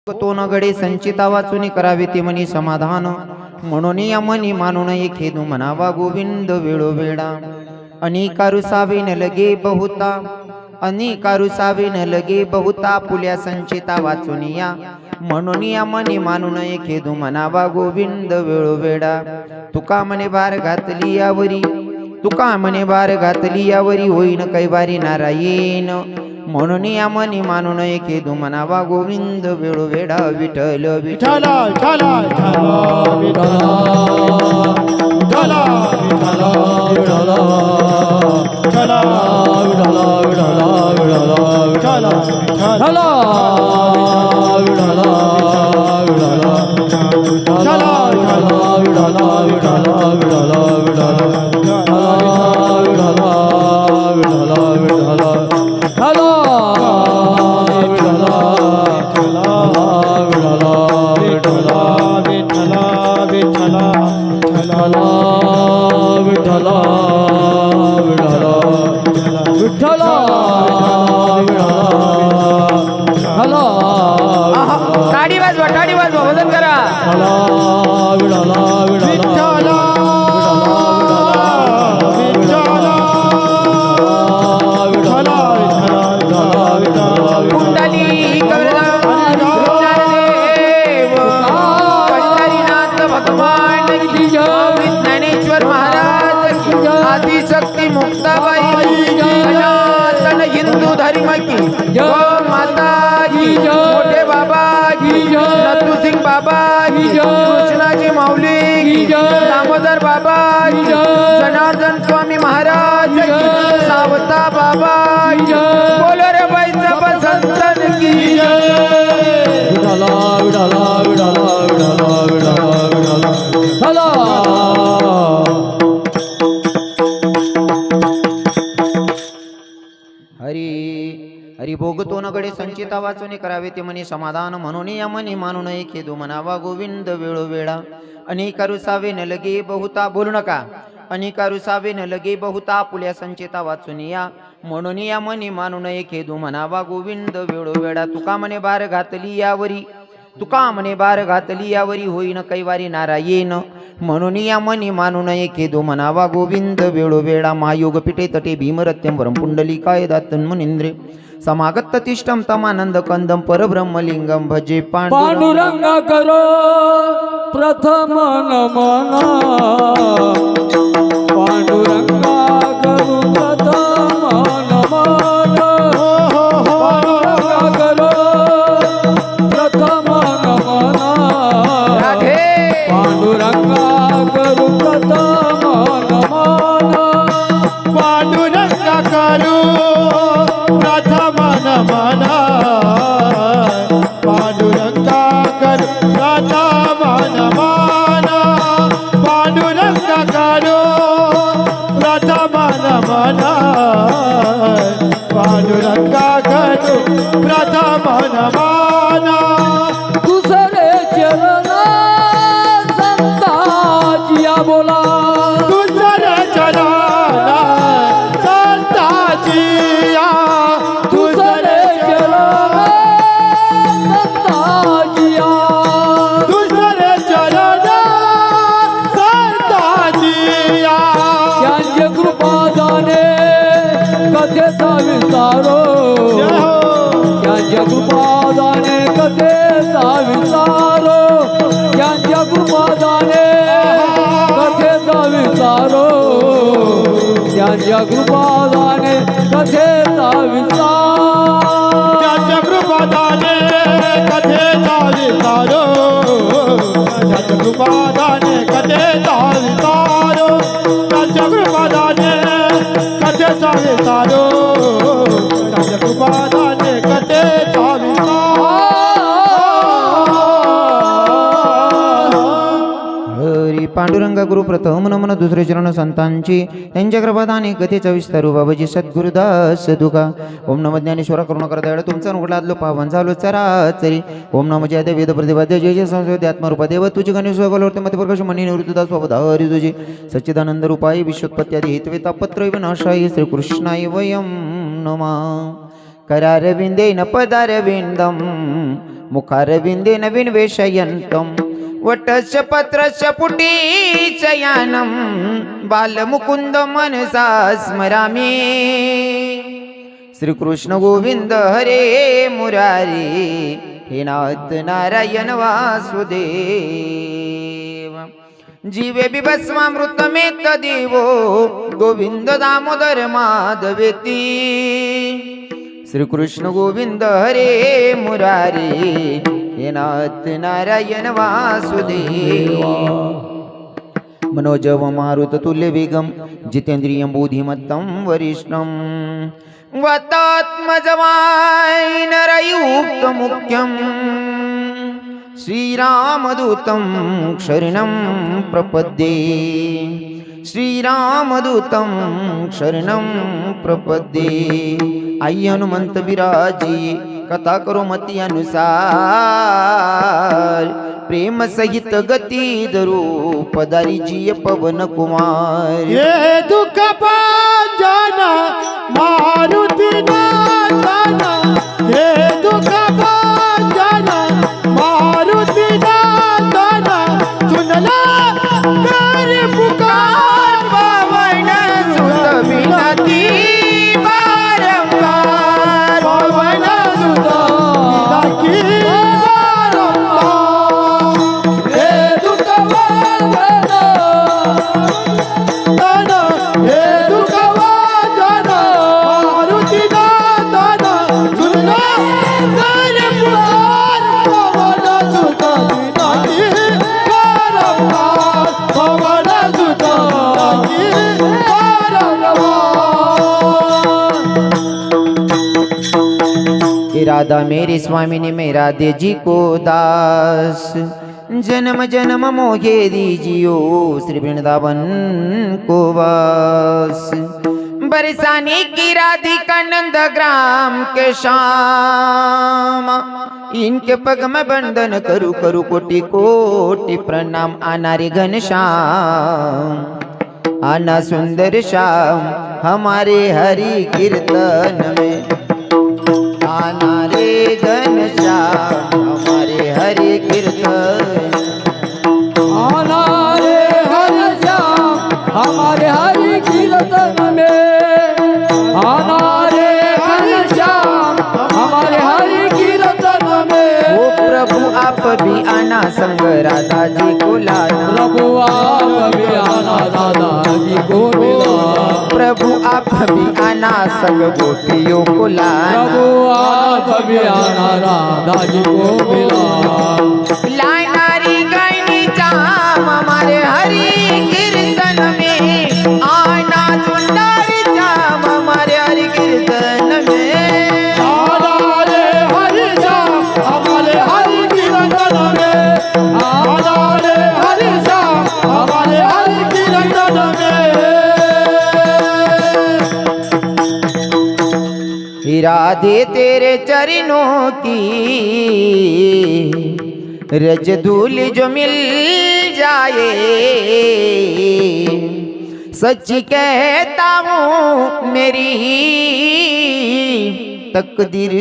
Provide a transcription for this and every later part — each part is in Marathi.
तो न घडे संचिता वाचून करावे ते मनी समाधान म्हणून या मनी मानून खेदू म्हणावा गोविंद वेळोवेळा अनेकारू सावे न लगे बहुता अनेकारू सावे न लगे बहुता पुल्या संचिता वाचून या म्हणून या मनी मानून खेदू म्हणावा गोविंद वेळोवेळा तुका मने बार घातली यावरी तुका मने बार घातली यावरी होईन कैवारी नारायण म्हणून या मनी मानून खेदू म्हणावा गोविंद वेळोवेळा विठ्ठल विठ्ठल विठ्ठल विठ्ठल विठ्ठल विठ्ठल विठ्ठल विठ्ठल विठ्ठल टाळी वाजवा वजन करा कुंडली पंढरीनाथ भगवान ज्ञानेश्वर महाराज आदिशक्ती मुक्ताबाई सनातन हिंदू धर्म की माता की मोठे बाबा की नथू सिंग बाबा की कृष्णाजी माऊली की दामोदर बाबा की जनार्दन स्वामी महाराज की सावता बाबा की बोलो रे बाईचा बसंतन की हरी भोगतो न गडे संचिता वाचून करावे ते मनी समाधान म्हणून या मनी मानून खेदू म्हणावा गोविंद वेळोवेळा अनेकारू सावे न लगे बहुता बोलू नका अनेकारू सावे न लगे बहुता पुल्या संचिता वाचून या म्हणून या मनी मानून खेदू म्हणावा गोविंद वेळोवेळा तुका मने बार घातली यावरी तुका मने बार घातली यावरी होईन कैवारी नारायण म्हणून या मनी मानून खेदू म्हणावा गोविंद वेळोवेळा महायोग पिठे तटे भीमरत्यं वरं पुंडलिकाय दातन मुनींद्रे समागत तिष्ठम तमानंद कंदम परब्रह्मलिंगम भजे पांडुरंग करो प्रथम नमन पांडुरंगा करो प्रथम नमन पांडुरंगा करो प्रथम नमन पांडुरंगा करो प्रथम नमन पांडुरंगा करो प्रथम नमन पांडुरंगा करो प्रथम नमन पांडुरंगा करो प्रथम नमन पांडुरंगा करो प्रथम नमन दुसरे चरण संताजिया बोला दुसरे चरण संताजिया दुसरे चरण संताजिया दुसरे चरण संताजिया ज्ञान कृपादाने कथेचा विस्तारो ज्ञान कृपादाने कथेचा विस्तारो ज्ञान कृपादाने कथेचा विस्तारो ज्ञान कृपादाने कथेचा विस्तार ज्ञान कृपादाने कथेचा विस्तारो ज्ञान कृपादाने कथेचा विस्तारो ज्ञान कृपादाने कथेचा विस्तारो ज्ञान कृपादाने कथेचा विस्तार हरी पांडुरंगा गुरु प्रथम नमन दुसरे चरण संतांची त्यांच्या कृपादाने कथेचा विस्तारू बाबाजी सद्गुरुदास दुका ओम नम ज्ञानेश्वरा करुणा दयाळ तुमचा अनुग्रहातलो पावन झालो चराचरी ओम नम जय वेद प्रतिपाद्य जय जय संस्कृती आत्मरूपा देव तुझे गणेश गोलवर्ते मते प्रकाश मनी निवृत्तदा स्वभावधारी तुझे सच्चिदानंद रूपाय विश्वोत्पत्त्यादि हेतवे तापत्रय विनाशाय श्री कृष्णाय वयम नमः करारविंदेन पदारविंदम मुखारविंदेन विन्वेषयन्तम् वटस्य पत्रस्य पुटी चयानं बालमुकुंद मनसा स्मरामि श्रीकृष्ण गोविंद हरे मुरारी हे नाथ नारायण वासुदेव जीवे बिभस्मामृतमेत देवो गोविंद दामोदर माधवेती श्रीकृष्ण गोविंद हरे मुरारी हे नाथ नारायण वासुदेव मनोजव मारुत तुल्य वेगम जितेंद्रियं बुद्धिमत्तं वरिष्ठं वतात्मजवाय नरयुक्त मुख्यं श्रीरामदूतं शरणं प्रपद्ये श्रीरामदूतं शरणं प्रपद्ये आई हनुमंत विराजी कथा करो मती अनुसार प्रेम सहित गती धरू पदारी जी पवन कुमार ये दुख जाना मारुति जाना ये दुख जाना मारुति जाना सुनला कर पुकार पवन सुत विनती बारंबार पवन सुत विनती बारंबार ये दुख जाना ये दुख जाना मारुति जाना सुनला कर पुकार पवन सुत विनती बारंबार पवन सुत विनती बारंबार इरादा मेरे स्वामी ने मेरा दे जी को दास जन्म जन्म मोहे दीजियो श्री वृंदावन को वास बरसाने की राधिका नंद ग्राम के शाम इनके पग में बंधन करू करू कोटि कोटि प्रणाम आना रे घनश्याम आना सुंदर श्याम हमारे हरि कीर्तन में आना रे घनश्याम हमारे हरि कीर्तन आना रे हरि श्याम हमारे हरि कीर्तन में आना रे हरि श्याम हमारे हरि कीर्तन में ओ प्रभु आप भी आना संग राधा जी को लाना प्रभु आप भी आना दादा जी को मिला प्रभु आप भी आना संग गोपियों को लाना प्रभु आप भी आना राधा जी को मिला लाना रे गणी चाम हमारे हरि कीर्तन में आना सुंदर चाम हमारे हरि कीर्तन में आना रे हरि श्याम हमारे हरि कीर्तन में आना रे हरि श्याम हमारे हरि कीर्तन में राधे तेरे चरणों की रज धूल जो मिल जाए सच कहता हूँ मेरी तकदीर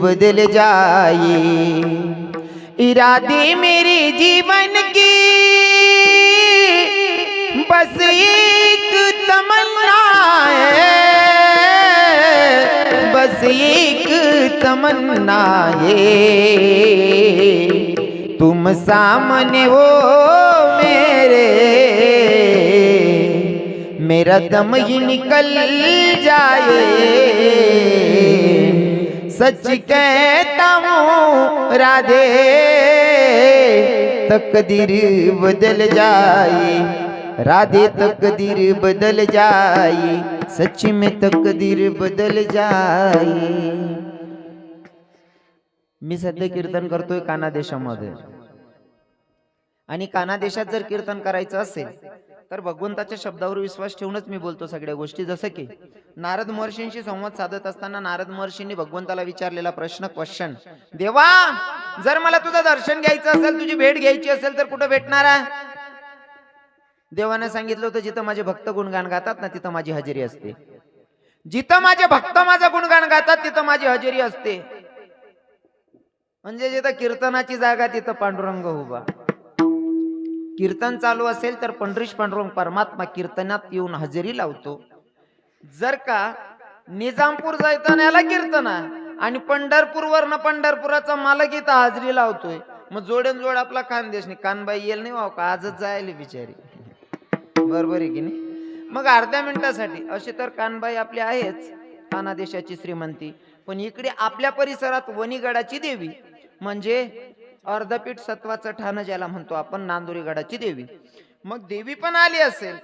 बदल जाए इरादे मेरे जीवन की बस एक तमन्ना है बस एक तमन्ना है तुम सामने हो मेरे मेरा दम ही निकल जाए सच कहता हूँ राधे तकदीर बदल जाए राधे तकदीर बदल जाए सच में तकदीर बदल जाए मी सध्या कीर्तन करतोय काना देशामध्ये आणि काना देशात जर कीर्तन करायचं असेल तर भगवंताच्या शब्दावर विश्वास ठेवूनच मी बोलतो सगळ्या गोष्टी जसं की नारद महर्षींशी संवाद साधत असताना नारद महर्षींनी भगवंताला विचारलेला प्रश्न क्वेश्चन देवा जर मला तुझं दर्शन घ्यायचं असेल तुझी भेट घ्यायची असेल तर कुठं भेटणार आहे देवाने सांगितलं होतं जिथं माझे भक्त गुणगान गातात ना तिथं माझी हजेरी असते जिथं माझे भक्त माझं गुणगान गातात तिथं माझी हजेरी असते. म्हणजे जिथं कीर्तनाची जागा तिथं पांडुरंग उभा. कीर्तन चालू असेल तर पंढरीश पांडुरंग परमात्मा कीर्तनात येऊन हजेरी लावतो. जर का निजामपूर जैतान्याला कीर्तन आणि पंढरपूर वरनं पंढरपुराचा मालक इथं हाजरी लावतोय, मग जोडेन जोड आपला खानदेश नाही. कानबाई येईल नाही वाव का, आजच जायला बिचारी. बरोबर आहे की नाही. मग अर्ध्या मिनिटासाठी असे तर कानबाई आपली आहेच, खानादेशाची श्रीमंती. पण इकडे आपल्या परिसरात वणीगडाची देवी म्हणजे अर्धपीठ सत्वाचं ठाण ज्याला म्हणतो आपण, नांदुरी गडाची देवी. मग देवी पण आली असेल.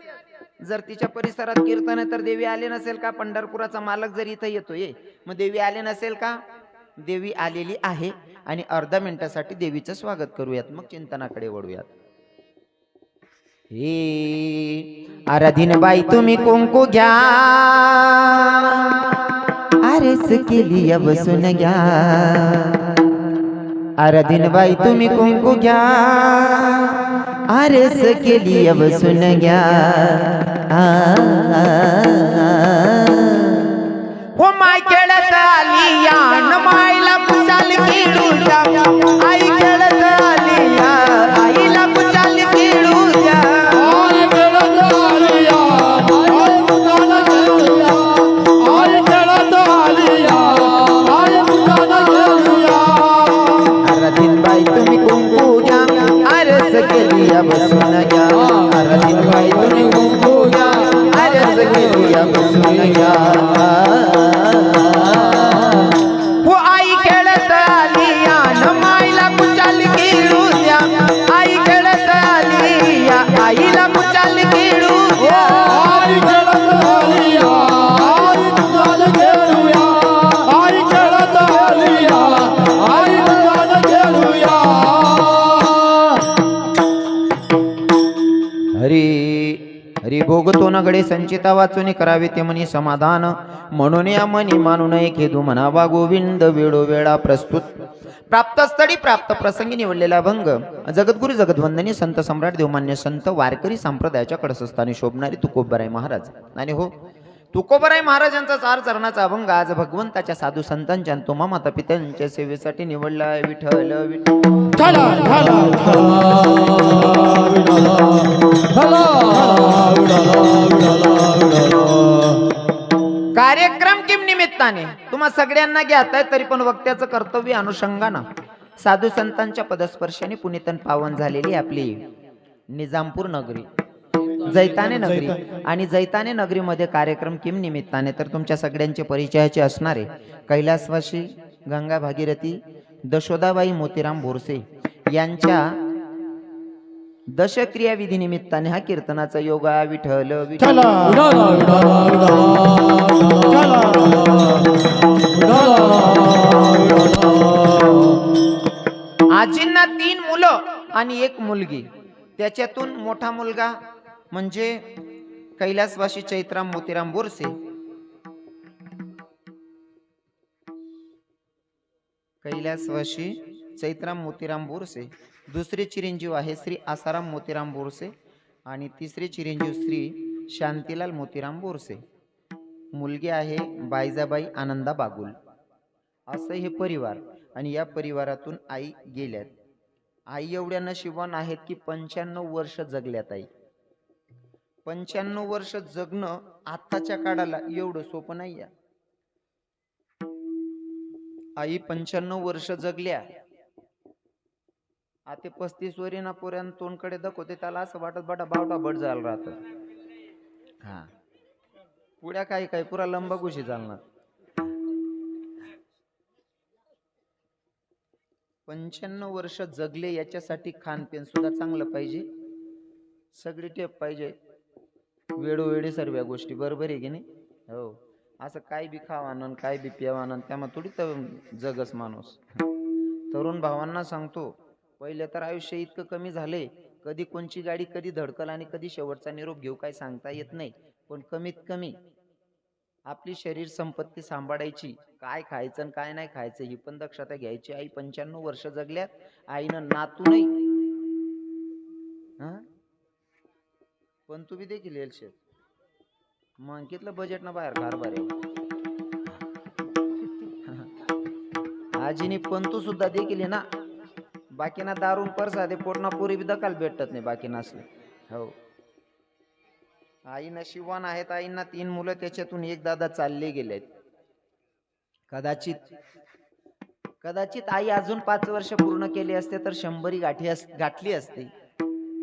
जर तिच्या परिसरात कीर्तन आहे तर देवी आली नसेल का? पंढरपुराचा मालक जर इथं येतोय मग देवी आली नसेल का? देवी आलेली आहे. आणि अर्ध्या मिनिटासाठी देवीचं स्वागत करूयात, मग चिंतनाकडे वळूयात. हे आराधीन बाई तुम्ही कुंकू घ्या, आरेस केली बसून घ्या. आराधीन बाई तुम्ही कुंकू घ्या, आरेस केली बसून घ्या. हो माय खेळत आली या न मायला कुचाल खेळू द्या. आई खेळत आली या, आईला कुचाल खेळू द्या. आई खेळत आली या, आई कुचाल खेळू द्या. आई खेळत आली या, आई कुचाल खेळू द्या. आराधीन बाई तुम्ही कुंकू घ्या, आरस केली बसून घ्या. आराधीन बाई तुम्ही कुंकू घ्या, आरस केली बसून घ्या. हो आई खेळत आली या न माईला कुचाल खेळू द्या. आई खेळत आली या, आईला कुचाल खेळू द्या. आई खेळत आली या, आई कुचाल खेळू द्या. आई खेळत आली या, आई कुचाल खेळू द्या. हरी हरी भोगतो नगडे संचिता वाचून करावे ते मनी समाधान. म्हणून या मनी मानून खेदू म्हणावा गोविंद. वेळोवेळा प्रस्तुत प्राप्त स्थळी प्राप्त प्रसंगी निवडलेला भंग. जगद्गुरु जगद्वंदनी संत सम्राट देवमान्य संत वारकरी संप्रदायाच्या कडसस्थानी शोभणारे तुकोबराय महाराज. आणि हो, तुकोबराय महाराजांचा 4 चरणाचा अभंग आज भगवंताच्या साधू संतांच्या तुम्हा माता पित्यांच्या सेवेसाठी निवडला. विठ्ठल विठ्ठल. कार्यक्रम किम निमित्ताने तुम्हा सगळ्यांना घ्याताय, तरी पण वक्त्याचं कर्तव्य अनुषंगानं साधू संतांच्या पदस्पर्शाने पुनीतन पावन झालेली आपली निजामपूर नगरी, जैताने नगरी. आणि जैताने नगरीमध्ये कार्यक्रम किम निमित्ताने तर तुमच्या सगळ्यांचे परिचयाचे असणारे कैलासवासी गंगा भागीरथी दशोदाबाई मोतीराम बोरसे यांच्या दशक्रिया विधी निमित्ताने हा कीर्तनाचा योगा. विठ्ठल विठ्ठल. आजींना 3 मुलं आणि 1 मुलगी. त्याच्यातून मोठा मुलगा म्हणजे कैलासवासी चैत्राम मोतीराम बोरसे. कैलासवासी चैत्राम मोतीराम बोरसे. दुसरे चिरंजीव आहे श्री आसाराम मोतीराम बोरसे आणि तिसरे चिरंजीव श्री शांतीलाल मोतीराम बोरसे. मुलगी आहे बायजाबाई आनंदा बागुल. असं हे परिवार. आणि या परिवारातून आई गेल्यात. आई एवढ्या नशिबान आहेत की 95 वर्ष जगल्यात. आई 95 वर्ष जगणं आताच्या काळाला एवढं सोपं नाही आहे. आई 95 वर्ष जगल्या. आता 35 वरीना पोऱ्यान तोंडकडे दाखवते त्याला असं वाटत बटा बावटा बट झाला राहत. हा पुढ्या काही काही पुरा लंबागुशी चालणार. 95 वर्ष जगले याच्यासाठी खानपेन सुद्धा चांगलं पाहिजे. सगळी टेप पाहिजे. वेळोवेळी सर्व गोष्टी. बरोबर आहे की नाही? हो. असं काय बी खावानं काय बी पिवानं त्यामुळे थोडी तर जगस माणूस. तरुण भावांना सांगतो, पहिले तर आयुष्य इतकं कमी झाले, कधी कोणची गाडी कधी धडकल आणि कधी शेवटचा निरोप घेऊ काय सांगता येत नाही. पण कमीत कमी आपली शरीर संपत्ती सांभाळायची, काय खायचं आणि काय नाही खायचं ही पण दक्षता घ्यायची. आई 95 वर्ष जगल्यात. आईनं नातू नाही पण तुम्ही देखील येईल शेत. मग कितलं बजेट ना बाहेर कारभार आहे. आजीने पंतू सुद्धा देखील ना बाकीना दारून परसा दे पोटना पुरी बी दकाल भेटत नाही बाकी नसले. हो आई नशिबवान आहेत. आईंना 3 मुलं त्याच्यातून एक दादा चालले गेलेत. कदाचित आई अजून 5 वर्ष पूर्ण केली असते तर 100 गाठली असते.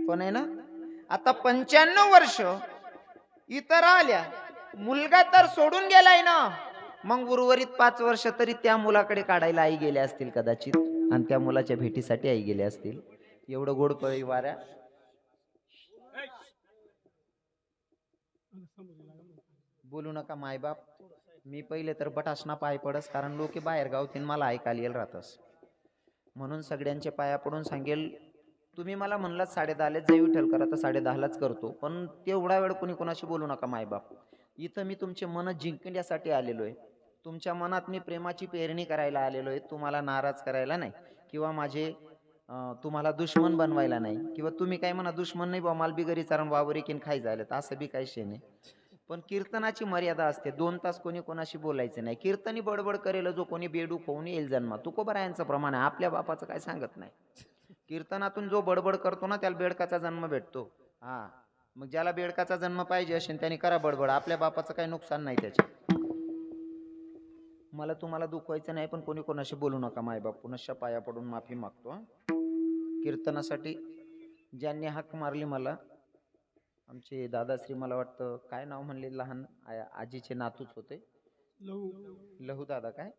पण आहे ना आता 95 वर्ष इतर आल्या. मुलगा तर सोडून गेलाय ना. मग उर्वरित 5 वर्ष तरी त्या मुलाकडे काढायला आई गेल्या असतील कदाचित. आणि त्या मुलाच्या भेटीसाठी आई गेले असतील. एवढं गोड कळी वाऱ्या. बोलू नका मायबाप. मी पहिले तर बटासना पाय पडस कारण लोक बाहेर गावतील मला ऐकायला येईल राहतस. म्हणून सगळ्यांचे पाया पडून सांगेल तुम्ही मला म्हणलात 10:30 जाई विठ्ठल करा तर 10:30 करतो. पण तेवढा वेळ कोणी कोणाशी बोलू नका मायबाप. इथं मी तुमचे मन जिंकण्यासाठी आलेलो आहे. तुमच्या मनात मी प्रेमाची पेरणी करायला आलेलो आहे. तुम्हाला नाराज करायला नाही किंवा माझे तुम्हाला दुश्मन बनवायला नाही. किंवा तुम्ही काय म्हणा दुश्मन नाही बा मला बिगरी चारण वावर एकीन खाई जायला तर असं बी काही शे नाही. पण कीर्तनाची मर्यादा असते. 2 तास कोणी कोणाशी बोलायचं नाही. कीर्तनी बडबड करेल जो कोणी बेडूक होऊन येईल जन्मा. तुकोबरायांचं प्रमाण आहे. आपल्या बापाचं काय सांगत नाही. कीर्तनातून जो बडबड करतो ना त्याला बेडकाचा जन्म भेटतो. हा मग ज्याला बेडकाचा जन्म पाहिजे असेल त्याने करा बडबड. आपल्या बापाचं काही नुकसान नाही त्याच्यात. मला तुम्हाला दुखवायचं नाही पण कोणी कोणाशी बोलू नका मायबाप. पुनश्च पाया पडून माफी मागतो. कीर्तनासाठी ज्यांनी हाक मारली मला आमचे दादाश्री मला वाटतं काय नाव म्हणले लहान आजीचे नातूच होते. लहू दादा काय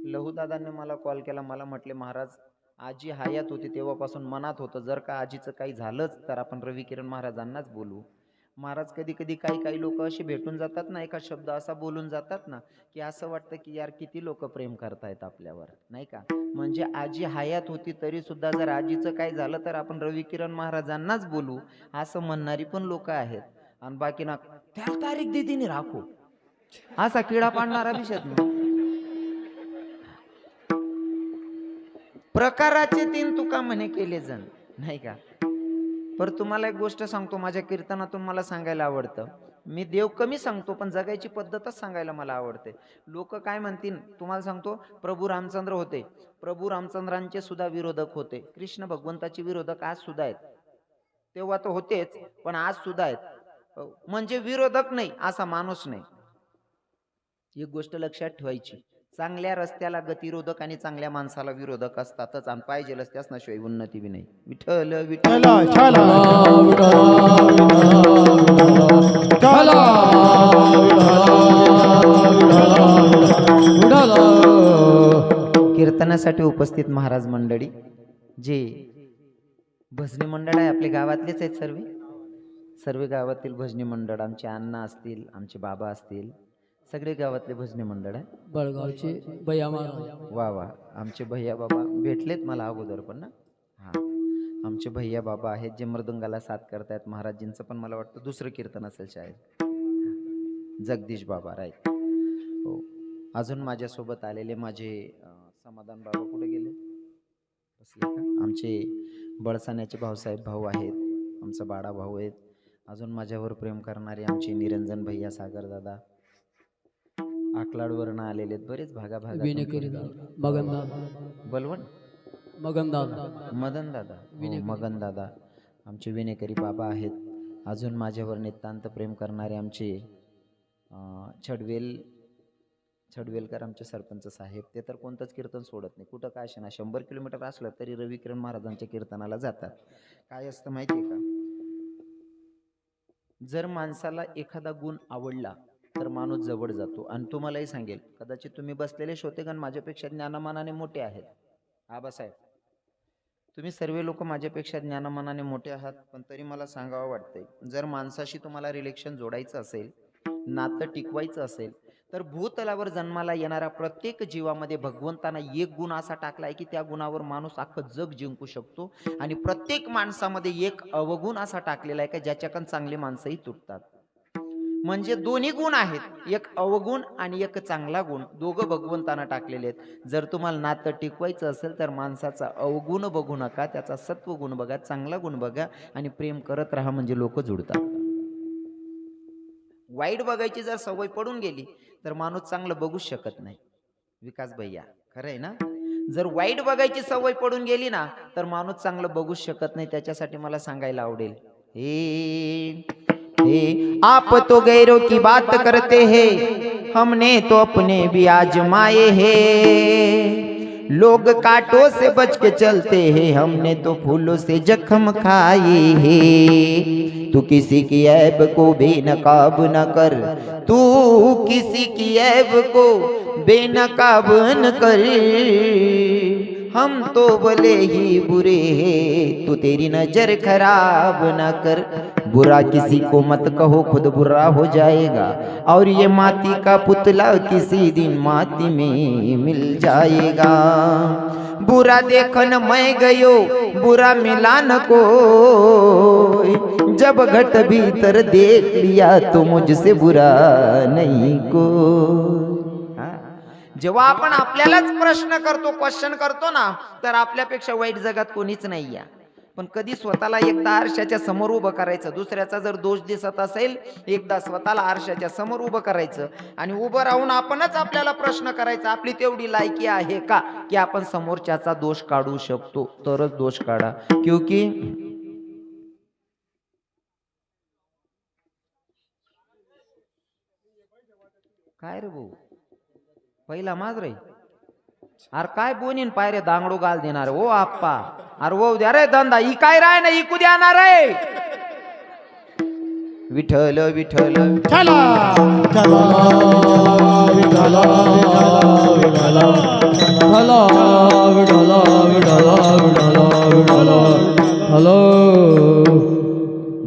लहू दादांनी मला कॉल केला. मला म्हटले महाराज आजी हयात होती तेव्हापासून मनात होतं जर का आजीचं काही झालंच तर आपण रवी किरण महाराजांनाच बोलू. महाराज कधी कधी काही लोक अशी भेटून जातात ना एका शब्द असा बोलून जातात ना की असं वाटतं की यार किती लोक प्रेम करतायत आपल्यावर नाही का. म्हणजे आजी हयात होती तरी सुद्धा जर आजीचं काय झालं तर आपण रवी किरण महाराजांनाच बोलू असं म्हणणारी पण लोक आहेत. आणि बाकी ना त्या तारीख दिदीने राखू असा किडा पाडणारा विषय प्रकाराचे 3 तुका म्हणे केले जण नाही का. पर तुम्हाला एक गोष्ट सांगतो माझ्या कीर्तनातून मला सांगायला आवडतं. मी देव कमी सांगतो पण जगायची पद्धतच सांगायला मला आवडते. लोक काय म्हणतील तुम्हाला सांगतो. प्रभू रामचंद्र होते. प्रभू रामचंद्रांचे सुद्धा विरोधक होते. कृष्ण भगवंताचे विरोधक आज सुद्धा आहेत. तेव्हा तर होतेच पण आज सुद्धा आहेत. म्हणजे विरोधक नाही असा माणूस नाही. एक गोष्ट लक्षात ठेवायची. चांगल्या रस्त्याला गतिरोधक आणि चांगल्या माणसाला विरोधक असतातच. आणि पाहिजे त्यासनाशिवाय उन्नती बी नाही. विठ्ठल विठ्ठल कीर्तनासाठी उपस्थित महाराज मंडळी जे भजनी मंडळ आहे आपल्या गावातलेच आहेत. सर्व गावातील भजनी मंडळ आमचे अण्णा असतील आमचे बाबा असतील सगळे गावातले भजनी मंडळ आहे. बळगावचे भैया महाराज. वा आमचे भैया बाबा भेटलेत मला अगोदर पण ना. आमचे भैया बाबा आहेत जे मृदुंगाला साथ करतायत. महाराजींचं पण मला वाटतं दुसरं कीर्तन असेल शाळेत. जगदीश बाबा राईट. हो अजून माझ्यासोबत आलेले माझे समाधान बाबा कुठे गेले बसले का. आमचे बळसाण्याचे भाऊसाहेब भाऊ आहेत. आमचा बाडा भाऊ आहेत. अजून माझ्यावर प्रेम करणारे आमचे निरंजन भैया सागर दादा आकलाडवरनं आलेले आहेत. बरेच भागाभागा बलवण मदन दादा मगन दादा आमचे विनेकरी बाबा आहेत. अजून माझ्यावर नितांत प्रेम करणारे आमचे छडवेलकर आमचे सरपंच साहेब. ते तर कोणतंच कीर्तन सोडत नाही. कुठं काय ना 100 किलोमीटर असलं तरी रवी किरण महाराजांच्या कीर्तनाला जातात. काय असतं माहिती आहे का. जर माणसाला एखादा गुण आवडला तर माणूस जवळ जातो. आणि तुम्हालाही सांगेल कदाचित तुम्ही बसलेले श्रोतेगण माझ्यापेक्षा ज्ञानमानाने मोठे आहेत. आबासाहेब तुम्ही सर्व लोक माझ्यापेक्षा ज्ञानमानाने मोठे आहात. पण तरी मला सांगावं वाटतंय जर माणसाशी तुम्हाला रिलेशन जोडायचं असेल नातं टिकवायचं असेल तर भूतलावर जन्माला येणाऱ्या प्रत्येक जीवामध्ये भगवंतानं एक गुण असा टाकलाय की त्या गुणावर माणूस अख्खं जग जिंकू शकतो. आणि प्रत्येक माणसामध्ये एक अवगुण असा टाकलेला आहे की ज्याच्याकडून चांगली माणसंही तुटतात. म्हणजे दोन्ही गुण आहेत. एक अवगुण आणि एक चांगला गुण दोघं भगवंतानं टाकलेले आहेत. जर तुम्हाला नातं टिकवायचं असेल तर माणसाचा अवगुण बघू नका त्याचा सत्वगुण बघा चांगला गुण बघा आणि प्रेम करत राहा म्हणजे लोक जुडतात. वाईट बघायची जर सवय पडून गेली तर माणूस चांगलं बघूच शकत नाही. विकास भैया खरं आहे ना. जर वाईट बघायची सवय पडून गेली ना तर माणूस चांगलं बघूच शकत नाही. त्याच्यासाठी मला सांगायला आवडेल, आप तो गैरों की बात करते हैं, हमने तो अपने भी आजमाए हैं. लोग कांटों से बच के चलते हैं, हमने तो फूलों से जख्म खाए हैं. तू किसी की ऐब को बेनकाब न कर, तू किसी की ऐब को बेनकाब न कर. हम तो भले ही बुरे हैं, तू तेरी नजर खराब न कर. बुरा किसी को मत कहो, खुद बुरा हो जाएगा. और ये माटी का पुतला किसी दिन माटी में मिल जाएगा. बुरा देखन मैं गयो, बुरा मिला न को. जब घट भीतर देख लिया तो मुझसे बुरा नहीं को. जेव्हा आपण आपल्यालाच प्रश्न करतो, क्वेश्चन करतो ना, तर आपल्यापेक्षा वाईट जगात कोणीच नाही आहे. पण कधी स्वतःला एकदा आरशाच्या समोर उभं करायचं. दुसऱ्याचा जर दोष दिसत असेल, एकदा स्वतःला आरशाच्या समोर उभं करायचं आणि उभं राहून आपणच आपल्याला प्रश्न करायचा, आपली तेवढी लायकी आहे का की आपण समोरच्याचा दोष काढू शकतो. तरच दोष काढा. क्योंकि काय रे भाऊ, पहिला माज रे. अरे काय बोनीन पायरे दांगडू गाल देणार ओ आप्पा. अरे वो द्या रे धंदा ही काय राय ना इकू द्याणार रे. विठ्ठल विठ्ठल चला चला विठला विठला विठला विठला विठला विठला विठला. हॅलो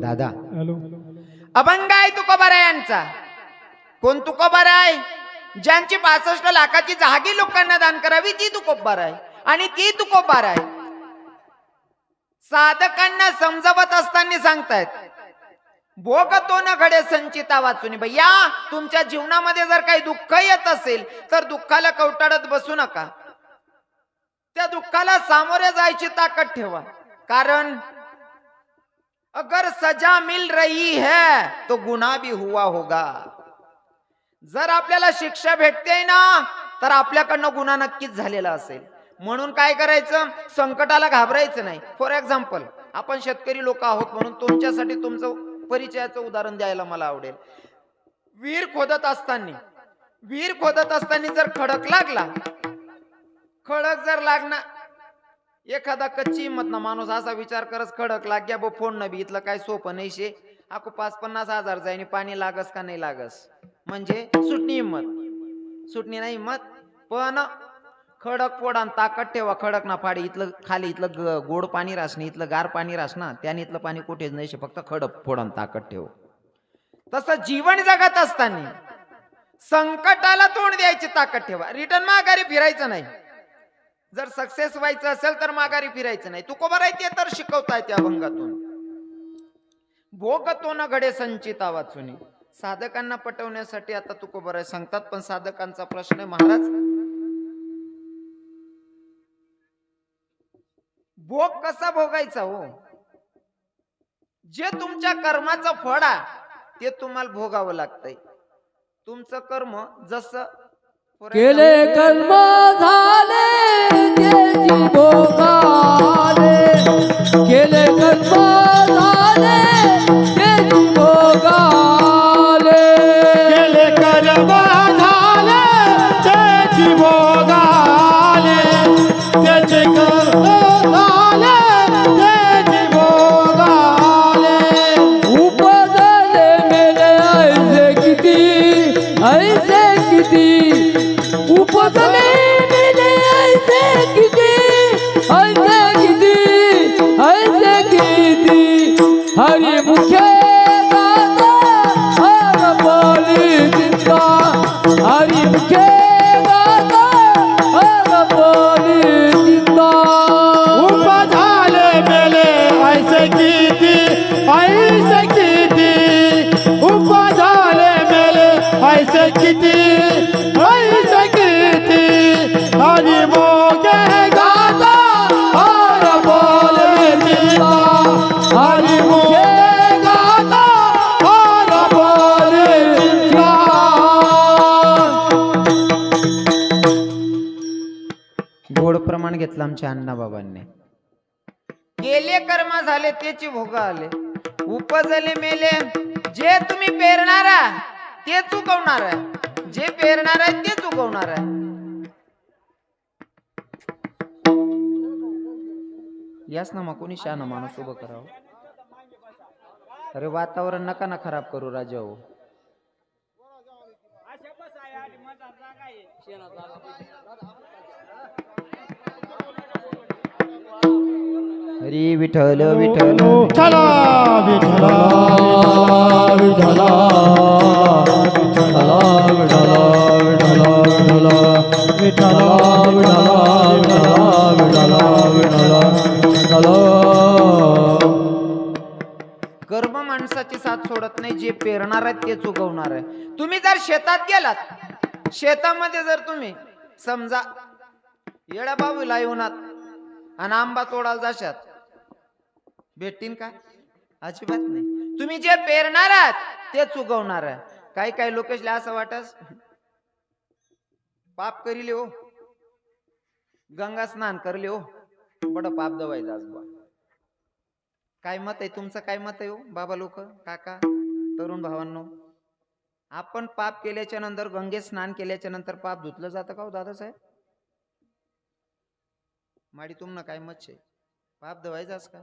दादा, हॅलो. अभंग आहे तुकोबारा यांचा. कोण तुकोबारा आहे? ज्यांची 65 लाखाची जहागी लोकांना दान करावी ती तुकोबार आहे. आणि ती तुकोबार आहे साधकांना समजावत असताना सांगतायत, भोग तो न घडे संचिता वाचून. भैया, तुमच्या जीवनामध्ये जर काही दुःख येत असेल तर दुःखाला कवटाळत बसू नका. त्या दुःखाला सामोरे जायची ताकद ठेवा. कारण अगर सजा मिल रही है तो गुनाह भी हुआ होगा. जर आपल्याला शिक्षा भेटते ना तर आपल्याकडनं गुन्हा नक्कीच झालेला असेल. म्हणून काय करायचं, संकटाला घाबरायचं नाही. फॉर एक्झाम्पल, आपण शेतकरी लोक आहोत म्हणून तुमच्यासाठी तुमचं परिचयाचं उदाहरण द्यायला मला आवडेल. विहीर खोदत असताना जर खडक लागला, खडक जर लागणार, एखादा कच्ची हिंमत ना माणूस असा विचार करत खडक लाग गया बो फोन न बी, इथलं काय सोपं नाही शे, आको 5-50 हजार जाईनी पाणी लागस का नाही लागस, म्हणजे सुटणी नाही हिंमत. पण खडक फोडान ताकद ठेवा, खडक ना फाडी. इथलं खाली इथलं गोड पाणी रास नाही, इथलं गार पाणी रास ना, त्याने इथलं पाणी कुठेच नाही शे, फक्त खडक फोडान ताकद ठेव. तसं जीवन जगत असताना संकटाला तोंड द्यायची ताकद ठेवा. रिटर्न माघारी फिरायचं नाही. जर सक्सेस व्हायचं असेल तर माघारी फिरायचं नाही. तुकोबार आहे ते तर शिकवताय त्या अभंगातून. भोग तो न घडे संचिता वाचून. साधकांना पटवण्यासाठी आता तुकोबार सांगतात. पण साधकांचा प्रश्न आहे, महाराज भोग कसा भोगायचा हो? जे तुमच्या कर्माचं फळ आहे ते तुम्हाला भोगावं लागतंय. तुमचं कर्म जसं केले कर्म झाले त्याची भोगाले. केले कर्म झाले त्याची भोगाले. केले कर्म झाले त्याची भोगाले. त्याचे कर्म झाले त्याची भोगाले. उपजले मेले ऐसे किती, उपजले मेले ऐसे किती. सांगितलं आमच्या अण्णाबाबांनी. केले कर्म झाले त्याची भोग आले, उपजले मेले. जे तुम्ही पेरणार ते चुकवणार आहे, जे पेरणार आहे ते चुकवणार आहे. यास ना मग कोणी शहाणा माणूस उभं करावं. अरे वातावरण नका ना खराब करू राजा हो. हरी विठ्ठल विठ्ठल विठ्ठला विठ्ठला विठला विठला विठला विठला विठला विठला विठला विठला विठला. कर्म माणसाची साथ सोडत नाही, जे पेरणार आहे ते चुकवणार आहे. तुम्ही जर शेतात गेलात, शेतामध्ये जर तुम्ही समजा येडा बाबूला येऊनात आणि आंबा तोडायला जाशात, भेटतील का? अजिबात नाही. तुम्ही जे पेरणार आहात ते चुकवणार आहे. काही काही लोकेशला असं वाटस पाप करीले हो, गंगा स्नान करले हो, बड पाप दवायचं आज बा. काय मत आहे तुमचं? काय मत आहे हो बाबा लोक, काका, तरुण भावांनो? आपण पाप केल्याच्या नंतर, गंगेत स्नान केल्याच्या नंतर पाप धुतलं जातं का हो दादासाहेब? माडी तुमनं काय मत आहे? पाप दवायचास का?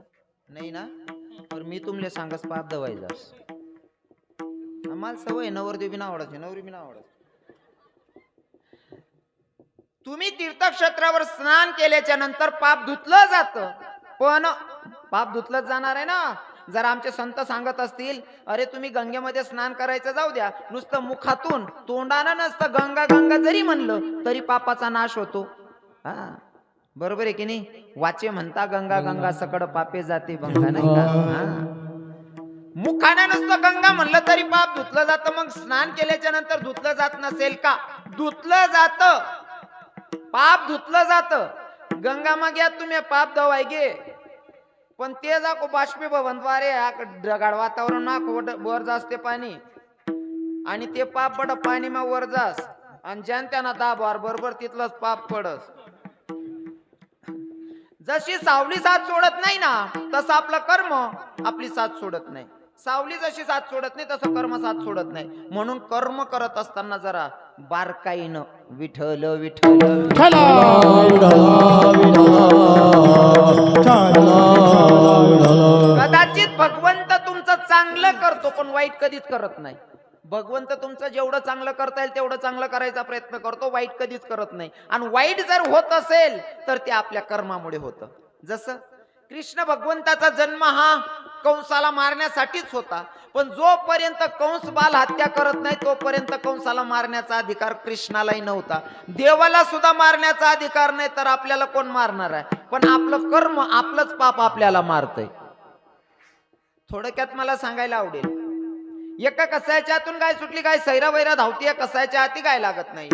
नाही ना? तर मी तुमले सांगस पाप दवायचास. आम्हाला सवय नवरदेव बी ना आवडत, नवरी बी ना आवडत. तुम्ही तीर्थक्षेत्रावर स्नान केल्याच्या नंतर पाप धुतलं जातं, पण पाप धुतलंच जाणार आहे ना. जर आमचे संत सांगत असतील, अरे तुम्ही गंगेमध्ये स्नान करायचं जाऊ द्या, नुसतं मुखातून तोंडानं नसतं गंगा गंगा जरी म्हणलं तरी पापाचा नाश होतो. हा बरोबर आहे की नाही? वाचे म्हणता गंगा गंगा सकड पापे जाते गंगा, नाही का? हा मुखानं नुसतं गंगा म्हणलं तरी पाप धुतलं जातं. मग स्नान केल्याच्या नंतर धुतलं जात नसेल का? धुतलं जातं, पाप धुतलं जातं. गंगा मग या तुम्ही पाप दवाय गे, पण ते जाको बाष्पीभवनद्वारे ढगाळ वातावरण ना वर जास्ते पाणी, आणि ते पाप बड पाणी मग वर जास, आणि ज्यान त्यांना दाबार बरोबर तिथलंच पाप पडस. जशी सावली साथ सोडत नाही ना, तसं आपलं कर्म आपली साथ सोडत नाही. सावली जशी साथ सोडत नाही तसं कर्म साथ सोडत नाही. म्हणून कर्म करत असताना जरा बारकाईनं विठ्ठल विठ्ठल विठ्ठला कदाचित भगवंत तुमचं चांगलं करतो पण वाईट कधीच करत नाही. भगवंत तुमचं जेवढं चांगलं करता येईल तेवढं चांगलं करायचा प्रयत्न करतो, वाईट कधीच करत नाही. आणि वाईट जर होत असेल तर ते आपल्या कर्मामुळे होतं. जसं कृष्ण भगवंताचा जन्म हा कंसाला मारण्यासाठीच होता, पण जोपर्यंत कंस बाल हत्या करत नाही तोपर्यंत कंसाला मारण्याचा अधिकार कृष्णालाही नव्हता. देवाला सुद्धा मारण्याचा अधिकार नाही, तर आपल्याला कोण मारणार आहे? पण आपलं कर्म, आपलंच पाप आपल्याला मारतंय. थोडक्यात मला सांगायला आवडेल, एका कसायच्या आतून गाय सुटली, गाय सैरा वैरा धावतीये, कसायच्या हाती गाय लागत नाही.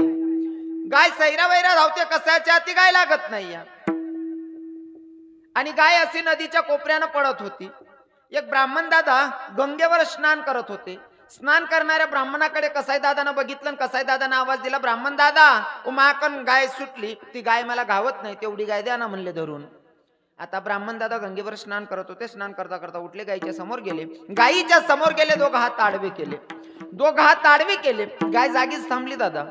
गाय सैरा वैरा धावते, कसायच्या हाती गाय लागत नाही. आणि गाय अशी नदीच्या कोपऱ्यानं पडत होती. एक ब्राह्मण दादा गंगेवर स्नान करत होते. स्नान करणाऱ्या ब्राह्मणाकडे कसाई दादानं बघितलं, कसाई दादानं आवाज दिला, ब्राह्मण दादा उमाकन गाय सुटली, ती गाय मला गावत नाही, तेवढी गाय द्या ना म्हणले धरून. आता ब्राह्मण दादा गंगेवर स्नान करत होते. स्नान करता करता उठले, गायीच्या समोर गेले. गायीच्या समोर गेले, दोघं हात आडवे केले, दोघं हात आडवे केले. गाय जागीच थांबली. दादा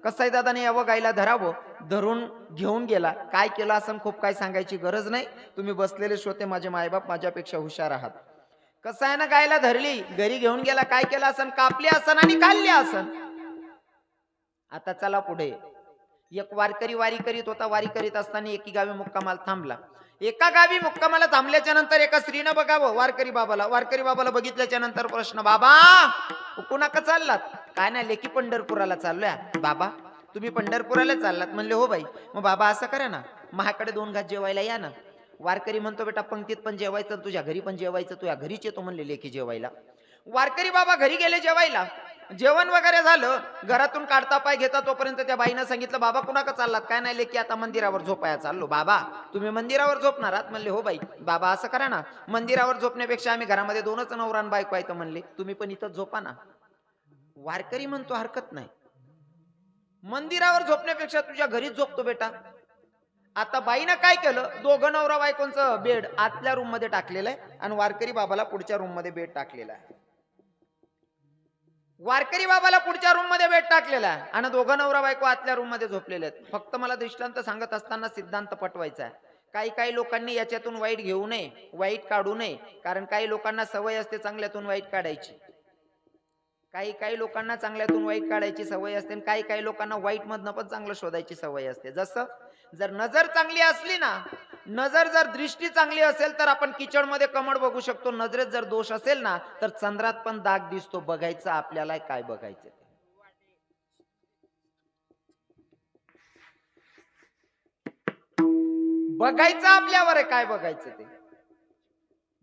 कसाई दादाने यावं, गायीला धरावं, धरून घेऊन गेला. काय केलं असं खूप काय सांगायची गरज नाही, तुम्ही बसलेले श्रोते माझे मायबाप माझ्यापेक्षा हुशार आहात. कसायनं गायला धरली, घरी घेऊन गेला. काय केलं असं? कापली असन आणि खाल्ली असन. आता चला पुढे. एक वारकरी वारी करीत होता. वारी करीत असताना एकी गावी मुक्कामाला थांबला. एका गावी मुक्कामाला थांबल्याच्या नंतर एका स्त्रीनं बघावं वारकरी बाबाला. वारकरी बाबाला बघितल्याच्या नंतर प्रश्न, बाबा कुणाका चाललात? काय नाही, लेकी पंढरपुराला चाललोय. बाबा तुम्ही पंढरपुराला चाललात? म्हणले हो बाई. मग बाबा असं करा ना, माझ्याकडे 2 घास जेवायला या ना. वारकरी म्हणतो, बेटा पंक्तीत पण जेवायचं, तुझ्या घरी पण जेवायचं, तुझ्या घरीच येतो म्हणले लेकी जेवायला. वारकरी बाबा घरी गेले जेवायला. जेवण वगैरे झालं, घरातून काढता पाय घेता तोपर्यंत त्या बाईनं सांगितलं, बाबा कुणाका चाललात? काय नाही लेकी आता मंदिरावर झोपाया चाललो. बाबा तुम्ही मंदिरावर झोपणार आहात? म्हणले हो बाई. बाबा असं करा ना, मंदिरावर झोपण्यापेक्षा आम्ही घरामध्ये 2च नवरा आणि बायको आहे, म्हणले तुम्ही पण इथं झोपा ना. वारकरी म्हणतो हरकत नाही, मंदिरावर झोपण्यापेक्षा तुझ्या घरीच झोपतो बेटा. आता बाईनं काय केलं, दोघं नवरा बायकोंचं बेड आतल्या रूम मध्ये टाकलेलं आहे आणि वारकरी बाबाला पुढच्या रूम मध्ये बेड टाकलेला आहे. वारकरी बाबाला पुढच्या रूम मध्ये बेड टाकलेला आहे आणि दोघं नवरा बायको आतल्या रूम मध्ये झोपलेले आहेत. फक्त मला दृष्टांत सांगत असताना सिद्धांत पटवायचा आहे. काही लोकांनी याच्यातून वाईट घेऊ नये, वाईट काढू नये, कारण काही लोकांना सवय असते चांगल्यातून वाईट काढायची. काही लोकांना चांगल्यातून वाईट काढायची सवय असते आणि काही लोकांना वाईट मधनं पण चांगलं शोधायची सवय असते. जसं जर नजर चांगली असली ना, नजर जर दृष्टी चांगली असेल तर आपण किचड मध्ये कमळ बघू शकतो. नजरेत जर दोष असेल ना तर चंद्रात पण दाग दिसतो. बघायचं आपल्याला काय बघायचं ते. बघायचं आपल्यावर आहे काय बघायचं ते.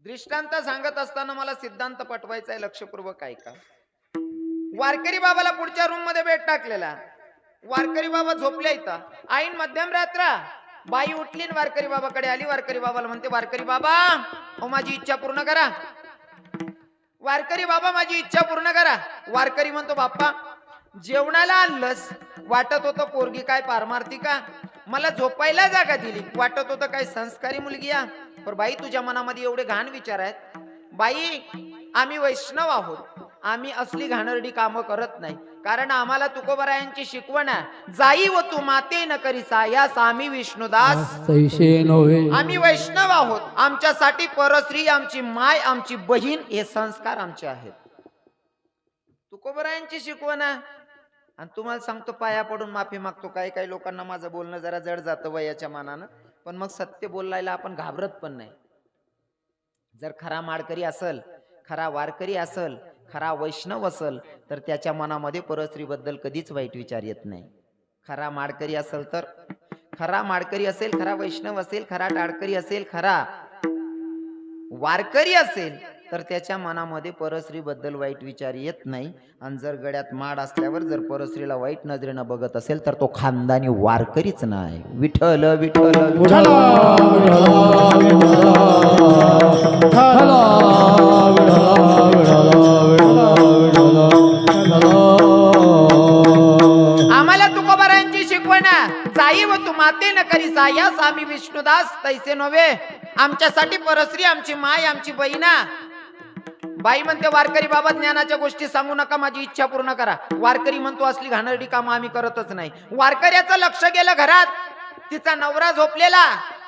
दृष्टांत सांगत असताना मला सिद्धांत पटवायचा आहे, लक्षपूर्वक ऐका. वारकरी बाबाला पुढच्या रूम मध्ये बेड टाकलेला. वारकरी बाबा झोपले इथं. ऐन मध्यम रात्र बाई उठली आणि वारकरी बाबाकडे आली. वारकरी बाबाला म्हणते, वारकरी बाबा माझी इच्छा पूर्ण करा. वारकरी बाबा माझी इच्छा पूर्ण करा. वारकरी म्हणतो, बाप्पा जेवणाला आणलंस, वाटत होतं पोरगी काय पारमार्थी का, मला झोपायला जागा दिली, वाटत होतं काय संस्कारी मुलगी या. पण बाई तुझ्या मनामध्ये एवढे घाण विचार आहेत. बाई आम्ही वैष्णव आहोत, आम्ही असली घाणरडी कामं करत नाही, कारण आम्हाला तुकोबरायांची शिकवण आहे, जाई व तू माते न करी सायास, आम्ही विष्णुदास तैसे नव्हे. आम्ही वैष्णव आहोत. आमच्यासाठी परस्त्री आमची माय, आमची बहीण हे संस्कार आमचे आहेत. तुकोबरायांची शिकवण आहे. आणि तुम्हाला सांगतो, पाया पडून माफी मागतो. काही लोकांना माझं बोलणं जरा जड जातं वयाच्या मानानं, पण मग सत्य बोलायला आपण घाबरत पण नाही. जर खरा माळकरी असल, खरा वारकरी असल, खरा वैष्णव असल तर त्याच्या मनामध्ये परस्त्रीबद्दल कधीच वाईट विचार येत नाही. खरा माळकरी असेल तर, खरा माळकरी असेल, खरा वैष्णव असेल, खरा टाळकरी असेल, खरा वारकरी असेल तर त्याच्या मनामध्ये परस्त्रीबद्दल वाईट विचार येत नाही. आणि जर गळ्यात माड असल्यावर जर परस्त्रीला वाईट नजरेनं बघत असेल तर तो खानदानी वारकरीच नाही. विठ्ठल विठ्ठल विठ्ठल. आम्हाला तुकोबारांची शिकवण जाई व तू माते न करी सायास, आम्ही विष्णुदास तैसे नव्हे. आमच्यासाठी परस्त्री आमची माय, आमची बहिणा. बाई म्हणते, वारकरी बाबा ज्ञानाच्या गोष्टी सांगू नका, माझी इच्छा पूर्ण करा. वारकरी म्हणतो, असली घाणरडी कामं आम्ही करतच नाही. वारकऱ्याचं लक्ष गेलं घरात, तिचा नवरा झोपलेला.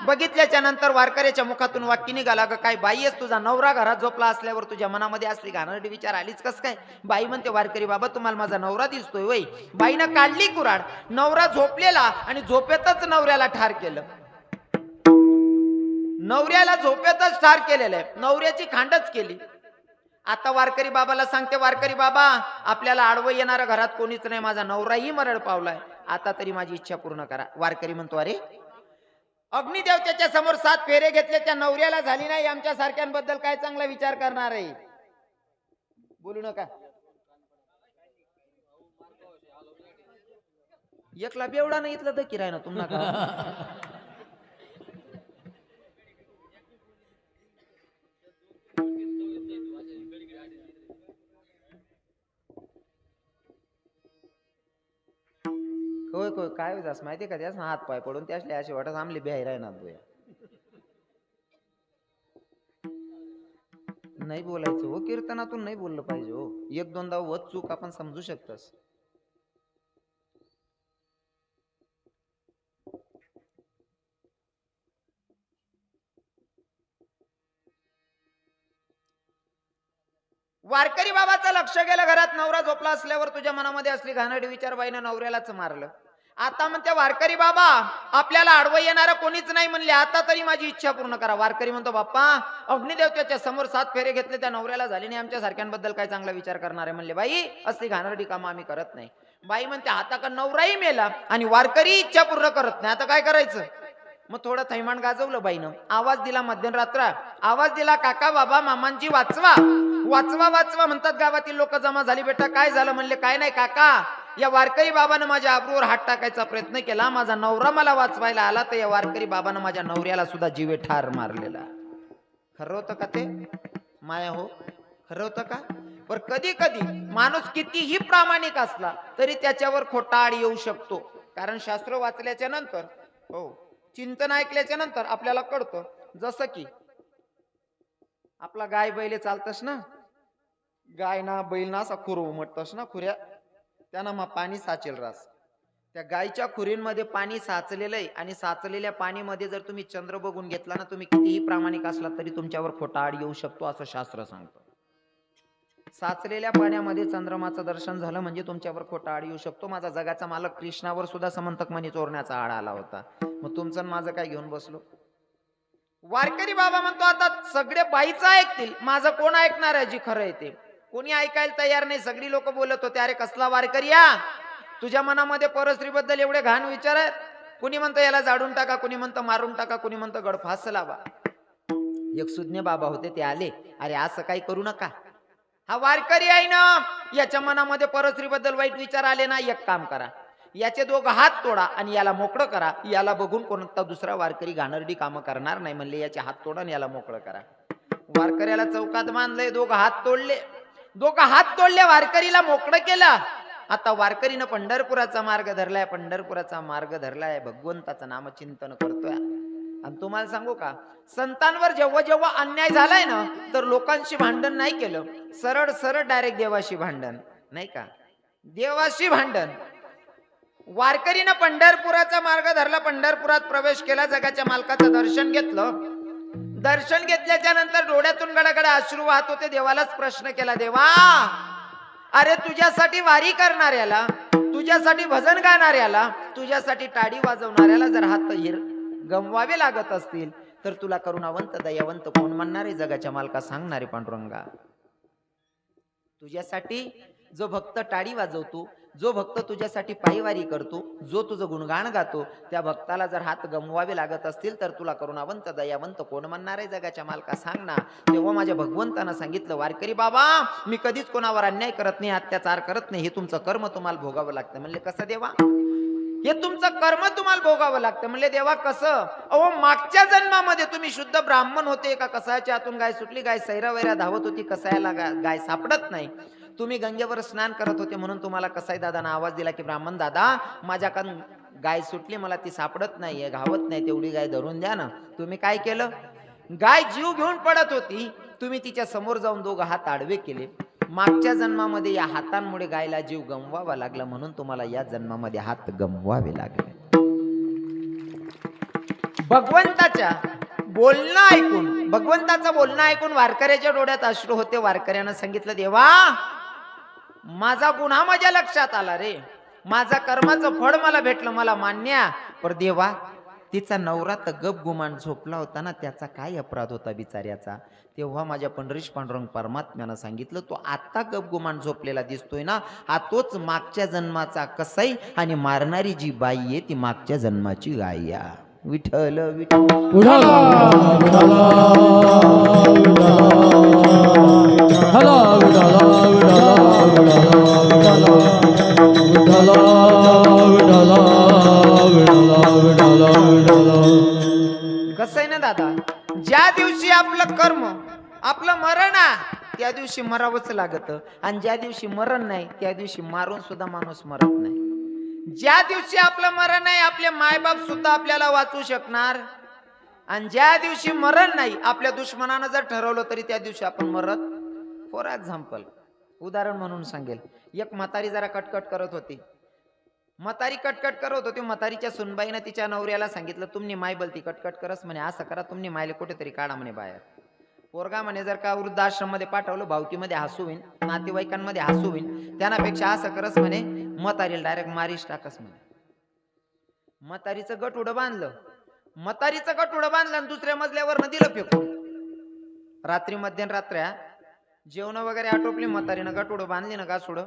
बघितल्याच्या नंतर वारकऱ्याच्या मुखातून वाक्य निघाला, ग काय बाई आहेस, तुझा नवरा घरात झोपला असल्यावर तुझ्या मनामध्ये असली घाणरडी विचार आलीच कस काय. बाई म्हणते, वारकरी बाबा तुम्हाला माझा नवरा दिसतोय वय. बाईनं काढली कुराड, नवरा झोपलेला आणि झोपेतच नवऱ्याला ठार केलं. नवऱ्याला झोपेतच ठार केलेलं आहे, नवऱ्याची खांडच केली. आता वारकरी बाबाला सांगते, वारकरी बाबा आपल्याला आडवं येणारं घरात कोणीच नाही, माझा नवराही मरण पावलाय, आता तरी माझी इच्छा पूर्ण करा. वारकरी म्हणतो, अरे अग्निदेवतेच्या समोर 7 फेरे घेतले, त्या नवऱ्याला झाली नाही, आमच्या सारख्यांबद्दल काय चांगला विचार करणार आहे. बोलू नका. एकला बेवडा नाही इथलं तर किराय ना तुम्हाला. होय काय होत माहितीये का, त्याच हात पाय पडून त्यासले असे वाटत आमले बिहाई राहणार. नाही बोलायचं हो, कीर्तनातून नाही बोललं पाहिजे हो. 1-2दा वत चूक आपण समजू शकतस. वारकरी बाबाचं लक्ष गेलं घरात, नवरा झोपला असल्यावर तुझ्या मनामध्ये असली घाणेरडी विचार बाईनं नवऱ्यालाच मारलं. आता म्हणते, वारकरी बाबा आपल्याला आडवं येणारं कोणीच नाही म्हणले, आता तरी माझी इच्छा पूर्ण करा. वारकरी म्हणतो, बाप्पा अग्निदेवतेच्या समोर 7 फेरे घेतले, त्या नवऱ्याला झाले नाही, आमच्या सारख्यांबद्दल काय चांगला विचार करणार आहे. म्हणले, बाई असली घाणेरडी कामं आम्ही करत नाही. बाई म्हणते, आता का नवराही मेला आणि वारकरी इच्छा पूर्ण करत नाही, आता काय करायचं. मग थोडं थैमान गाजवलं बाईनं, आवाज दिला मध्यरात्र, आवाज दिला, काका बाबा मामांची वाचवा वाचवा वाचवा म्हणतात. गावातील लोक जमा झाली. बेटा काय झालं. म्हणले, काय नाही काका, या वारकरी बाबानं माझ्या आबरूवर हात टाकायचा प्रयत्न केला, माझा नवरा मला वाचवायला आला, तर या वारकरी बाबानं माझ्या नवऱ्याला सुद्धा जीवे ठार मारलेला. खरं होतं का ते माया हो, खरं होतं का. पर कधी कधी माणूस कितीही प्रामाणिक असला तरी त्याच्यावर खोटा आड येऊ शकतो. कारण शास्त्र वाचल्याच्या नंतर हो चिंतन ऐकल्याच्या नंतर आपल्याला कळतं, जसं की आपला गाय बैल चालतस ना, गाय ना बैल ना असा खुर उमटतस ना खुऱ्या, त्यांना मग पाणी साचेल रास. त्या गायच्या खुरींमध्ये पाणी साचलेलं आहे आणि साचलेल्या पाणीमध्ये जर तुम्ही चंद्र बघून घेतला ना, तुम्ही कितीही प्रामाणिक असला तरी तुमच्यावर खोटा आड येऊ शकतो असं शास्त्र सांगतं. साचलेल्या पाण्यामध्ये चंद्रमाचं दर्शन झालं म्हणजे तुमच्यावर खोटा आड येऊ शकतो. माझा जगाचा मालक कृष्णावर सुद्धा समंतक मणी चोरण्याचा आड आला होता. मग तुमचं माझं काय घेऊन बसलो. वारकरी बाबा म्हणतो आता सगळे बाईचं ऐकतील, माझं कोण ऐकणार आहे? जी खरं आहे ते कोणी ऐकायला तयार नाही. सगळी लोक बोलत होते, अरे कसला वारकरी या, तुझ्या मनामध्ये परस्त्री बद्दल एवढे घाण विचार आहेत. कुणी म्हणतं याला जाडून टाका, कुणी म्हणतं मारून टाका, कुणी म्हणतं गडफास लावा. एक सुज्ञ बाबा होते, ते आले, अरे असं काही करू नका, हा वारकरी आहे ना, याच्या मनामध्ये परस्त्री बद्दल वाईट विचार आले ना, एक काम करा, याचे दोघं हात तोडा आणि याला मोकळं करा. याला बघून कोणता दुसरा वारकरी घाणरडी कामं करणार नाही म्हणले. याचे हात तोडा आणि याला मोकळं करा. वारकऱ्याला चौकात बांधले, दोघं हात तोडले. दोघं हात तोडले, वारकरीला मोकळं केलं. आता वारकरीनं पंढरपुराचा मार्ग धरलाय, पंढरपुराचा मार्ग धरलाय, भगवंताचं नामचिंतन करतोय. आणि तुम्हाला सांगू का, संतांवर जेव्हा जेव्हा अन्याय झालाय ना, तर लोकांशी भांडण नाही केलं, सरळ सरळ डायरेक्ट देवाशी भांडण, नाही का, देवाशी भांडण. वारकरीनं पंढरपुराचा मार्ग धरला, पंढरपुरात प्रवेश केला, जगाच्या मालकाचं दर्शन घेतलं. दर्शन घेतल्याच्या नंतर डोळ्यातून गडागडा अश्रू वाहत होते. देवालाच प्रश्न केला, देवा अरे तुझ्यासाठी वारी करणाऱ्याला, तुझ्यासाठी भजन गाणाऱ्याला, तुझ्यासाठी टाळी वाजवणाऱ्याला जर हात गमवावे लागत असतील तर तुला करुणावंत दयावंत कोण म्हणणार आहे? जगाच्या मालका सांगणारे पांडुरंगा, तुझ्यासाठी जो भक्त टाळी वाजवतो, जो भक्त तुझ्यासाठी पायवारी करतो, जो तुझं गुणगान गातो, त्या भक्ताला जर हात गमवावे लागत असतील तर तुला करुणावंत दयावंत कोण म्हणणार आहे? जगाच्या मालका सांग ना. तेव्हा माझ्या भगवंतानं सांगितलं, वारकरी बाबा मी कधीच कोणावर अन्याय करत नाही, अत्याचार करत नाही, हे तुमचं कर्म तुम्हाला भोगावं लागतं. म्हणले कसं देवा? हे तुमचं कर्म तुम्हाला भोगावं लागतं. म्हणले देवा कसं? अहो मागच्या जन्मामध्ये तुम्ही शुद्ध ब्राह्मण होते का? कसाच्या आतून गाय सुटली, गाय सैरावैरा धावत होती, कसायला गाय सापडत नाही. तुम्ही गंगेवर स्नान करत होते म्हणून तुम्हाला कसाई दादानं आवाज दिला की ब्राह्मण दादा माझ्याकडून गाय सुटली, मला ती सापडत नाहीये, घावत नाही, तेवढी गाय धरून द्या ना. तुम्ही काय केलं? गाय जीव घेऊन पडत होती, तुम्ही तिच्या समोर जाऊन दोघं हात आडवे केले. मागच्या जन्मामध्ये या हातांमुळे गायला जीव गमवावा लागला, म्हणून तुम्हाला या जन्मामध्ये हात गमवावे लागले. भगवंताच्या बोलणं ऐकून, भगवंताचं बोलणं ऐकून वारकऱ्याच्या डोळ्यात अश्रू होते. वारकऱ्यानं सांगितलं, देवा माझा गुन्हा माझ्या लक्षात आला रे, माझा कर्माचं फळ मला भेटलं, मला मान्य. पर देवा तिचा नवरा तर गप गुमान झोपला होता ना, त्याचा काय अपराध होता बिचाऱ्याचा? तेव्हा माझ्या पंढरीश पांडुरंग परमात्म्यानं सांगितलं, तो आता गप गुमान झोपलेला दिसतोय ना, हा तोच मागच्या जन्माचा कसाई आणि मारणारी जी बाई आहे ती मागच्या जन्माची गाय या. विठ्ठल विठ्ठल विठ्ठला विठ्ठला विठ्ठला विठ्ठला विठ्ठला विठ्ठला विठ्ठला विठ्ठला. कसं आहे ना दादा, ज्या दिवशी आपलं कर्म, आपलं मरण आहे त्या दिवशी मरावंच लागतं, आणि ज्या दिवशी मरण नाही त्या दिवशी मारून सुद्धा माणूस मरत नाही. ज्या दिवशी आपलं मरण आहे आपले मायबाप सुद्धा आपल्याला वाचू शकणार, आणि ज्या दिवशी मरण नाही आपल्या दुश्मनानं जर ठरवलं तरी त्या दिवशी आपण मरत. फॉर एक्झाम्पल उदाहरण म्हणून सांगेल, एक म्हातारी जरा कटकट करत होती. म्हातारी कटकट करत होती. म्हातारीच्या सुनबाईनं तिच्या नवऱ्याला सांगितलं, तुमनी माय बलती कटकट करस म्हणे, असं करा तुमनी मायले कुठेतरी काढा म्हणे बाहेर. पोरगा म्हणे जर का वृद्धाश्रम मध्ये पाठवलं भावकीमध्ये हसू होईन, नातेवाईकांमध्ये हसू होईन, त्यापेक्षा असं करस म्हणे म्हातारीला डायरेक्ट मारीच टाकस म्हणे. म्हातारीचं गट उडं बांधलं, म्हातारीचं गट उडं बांधलं आणि दुसऱ्या मजल्यावर दिलं फेकून. रात्री मध्यरात्र्या जेवण वगैरे आटोपली, म्हातारीनं गट उडं बांधली ना घास उडं,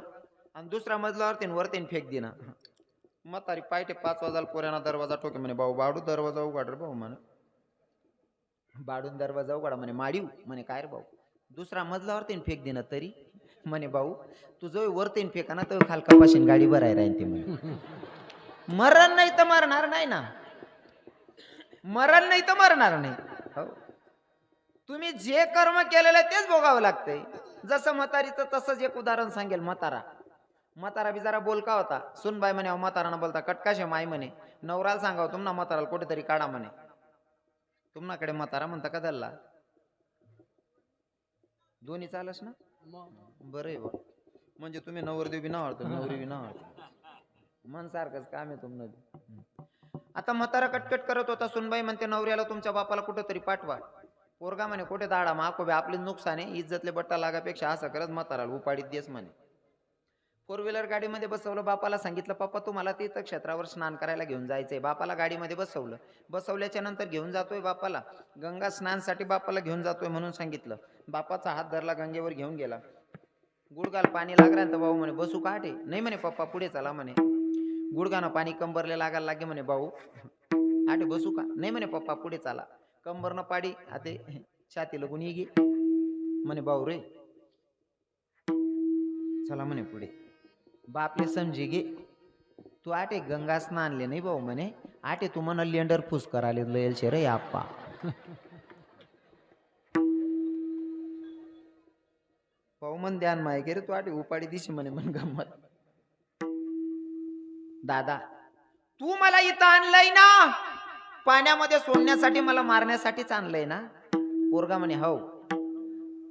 आणि दुसऱ्या मजल्यावर वरतीन फेक दिना. म्हातारी पायटे 5 वाजायला पोऱ्याना दरवाजा ठोके म्हणे, भाऊ बाडू दरवाजा उघड रे भाऊ म्हणे. बाडून दरवाजा उघडा म्हणे, माडीव म्हणे, काय रे भाऊ? दुसरा मजल्यावरतीन फेक देणं तरी म्हणे, भाऊ तुझं वरतीन फेका ना तर खालकापाशीन गाडी भराय राहीन ते म्हणे. मरण नाही तर मरणार नाही ना, मरण नाही तर मरणार नाही. हो, तुम्ही जे कर्म केलेलं आहे तेच भोगावं लागतंय. जसं म्हातारीचं तसंच एक उदाहरण सांगेल. म्हातारा बी जरा बोलका होता. सुनबाई म्हणे, म्हातारानं बोलता कटकाशे माय म्हणे, नवराला सांगाव तुम्हाला म्हाताराला कुठेतरी काढा म्हणे. तुम्हाकडे म्हातारा म्हणता का दल्ला दोन्ही चालस ना बरं आहे बा. म्हणजे तुम्ही नवरदेव बी नावडतो नवरी बी नावडतो मन सारखंच काम आहे तुमनं. आता म्हातारा कटकट करत होता. सुनबाई म्हणते नवऱ्याला तुमच्या बापाला कुठेतरी पाठवा. पोरगा म्हणे कुठे दाडा माको बे आपले नुकसान आहे इज्जतले बट्टा लागापेक्षा असं करत म्हाताराला उपाडीत देस म्हणे. फोर व्हीलर गाडीमध्ये बसवलं. बापाला सांगितलं पप्पा तुम्हाला तीर्थक्षेत्रावर स्नान करायला घेऊन जायचंय. बापाला गाडीमध्ये बसवलं. बसवल्याच्या नंतर घेऊन जातोय बापाला गंगा स्नानसाठी बापाला घेऊन जातोय म्हणून सांगितलं. बापाचा हात धरला गंगेवर घेऊन गेला. गुडगाल पाणी लागल्यानंतर भाऊ म्हणे बसू का आटे नाही म्हणे पप्पा पुढे चला म्हणे. गुडगानं पाणी कंबरले लागायला लागे म्हणे भाऊ आटे बसू का नाही म्हणे पप्पा पुढे चाला. कंबरनं पाडी आते छाती लगून ये गे म्हणे भाऊ रे चला म्हणे पुढे. बापले समजी गे तू आटे गंगा स्नानले नाही भाऊ म्हणे आटे तू म्हणा लेंडर फुस कराले लयल शे रे आप्पा. भाऊ मन ध्यान माय गे रे तू आटे उपाडी दिशी म्हणे मन गंमत. दादा तू मला इथं आणलंय ना पाण्यामध्ये सोडण्यासाठी मला मारण्यासाठीच आणलंय ना. पोरगा म्हणे हो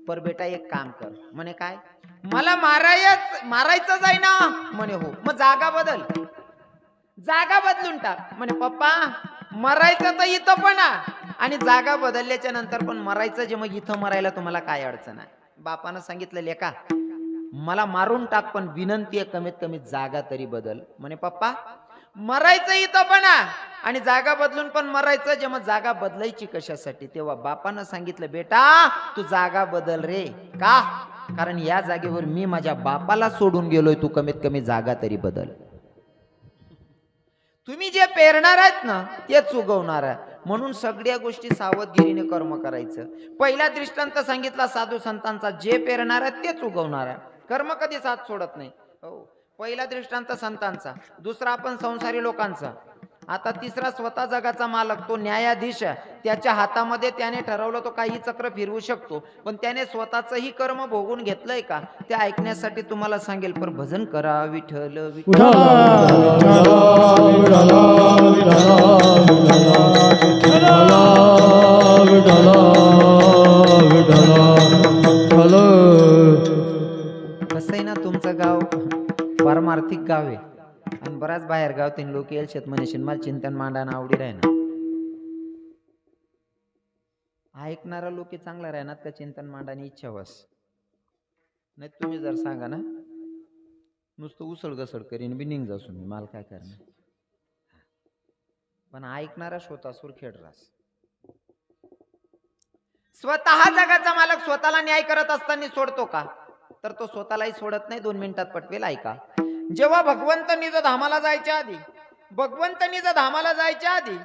पर बेटा एक काम कर म्हणे काय मला मारायचं आहे ना म्हणे हो मग जागा बदलून टाक म्हणे पप्पा मरायचं तर इथं पण आणि जागा बदलल्याच्या नंतर पण मरायचं जे मग इथं मरायला तुम्हाला काय अडचण आहे. बापानं सांगितलं लेका मला मारून टाक पण विनंती आहे कमीत कमी जागा तरी बदल. म्हणे पप्पा मरायचं इथं पण आणि जागा बदलून पण मरायचं जे मग जागा बदलायची कशासाठी. तेव्हा बापानं सांगितलं बेटा तू जागा बदल रे का कारण या जागेवर मी माझ्या बापाला सोडून गेलोय तू कमीत कमी जागा तरी बदल. तुम्ही जे पेरणार आहेत ना तेच उगवणार आहे. म्हणून सगळ्या गोष्टी सावधगिरीने कर्म करायचं. पहिला दृष्टांत सांगितला साधू संतांचा जे पेरणार आहे तेच उगवणार आहे. कर्म कधी साथ सोडत नाही. हो पहिला दृष्टांत संतांचा. दुसरा आपण संसारी लोकांचा. आता तिसरा स्वतः जगाचा मालक तो न्यायाधीश त्याच्या हातामध्ये त्याने ठरवलं तो काही चक्र फिरवू शकतो पण त्याने स्वतःचंही कर्म भोगून घेतलंय का ते ऐकण्यासाठी तुम्हाला सांगेल. पर भजन करा विठ्ठल विठ्ठल कसं आहे ना तुमचं गाव पारमार्थिक गाव आहे आणि बराच बाहेर गाव तीन लोक येईल शेत म्हणे मला चिंतन मांडाना आवडी राहणार. ऐकणारा लोक चांगला राहणार का चिंतन मांडानी इच्छा वस नाही. तुम्ही जर सांगा ना नुसतं उसळ घसळ करीन बी निघ जासून मी मला काय करणार. पण ऐकणारा स्वतः सुरखेड रास. स्वतः जगाचा मालक स्वतःला न्याय करत असताना सोडतो का तर तो स्वतःलाही सोडत नाही. 2 मिनिटात पटवेल ऐका. जेव्हा भगवंत निज धामाला जायच्या आधी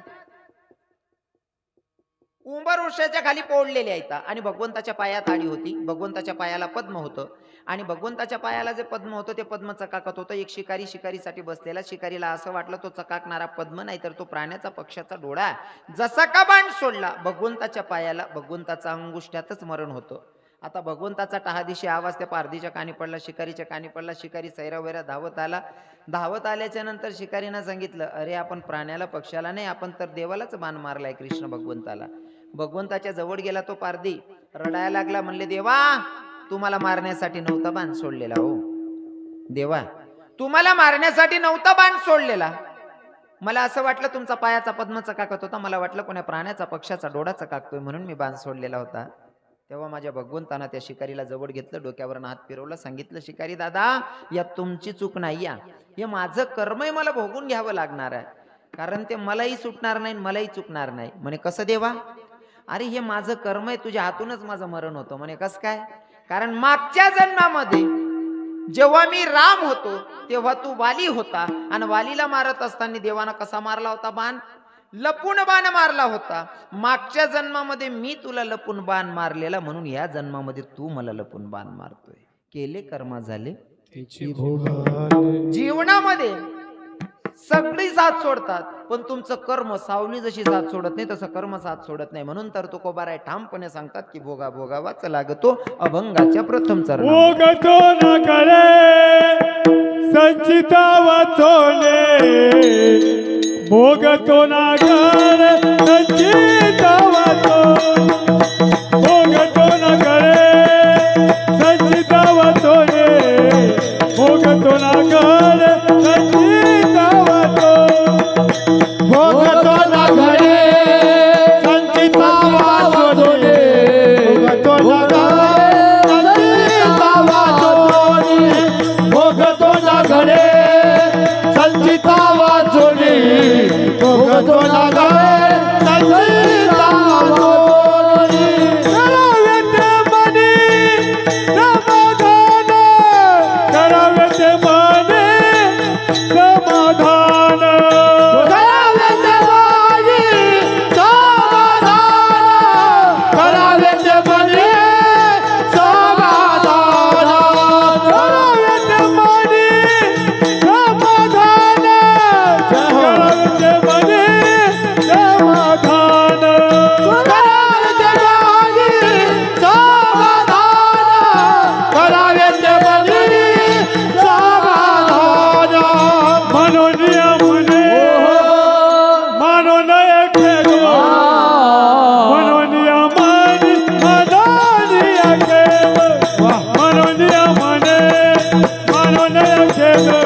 उंबर वृक्षाच्या खाली पोळलेले आहेत आणि भगवंताच्या पायात आडी होती. भगवंताच्या पायाला पद्म होतं आणि भगवंताच्या पायाला जे पद्म होतं ते पद्म चकाकत होतं. एक शिकारीसाठी बसलेला. शिकारीला असं वाटलं तो चकाकणारा पद्म नाही तर तो प्राण्याचा पक्षाचा डोळा. जसा का बाण सोडला भगवंताच्या पायाला भगवंताचा अंगुष्ट्यातच मरण होतं. आता भगवंताचा टहादिशी आवाज त्या पारधीच्या कानी पडला. शिकारीच्या कानी पडला. शिकारी सैरावैरा धावत आला. धावत आल्याच्या नंतर शिकारीनं सांगितलं अरे आपण प्राण्याला पक्षाला नाही आपण तर देवालाच बाण मारलाय कृष्ण भगवंताला. भगवंताच्या जवळ गेला तो पारधी रडायला लागला. म्हणले देवा तुम्हाला मारण्यासाठी नव्हता बाण सोडलेला. हो देवा तुम्हाला मारण्यासाठी नव्हता बाण सोडलेला. मला असं वाटलं तुमचा पायाचा पद्म चकाकत होता. मला वाटलं कोण्या प्राण्याचा पक्षाचा डोळा चकाकतोय म्हणून मी बाण सोडलेला होता. तेव्हा माझ्या भगवंतानं त्या शिकारीला जवळ घेतलं. डोक्यावरून हात फिरवलं. सांगितलं शिकारी दादा यात तुमची चूक नाही. हे माझं कर्म आहे मला भोगून घ्यावं लागणार आहे कारण ते मलाही सुटणार नाही मलाही चुकणार नाही. म्हणे कसं देवा अरे हे माझं कर्म आहे तुझ्या हातूनच माझं मरण होतं. म्हणे कसं काय कारण मागच्या जन्मामध्ये जेव्हा मी राम होतो तेव्हा तू वाली होता आणि वालीला मारत असताना देवानं कसा मारला होता बाण लपून बाण मारला होता. मागच्या जन्मामध्ये मी तुला लपून बाण मारलेला म्हणून या जन्मामध्ये तू मला लपून बाण मारतोय. केले कर्म झाले जीवनामध्ये सगळी साथ सोडतात पण तुमचं कर्म सावली जशी साथ सोडत नाही तसं कर्म साथ सोडत नाही. म्हणून तर तो कोबाराय ठामपणे सांगतात की भोगा भोगावाच लागतो अभंगाच्या प्रथम चरण. भोगतो न कळे संचिता वाचोने भोगतो ना गळे संचितावाचो भोगतो ना गळे संचितावाचो रे भोगतो ना गळे संचितावाचो भोगतो ना गळे संचितावाचो रे भोगतो ना गळे संचितावाचो रे भोगतो ना गळे संचितावाचो रे भोगतो ना गळे संचितावाचो रे करावेते मनी समाधान करावेते मनी समाधान करावेते मनी समाधान करावेते मनी समाधान करावेते मनी समाधान करावेते मनी समाधान करावेते मनी समाधान करावेते मनी समाधान मनोनिया मने मनोनय खेदो मनोनिया मनी मनोनिया खेदो मनोनिया मने मनोनय खेदो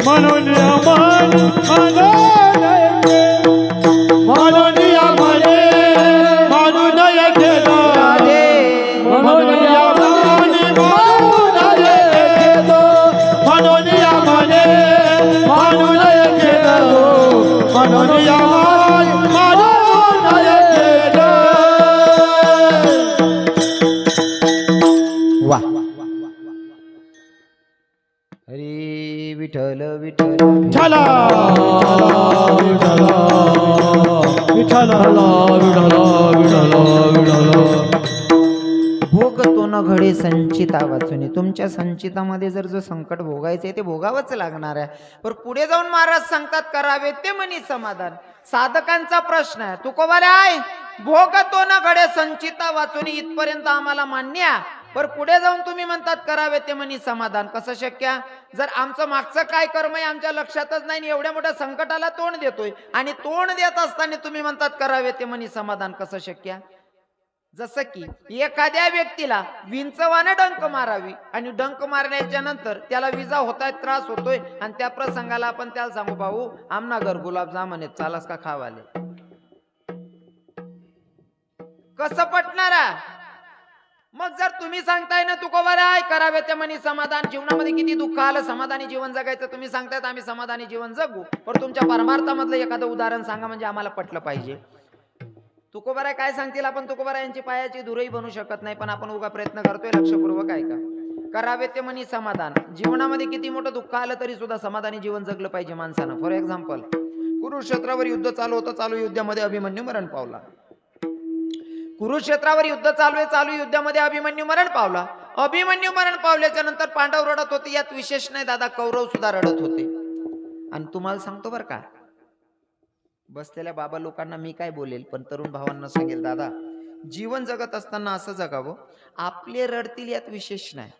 मनोनिया मनी मनोनय खेदो मनोनिया मने मनोनय खेदो मनोनिया मनी मनोनय खेदो मनोनिया मने मनोनय खेदो मनोनिया मनी मनोनय खेदो वा हरी विठ्ठल विठ्ठल चला विठ्ठल भोगतो न घडे संचिता वाचून तुमच्या संचितामध्ये जर जो संकट भोगायचे ते भोगावंच लागणार आहे. पण पुढे जाऊन महाराज सांगतात करावे ते मनी समाधान. साधकांचा प्रश्न आहे तुकोबारे आहे भोगतो न घडे संचिता वाचून इथपर्यंत आम्हाला मान्य आहे. पर पुढे जाऊन तुम्ही म्हणतात करावे ते मनी समाधान कसं शक्य. जर आमचं मागचं काय कर्म आहे आमच्या लक्षातच नाही आणि एवढ्या मोठ्या संकटाला तोंड देतोय आणि तोंड देत असताना तुम्ही म्हणतात करावे ते मनी समाधान कसं शक्य. जसं की एखाद्या व्यक्तीला विंचवाने डंक मारावी आणि डंक मारण्याच्या नंतर त्याला विजा होताय त्रास होतोय आणि त्या प्रसंगाला आपण त्याला सांगू भाऊ आमना घर गुलाबजाम आहेत चालस का खावाले कसं पटणारा. मग जर तुम्ही सांगताय ना तुकोबारे आहे करावे ते मनी समाधान जीवनामध्ये किती दुःख आलं समाधानी जीवन जगायचं तुम्ही सांगतायत आम्ही समाधानी जीवन जगू पण तुमच्या परमार्थामधलं एखादं उदाहरण सांगा म्हणजे आम्हाला पटलं पाहिजे. तुकोबाराय काय सांगतील आपण तुकोबाराय यांची पायाची धुरही बनू शकत नाही पण आपण उगा प्रयत्न करतोय लक्षपूर्वक ऐका. करावे ते मनी समाधान जीवनामध्ये किती मोठं दुःख आलं तरी सुद्धा समाधानी जीवन जगलं पाहिजे माणसानं. फॉर एक्झाम्पल कुरुक्षेत्रावर युद्ध चालू होतं चालू युद्धामध्ये अभिमन्यू मरण पावला. कुरुक्षेत्रावर युद्ध चालू आहे चालू युद्धामध्ये अभिमन्यू मरण पावला. अभिमन्यू मरण पावल्याच्या नंतर पांडव रडत होते यात विशेष नाही दादा कौरव सुद्धा रडत होते. आणि तुम्हाला सांगतो बरं का बसलेल्या बाबा लोकांना मी काय बोलेल पण तरुण भावांना सांगेल दादा जीवन जगत असताना असं जगावं आपले रडतील यात विशेष नाही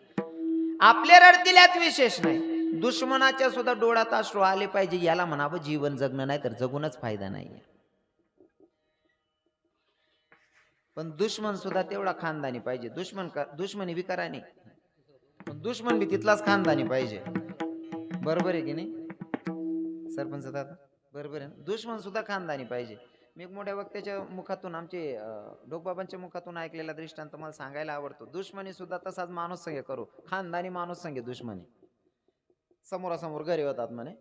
आपले रडतील यात विशेष नाही दुश्मनाच्या सुद्धा डोळ्यात अश्रू आले पाहिजे याला म्हणावं जीवन जगणं नाही तर जगूनच फायदा नाही. पण दुश्मन सुद्धा तेवढा खानदानी पाहिजे दुश्मनी बी करा नाही पण दुश्मन बी तिथलाच खानदानी पाहिजे. बरोबर आहे की नाही सरपंच दादा बरोबर आहे. दुश्मन सुद्धा खानदानी पाहिजे. मी एक मोठ्या वक्त्याच्या मुखातून आमचे ढोकबाबांच्या मुखातून ऐकलेला दृष्टांत मला सांगायला आवडतो. दुश्मनी सुद्धा तसाच माणूस संगे करू खानदानी माणूस संगे दुश्मनी समोरासमोर घरी होतात म्हणे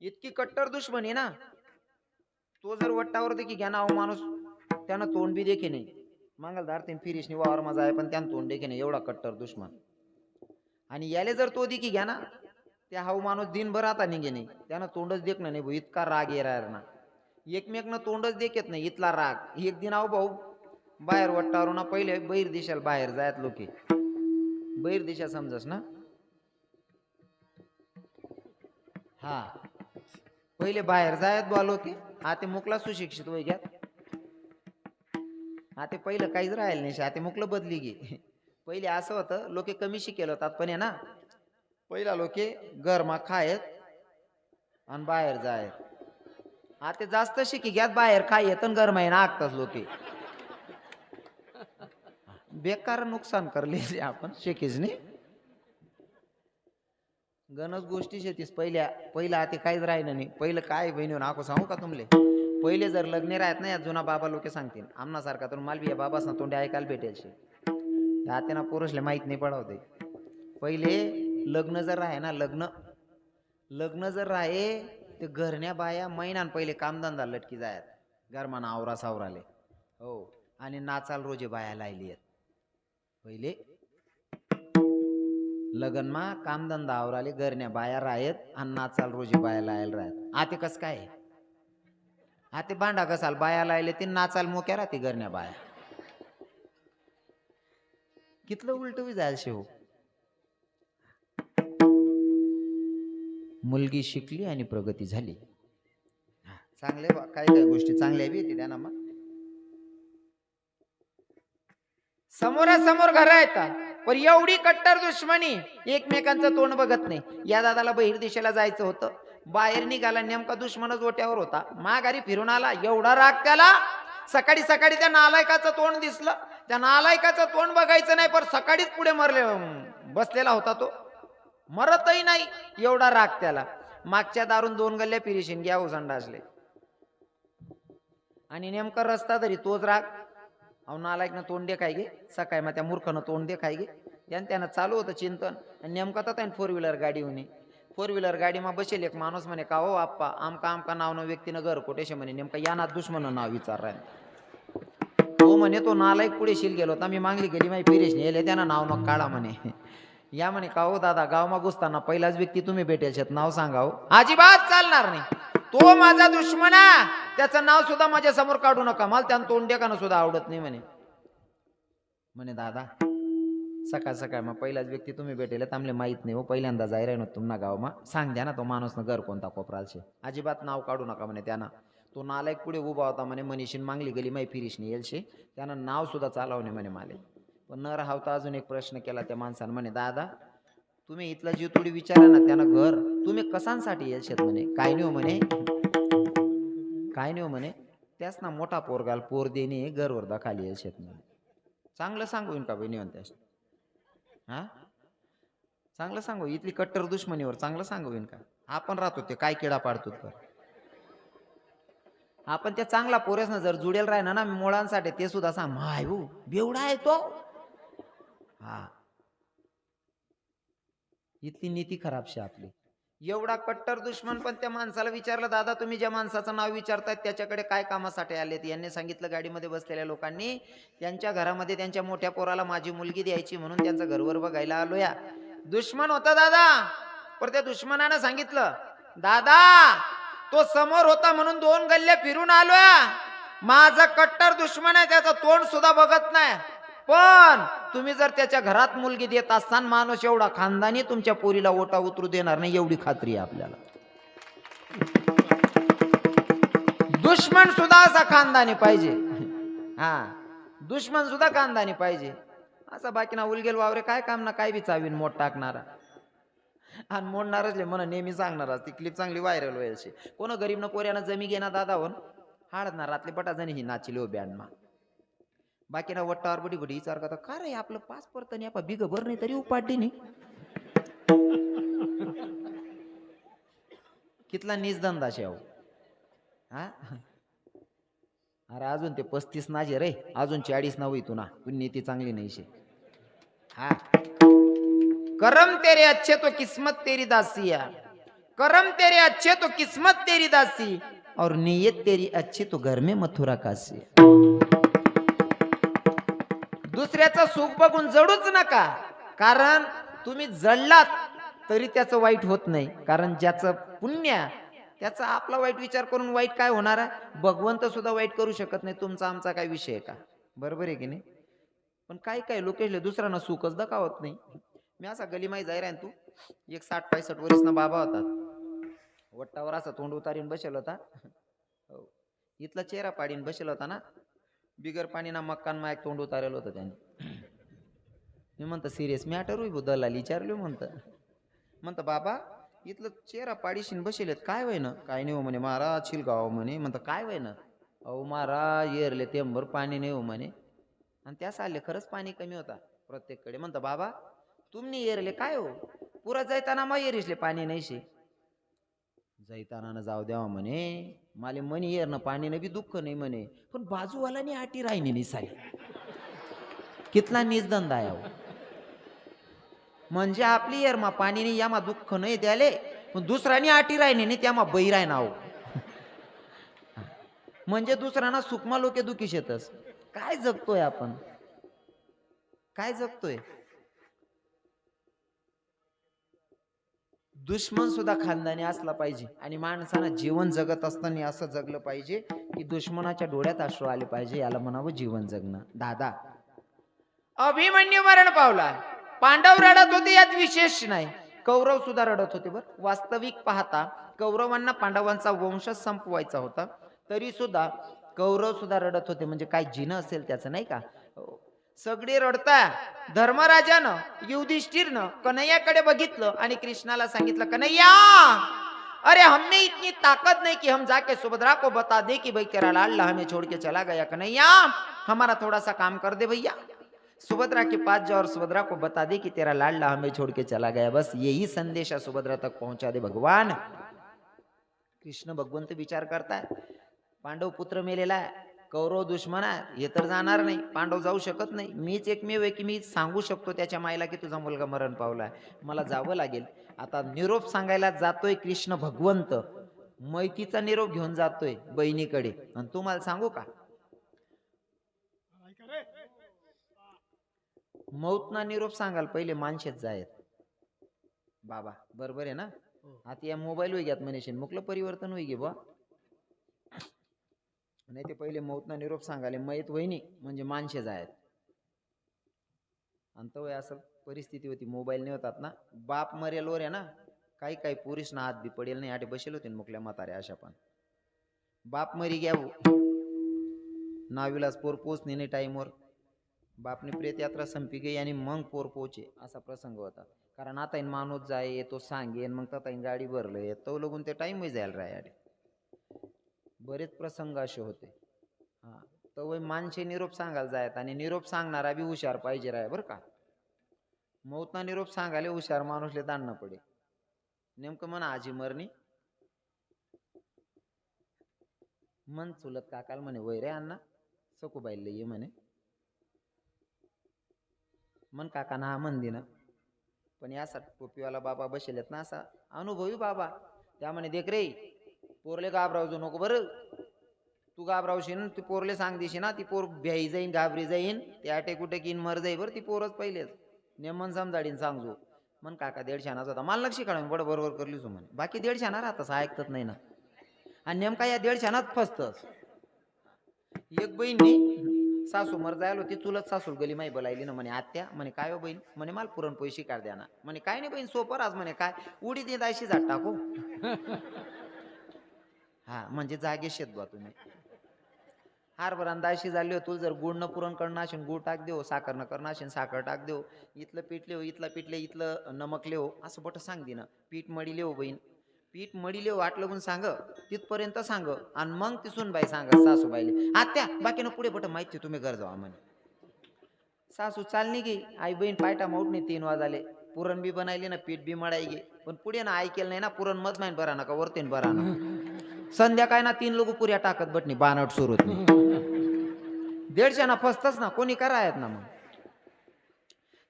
इतकी कट्टर दुश्मनी ना तो जर वट्टावर देखी घ्या ना माणूस त्यानं तोंड बी देखे नाही मंगलदार तीन फिरीशनी वावर माझा आहे पण त्यानं तोंड देखे नाही एवढा कट्टर दुश्मन. आणि याले जर तो देखी घ्या ना त्या हाऊ माणूस दिनभर आता निघे नाही त्यानं तोंडच देखणं नाही भाऊ इतका राग येणार ना एकमेकनं तोंडच देखत नाही इतला राग. एक दिन आहो भाऊ बाहेर वट्टावर ना पहिले बैर दिशाला बाहेर जायत लोके बैर दिशा समजस ना हा पहिले बाहेर जायत बा लोके आता मुकला सुशिक्षित वय घ्या आता पहिलं काहीच राहिलं नाही आता मुकलं बदली गे. पहिले असं होतं लोके कमी शिकेल होतात पण आहे ना पहिला लोके घरमा खायत आणि बाहेर जायत आता जास्त शिकी घ्यात बाहेर काय येतं गरम आहे ना आगताच लोके बेकार नुकसान करले आपण शेकीच नाही गणच गोष्टी शेतीस पहिल्या आता काहीच राहिलं नाही पहिलं काय बहिणी नाको सांगू का तुमले पहिले जर लग्न राहत नाही जुना बाबा लोक सांगतील आमनासारखा तर मालवी या बाबास ना तोंडे ऐकायला भेटेल शे आता ना पुरुषले माहित नाही पडावते पहिले लग्न जर राहे ना लग्न जर राहे ते घरण्या बाया महिन्यान पहिले कामधंदा लटकी जायत घरमाना आवरा सावराले हो आणि नाचाल रोजे बाया लायली आहेत पहिले लग्नमा कामधंदा आवराले घरण्या बाया राहत आणि नाचाल रोजे बाया लायला राहत आता कस काय आता भांडा कसाल बाया लायले ते नाचाल मोक्या राहते घरण्या बाया कितलं उलट जायला शेव मुलगी शिकली आणि प्रगती झाली चांगले काय काय गोष्टी चांगल्या बी येते त्यांना मग समोरासमोर घर येतात पण एवढी कट्टर दुश्मनी एकमेकांचं तोंड बघत नाही या दादाला बहिर दिशेला जायचं होतं बाहेर निघाला नेमका दुश्मनच ओट्यावर होता माघारी फिरून आला एवढा राग त्याला सकाळी सकाळी त्या नालायकाचं तोंड दिसलं त्या नालायकाचं तोंड बघायचं नाही पण सकाळीच पुढे बसलेला होता तो मरतही नाही एवढा राग त्याला मागच्या दारून 2 गल्ल्या पिरिशीन घ्या उसांडा असले आणि नेमका रस्ता तरी तोच राग अहो नालायकनं तोंड दे काय गे सकाळी मग त्या मूर्खानं तोंड दे काय गे यानं त्यानं चालू होतं चिंतन आणि नेमका तर 4 व्हीलर गाडी होणे 4 व्हीलर गाडीमा बसेल एक माणूस म्हणे का हो आप्पा आमका नावनं व्यक्तीनं घर कोटेशे म्हणे नेमका याना दुश्मन नाव विचार तो म्हणे तो नालायक पुढे शील गेलो होता मी मागली गेली माही फिरेश नेले त्यानं नाव मग काढा म्हणे या म्हणे का हो दादा गावमा घुसताना पहिलाच व्यक्ती तुम्ही भेटेल नाव सांगाव अजिबात चालणार नाही तो माझा दुश्मना त्याचं नाव सुद्धा माझ्या समोर काढू नका मला त्यानं तोंड देखाना सुद्धा आवडत नाही म्हणे दादा सकाळ सकाळ मग पहिलाच व्यक्ती तुम्ही भेटेल तांबले माहित नाही हो पहिल्यांदा जाय राहिनो तुम्हाला गावमा सांग द्या ना तो माणूस घर कोणता कोपरालशे अजिबात नाव काढू नका म्हणे त्यांना तो नालायक पुढे उभा होता म्हणे मनीषीन मागली गेली माही फिरीशनी येलशे त्यानं नाव सुद्धा चालवणे म्हणे माले पण न राहता अजून एक प्रश्न केला त्या माणसानं म्हणे दादा तुम्ही इथला जीव थोडी विचारा ना त्यानं घर तुम्ही कसांसाठी येलशेत म्हणे काय नाही म्हणे त्याच ना मोठा पोरगाल पोर देणे घरवर दाखाली येलशेत म्हणे चांगलं सांगू का बहिणी म्हणते हा चांगलं सांगू इथली कट्टर दुश्मनीवर चांगलं सांगू का आपण राहतो ते काय किडा पाडतो तर आपण त्या चांगला पोरेसनं जर जुडेल राहिना ना मुळांसाठी ते सुद्धा सांग माय हो बेवडा आहे तो हा इतकी नीती खराब शे आपली एवढा कट्टर दुश्मन पण त्या माणसाला विचारलं दादा तुम्ही ज्या माणसाचं नाव विचारतायत त्याच्याकडे काय कामासाठी आलेत यांनी सांगितलं गाडीमध्ये बसलेल्या लोकांनी त्यांच्या घरामध्ये त्यांच्या मोठ्या पोराला माझी मुलगी द्यायची म्हणून त्यांचं घरवर बघायला आलो या दुश्मन होता दादा पण त्या दुश्मनानं सांगितलं दादा तो समोर होता म्हणून 2 गल्ल्या फिरून आलोय माझा कट्टर दुश्मन आहे त्याचं तोंड सुद्धा बघत नाही पण तुम्ही जर त्याच्या घरात मुलगी देत असताना माणूस एवढा खानदानी तुमच्या पोरीला ओटा उतरू देणार नाही एवढी खात्री आहे आपल्याला दुश्मन सुद्धा असा खानदानी पाहिजे हा दुश्मन सुद्धा खानदानी पाहिजे असा बाकी ना उलगेल वावरे काय काम ना काय बी चावीन मोठ टाकणारा आणि मोडणारच म्हणून नेहमी सांगणार ती क्लिप चांगली व्हायरल व्हायची कोण गरीब न पोऱ्यानं जमी घेणार दादा होऊन हाडणार रातले बटा जणी ही नाचली हो बँडमा बाकी ना वट्टावर बडी बडी विचार करता का रे आपलं पासपोर्ट आणि आपण बिग भर नाही तरी उपाडी नाही कितला निजधंदा शेव हा अरे अजून ते 35 नाजे रे अजून 40 नव्हे तू ना तू नीती चांगली नाही शे हा करम तेरे अच्छे तो किस्मत तेरी दासिया करम तेरे अच्छे तो किस्मत तेरी दासी और नीयत तेरी अच्छी तो घर में मथुरा काशी दुसऱ्याचं सुख बघून जडूच नका कारण तुम्ही जडलात तरी त्याचं वाईट होत नाही कारण ज्याचं पुण्य त्याचा आपला वाईट विचार करून वाईट काय होणार आहे भगवंत सुद्धा वाईट करू शकत नाही तुमचा आमचा काय विषय आहे का बरोबर आहे की नाही पण काय लोकेशले दुसऱ्यांना सुखच दाखवत नाही मी असा गलीमाई जाय तू एक 60-65 वर्षना बाबा होता वट्टावर असा तोंड उतारीन बसेल होता इथला चेहरा पाडीन बसेल होता ना बिगर पाणी ना मक्कान मा एक तोंड उतारेल होतं त्याने मी म्हणतो सिरियस मॅटर होई दलाल विचारलो म्हणतं बाबा इथलं चेहरा पाडीशीन बसेलेत काय वय ना काय नाही हो म्हणे महाराज शिलगाव म्हणे म्हणतं काय वय ना अहो महाराज येरले तेंबर पाणी नाही हो म्हणे आणि त्या साले खरंच पाणी कमी होता प्रत्येककडे म्हणतं बाबा तुम्ही येरले काय हो पुरा जायताना मग येरिसले पाणी नाहीशे जैतानानं जाऊ द्यावा म्हणे माले मनी येरणं पाणीनं बी दुःख नाही म्हणे पण बाजूवाल्याने आटी राहिनी नाही साली कितला निजधंदा आहे अहो. म्हणजे आपली येरमा पाणी नाही यामा दुःख नाही त्याले पण दुसऱ्यानी आटी राहिनी नाही त्यामा बै राय ना म्हणजे दुसऱ्यांना सुखमा लोके दुखी शेतस काय जगतोय आपण काय जगतोय दुश्मन सुद्धा खानदानी असला पाहिजे आणि माणसानं जीवन जगत असताना असं जगलं पाहिजे की दुश्मनाच्या डोळ्यात अश्रू आले पाहिजे याला म्हणावं जीवन जगणं दादा अभिमन्यू मरण पावला पांडव रडत होते यात विशेष नाही कौरव सुद्धा रडत होते बर वास्तविक पाहता कौरवांना पांडवांचा वंश संपवायचा होता तरी सुद्धा कौरव सुद्धा रडत होते म्हणजे काय जिनं असेल त्याचं नाही का सगळे रडता धर्मराजानं युधिष्ठिरनं कन्हैयाकडे बघितलं आणि कृष्णाला सांगितलं कन्हैया अरे हमें इतनी ताकत नहीं कि हम जाके सुभद्रा को बता दे कि भाई तेरा लाडला हमें छोड़ के चला गया कन्हैया हमारा थोड़ा सा काम कर दे भैया सुभद्रा के पास जाओ और सुभद्रा को बता दे कि तेरा लाडला हमें छोड़ के चला गया बस यही संदेशा सुभद्रा तक पहुंचा दे भगवान कृष्ण भगवंत विचार करताय पांडव पुत्र मेलेला आहे कौरव दुश्मन आहे हे तर जाणार नाही पांडव जाऊ शकत नाही मीच एकमेव आहे की मी सांगू शकतो त्याच्या मायला की तुझा मुलगा मरण पावलाय मला जावं लागेल आता निरोप सांगायला जातोय कृष्ण भगवंत मैतीचा निरोप घेऊन जातोय बहिणीकडे आणि तुम्हाला सांगू का मौतना निरोप सांगाल पहिले माणसेच जायत बाबा बरोबर आहे ना आता या मोबाईल होई घ्यात मनीषीन मुकलं परिवर्तन होई गे बा नाही ते पहिले मौतना निरोप सांगाले मैत वहिनी म्हणजे माणसे जायत आणि तो असं परिस्थिती होती मोबाईल नाही होतात ना बाप मरेलोर आहे ना काही काही पुरुष ना हात बी पडेल नाही आटे बसेल होते मुकल्या म्हाताऱ्या अशा पण बाप मरी घ्या नाविलास पोर पोचणे नाही टाईमवर बापने प्रेत यात्रा संपी गई आणि मग पोर पोचे असा प्रसंग होता कारण आता माणूस जाय तो सांगेन मग आता गाडी भरलं तो लगून ते टाइम जायला राय बरेच प्रसंग असे होते हा तर माणसे निरोप सांगायला जायत आणि निरोप सांगणारा बी हुशार पाहिजे राय बरं का मौतना निरोप सांगायला हुशार माणूसले दांडणं पडे नेमकं म्हणा आजी मरणी मन चुलत काकाल म्हणे वय रे अण्णा सखूबाईला ये म्हणे मन काका ना मन दिना पण यासा टोपीवाला बाबा बसेलेत ना असा अनुभवी बाबा त्या म्हणे देख रे पोरले घाबरावजो नको बरं तू घाबरावशील ती पोरले सांग दिशी ना ती पोर भ्याई जाईन घाबरी जाईन ते आटे कुठे किन मर जाई बरं ती पोरच पहिलेच नेमन समजाडीन सांगजो मन काका 150 आणाच होता मला लक्षी काढून बड बरोबर करली तू म्हणे बाकी 150 आणा राहतच ऐकत नाही ना आणि नेमका या 150 आणात फसतस एक बहीण सासू मर जायला होती चुलत सासू गली माई बोलायली ना म्हणे आत्या म्हणे काय हो बहीण म्हणे मला पुरण पैसे काढ द्या ना म्हणे काय नाही बहीण सोपर आज म्हणे काय उडी देत अशी झाट टाकू हा म्हणजे जागे शेत बा तुम्ही हारभर अंदाशी झाली हो तुला जर गुड न पुरण करणं असेल गुड टाक देऊ साखर न करणं असेल साखर टाक देऊ इथलं पिठले हो इथला पिठले इथलं नमकले हो असं बट सांग दे ना पीठ मळीले हो बहीण पीठ मळीले हो वाट लगून सांग तिथपर्यंत सांग आणि मग ती सुनबाई सांग सासूबाईले आत्या बाकीनं पुढे बट माहिती तुम्ही घर जावा म्हणे सासू चालणी गे आई बहीण पायटा माऊट नाही 3 वाजाले पुरण बी बनायली ना पीठ बी मळाई गे पण पुढे ना ऐकेल नाही ना पुरण मत नाही बरा ना का वरतीन बरा ना संध्याकाळ ना 3 लोक पुऱ्या टाकत बटणी बानट सुरू होत नाही 150 ना फसतच ना कोणी करायत ना मग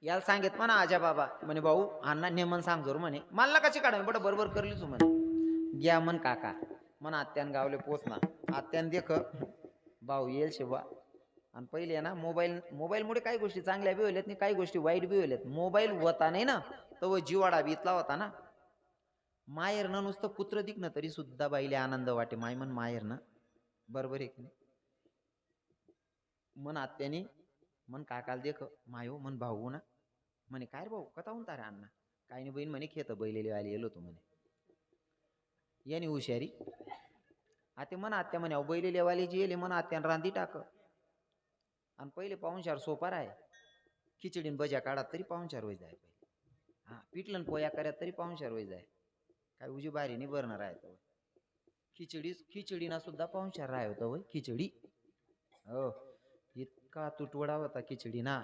याला सांगेत म्हणा आजा बाबा म्हणे भाऊ अण्णा नेमन सांग जोर म्हणे मला कशी काढा बट बरोबर करली तू म्हणे घ्या मन काका मन आत्यान गावले पोचना आत्यान देख भाऊ येईल शिवा आणि पहिले ना मोबाईलमुळे काही गोष्टी चांगल्या बी होल्यात नाही काही गोष्टी वाईट बी होल्यात मोबाईल होता नाही ना तो जिवाडा बी इथला होता ना माहेरनं नुसतं पुत्र दिखणं तरी सुद्धा बाईले आनंद वाटे माय मन माहेरनं बरोबर आहे की नाही मन आत्याने मन काकाला देख मायो मन भाऊ ना म्हणे काय रे भाऊ कथा म्हणता रे अण्णा काही नाही बहीण म्हणे खेत बैलेले आली येलो तू म्हणे याने हुशारी आता मन आत्या म्हणे बैलेले वाली जी येले मन आत्यान रांधी टाक आणि पहिले पाहुणचार सोपार आहे खिचडीन भज्या काढा तरी पाहुणचार होई जाय पहिले हा पिठलन पोया कर्यात तरी पाहुणचार होई जाय काय उजी बारीनी बरणार आहे तो खिचडीना सुद्धा पाहुणचार राय होता वय खिचडी हो इतका तुटवडा होता खिचडी ना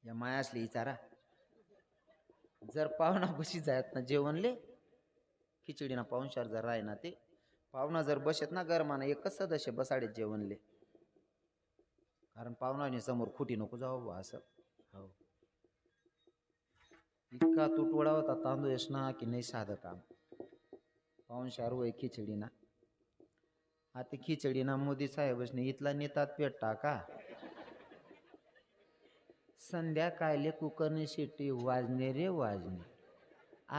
या माया असली विचारा जर पाहुणा बशी जायत ना जेवणले खिचडीना पाहुणचार जर राय ना ते पाहुणा जर बसत ना गरमाना एकच सदस्य बसाडेत जेवणले कारण पाहुणाने समोर खुटी नको जाऊ बा असं हो इतका तुटवडा होता तांदूळ ना की नाही साधं काम पाहुणचार वय खिचडीना आता खिचडीना मोदी साहेबसने इथला नेतात पेट टाका संध्याकाळले कुकरने शिट्टी वाजणे रे वाजणे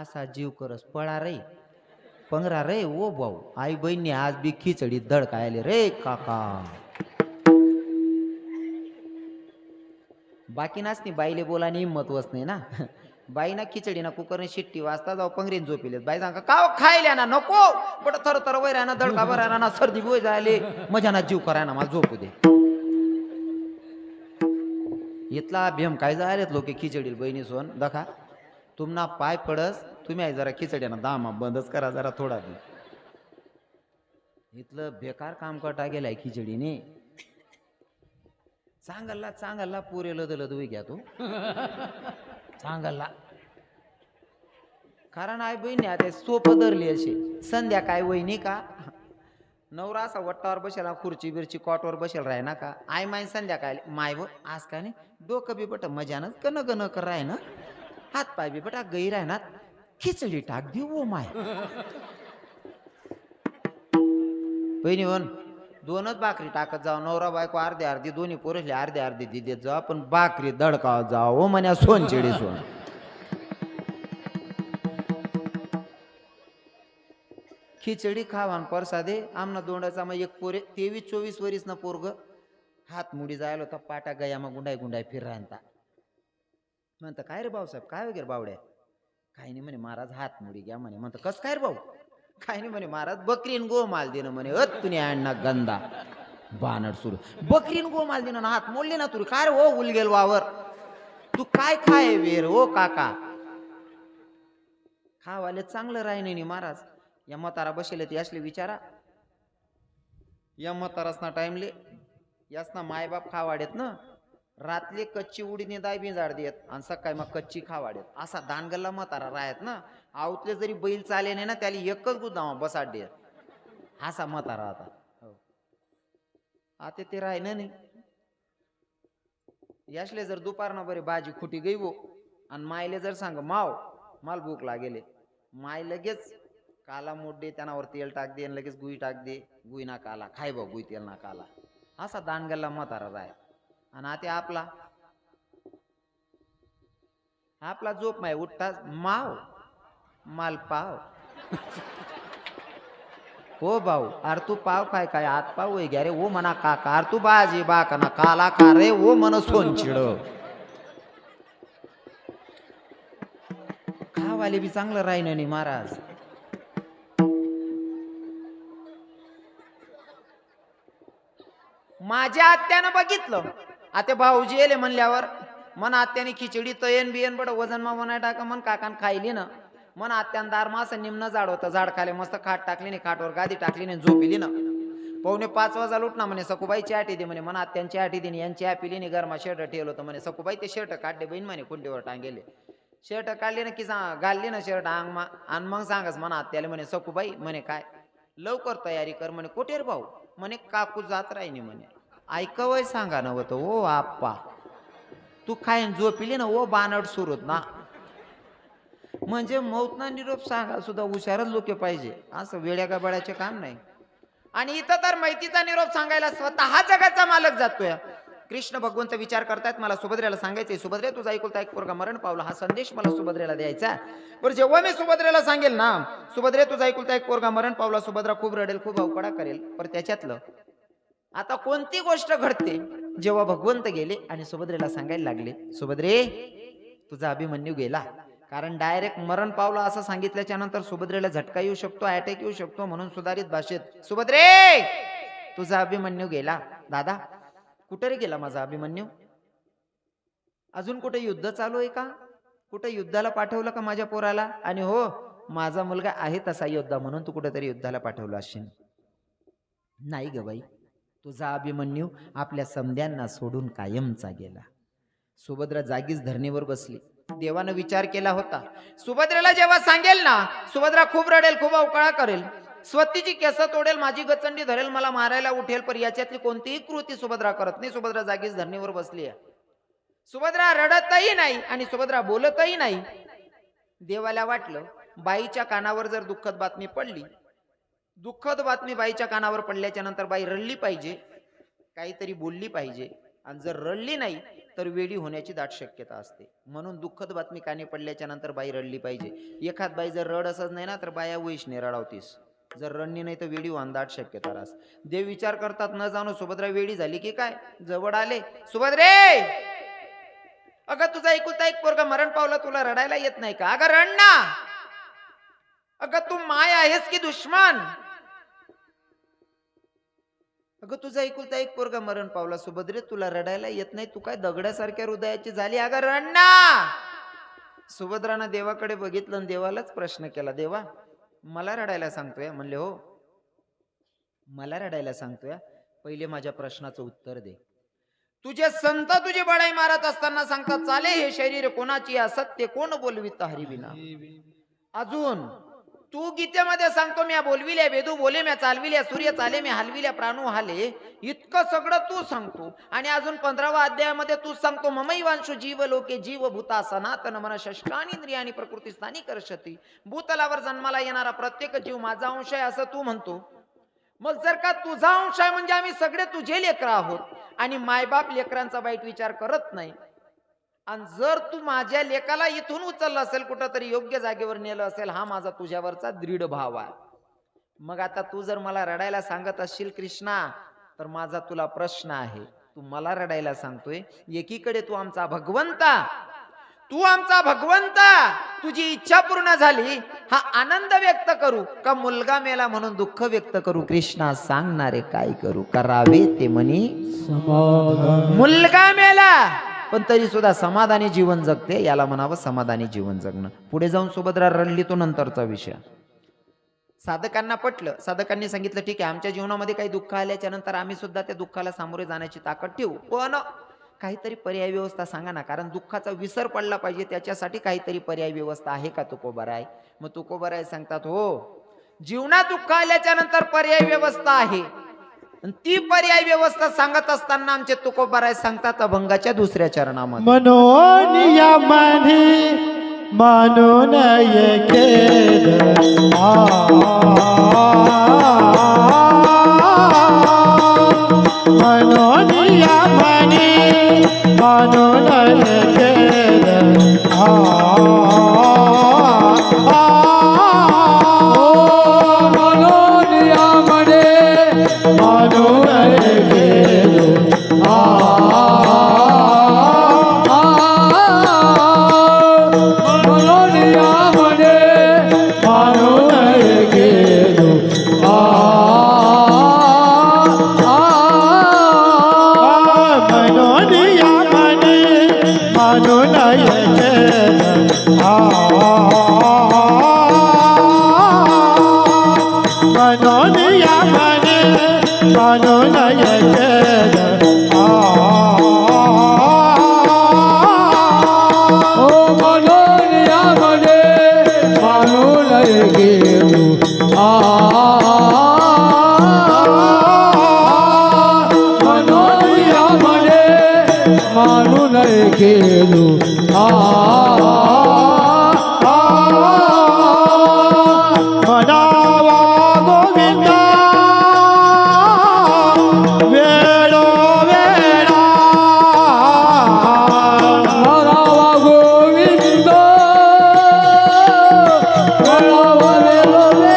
असा जीव करस पळा रे पंगरा रे ओ भाऊ आई बहिणी आज बी खिचडी दडकायले रे काका बाकी नाच नाही बाईले बोलाने हिंमत वच नाही ना बाई ना खिचडी ना कुकरने शिट्टी वाजता जाऊ पंगरीन झोपिलेत बाई सांगा का खायल्या ना नको बट थर थर वैरा ना दडका भरायला ना सर्दी बोय जायले मजा ना जीव करायला मला झोपू दे इथला भेम काय जायलेत लोक खिचडी बहिणी सोन दखा तुमना पाय पडस तुम्ही आहे जरा खिचड्याना दामा बंदच करा जरा थोडा दिवस इथलं बेकार काम करता गेलाय खिचडीने चांगला पुरे लदलद होई घ्या तू चांगला कारण आई बहिणी आता सोपं धरली अशी संध्याकाळी वहिनी का नवरा असा वट्टावर बसेल खुर्ची बिरची कॉटवर बसेल राय ना का आई माय संध्याकाळी माय व आज काय नाही डोकं बी बट मजानच कन गन कर राय ना हात पाय बी बटा गई राय ना खिचडी टाक देऊ ओ माय बहिणी वन दोनच भाकरी टाकत जाऊ नवरा बायको अर्धी अर्धी दोन्ही पोरसले अर्धी अर्धी देत जाऊ पण भाकरी दडकाव जाऊ म्हण्या सोनचिडी सोन खिचडी खावान परसादे आमना दोंडाचा मग एक पोरे 23-24 वरीस ना पोरग हात मुडी जायला होता पाटा गया मग गुंडाय फिर राहता म्हणता काय रे भाऊसाहेब काय वगैरे बावड्या काही नाही म्हणे महाराज हात मुडी घ्या म्हणे म्हणता कस काय रे भाऊ काही नाही म्हणे महाराज बकरीन गोमाल देणं म्हणे तुने आणा गंदा बानड सुरू बकरीन गोमाल देणं हात मोडले ना तुरी काय रे ओ उलगेल वावर तू काय खाय वेर ओ काका खावाले चांगलं राही नाही महाराज या म्हातारा बसेले ते असले विचारा या म्हातारासना टाइमले यासना मायबाप खावाडेत ना रातले कच्ची उडीने दायबी जाड देत आणि सकाळी मग कच्ची खावाडेत असा दानगल्ला म्हातारा राहत ना आवतले जरी बैल चाले नाही ना त्याला एकच गुदामा बसाड देत असा म्हातारा आता हो आता ते राही ना नाही यासले जर दुपारनं बरे भाजी खुटी गई वो आणि मायले जर सांग माव माल भूक लागेले माय लगेच काला मोड दे त्यानावर तेल टाक दे आणि लगेच गुई टाक दे गुई ना काला खाय बा गुई तेल ना काला असा दानगल्ला म्हातारा राय आणि आता आपला झोप माय उठता माव माल पाव हो भाऊ अरे तू पाव काय आत पाव आहे घ्या रे ओ म्हणा काका अरे तू बाजी बाका ना काला का रे ओ मन सोनचिड खावाले बी चांगलं राहीन नाही महाराज माझ्या आत्यानं बघितलं आता भाऊजी येले म्हणल्यावर मन आत्याने खिचडी तयन बियन बड वजन मा म्हणाय टाका मन काकान खायली ना मन आत्यान दार मास निम्न झाड होतं झाड खाले मस्त खाट टाकली नाही खाटवर गादी टाकली नाही झोपिली ना 4:45 वाजता उठना म्हणे सकुबाई चहाटी दे म्हणे मन आत्यांची आटी देणे यांची पिली नाही गरमा शर्ट ठेवलं होतं म्हणे सकुबाई ते शर्ट काढले बहीण म्हणे कुंडीवर टांगेले शर्ट काढले ना की घालले ना शर्ट अंग मा आणि मग सांगस म्हणा आत्याला म्हणे सकुबाई म्हणे काय लवकर तयारी कर म्हणे कोटेर भाऊ म्हणे काकू जात राहिनी म्हणे ऐकवय सांगा नव्हतं ओ आप्पा तू खाईन झोपिली ना ओ बानड सुरत ना म्हणजे मौतना निरोप सांगा सुद्धा हुशारच लोक पाहिजे असं वेड्या गबाड्याचे काम नाही आणि इथं तर माहितीचा निरोप सांगायला स्वतः जगाचा मालक जातोय कृष्ण भगवंत विचार करतायत मला सुभद्रेला सांगायचंय सुभद्रे तुझा ऐकुलता एक पोरगा मरण पावला हा संदेश मला सुभद्रेला द्यायचा बरं जेव्हा मी सुभद्रेला सांगेल ना सुभद्रे तुझा ऐकुलता एक पोरगा मरण पावला सुभद्रा खूप रडेल खूप अवकडा करेल पर त्याच्यातलं आता कोणती गोष्ट घडते जेव्हा भगवंत गेले आणि सुभद्रेला सांगायला लागले सुभद्रे तुझा अभिमन्यू गेला कारण डायरेक्ट मरण पावला असं सांगितल्याच्या नंतर सुभद्रेला झटका येऊ शकतो अटॅक येऊ शकतो म्हणून सुधारित भाषेत सुभद्रे तुझा अभिमन्यू गेला दादा कुठे रे गेला माझा अभिमन्यू अजून कुठे युद्ध चालू आहे का कुठे युद्धाला पाठवलं का माझ्या पोराला आणि हो माझा मुलगा आहे तसा योद्धा म्हणून तू कुठेतरी युद्धाला पाठवला असेल. नाही ग बाई, तुझा अभिमन्यू आपल्या समध्यांना सोडून कायमचा गेला. सुभद्रा जागीच धरणीवर बसली. देवानं विचार केला होता, सुभद्रेला जेव्हा सांगेल ना, सुभद्रा खूप रडेल, खूप अवकाळा करेल, स्वतःची केस तोडेल, माझी गचंडी धरेल, मला मारायला उठेल, पण याच्यातली कोणतीही कृती सुभद्रा करत नाही. सुभद्रा जागीच धरणीवर बसली आहे. सुभद्रा रडतही नाही आणि सुभद्रा बोलतही नाही. देवाला वाटलं बाईच्या कानावर जर दुःखद बातमी पडली, दुःखद बातमी बाईच्या कानावर पडल्याच्या नंतर बाई रडली पाहिजे, काहीतरी बोलली पाहिजे, आणि जर रडली नाही तर वेडी होण्याची दाट शक्यता असते. म्हणून दुःखद बातमी कानी पडल्याच्या नंतर बाई रडली पाहिजे. एखाद बाई जर रड असच नाही ना तर बाया वैशने रडावतीस, जर रडणी नाही तर वेडी होऊन दाट शक्यता रास. देव विचार करतात, न जाणू सुभद्रा वेडी झाली की काय. जवळ आले, सुभद्रे अगं तुझा एकुलता एक पोरगा मरण पावला, तुला रडायला येत नाही का? अगं रड ना. अगं तू माय आहेस की दुश्मन? अगं तुझा एकुलता एक पोरगा मरण पावला, सुभद्रे तुला रडायला येत नाही, तू काय दगडासारख्या हृदयाची झाली? अगं रड ना. सुभद्रानं देवाकडे बघितलं आणि देवालाच प्रश्न केला, देवा मला रडायला सांगतोय? म्हणले हो मला रडायला सांगतोय, पहिले माझ्या प्रश्नाचं उत्तर दे. तुझे संत तुझी बडाई मारत असताना सांगतात, चाले हे शरीर कोणाची, असत्य कोण बोलवित हरिविना. अजून तू गीतेमध्ये सांगतो, म्या बोलविल्या वेदू बोले, म्या चालविल्या सूर्य चाले, मी हलविल्या प्राणू हाले, इतकं सगळं तू सांगतो. आणि अजून 15व्या अध्यायामध्ये तू सांगतो, ममैवांशु जीव लोके जीव भूता सनातन मन षष्ठानींद्रिय आणि प्रकृती स्थानी करशती. भूतलावर जन्माला येणारा प्रत्येक जीव माझा अंश आहे असं तू म्हणतो. मग जर का तुझा अंश आहे म्हणजे आम्ही सगळे तुझे लेकर आहोत, आणि मायबाप लेकरांचा वाईट विचार करत नाही. आणि जर तू माझ्या लेकाला इथून उचललं असेल, कुठंतरी योग्य जागेवर नेलं असेल, हा माझा तुझ्यावरचा दृढ भाव आहे. मग आता तू जर मला रडायला सांगत असशील कृष्णा, तर माझा तुला प्रश्न आहे, तू मला रडायला सांगतोय, एकीकडे तू आमचा भगवंता, तू आमचा भगवंता, तुझी इच्छा पूर्ण झाली, हा आनंद व्यक्त करू का मुलगा मेला म्हणून दुःख व्यक्त करू? कृष्णा सांगणारे काय करू, करावे ते म्हणी समाधान. मुलगा मेला पण तरी सुद्धा समाधानी जीवन जगते, याला म्हणावं समाधानी जीवन जगणं. पुढे जाऊन सुभद्रा रडली, तो नंतरचा विषय. साधकांना पटलं, साधकांनी सांगितलं ठीक आहे, आमच्या जीवनामध्ये काही दुःख आल्याच्या नंतर आम्ही सुद्धा त्या दुःखाला सामोरे जाण्याची ताकद ठेवू, पण काहीतरी पर्याय व्यवस्था सांगा ना, कारण दुःखाचा विसर पडला पाहिजे, त्याच्यासाठी काहीतरी पर्याय व्यवस्था आहे का तुकोबाराय? मग तुकोबाराय सांगतात, हो जीवनात दुःख आल्याच्या नंतर पर्याय व्यवस्था आहे. ती पर्याय व्यवस्था सांगत असताना आमचे तुकोबाराय सांगतात अभंगाच्या 2ऱ्या चरणामध्ये, मनोनिया मनी मानून येकेद मनोनिया मनी मानून येकेद मनोनिया म्हणे मानून येकेद मनोनिया म्हणे मानून येकेद मनोनिया मनी मानून येकेद मनोनिया मनी मानून येकेद ओ मनोनिया म्हणे मानून गेलो मनोनिया म्हणे मानून गेलो मनावा गोविंदा वेळो वेळा मरावा गोविंद मरावा वेला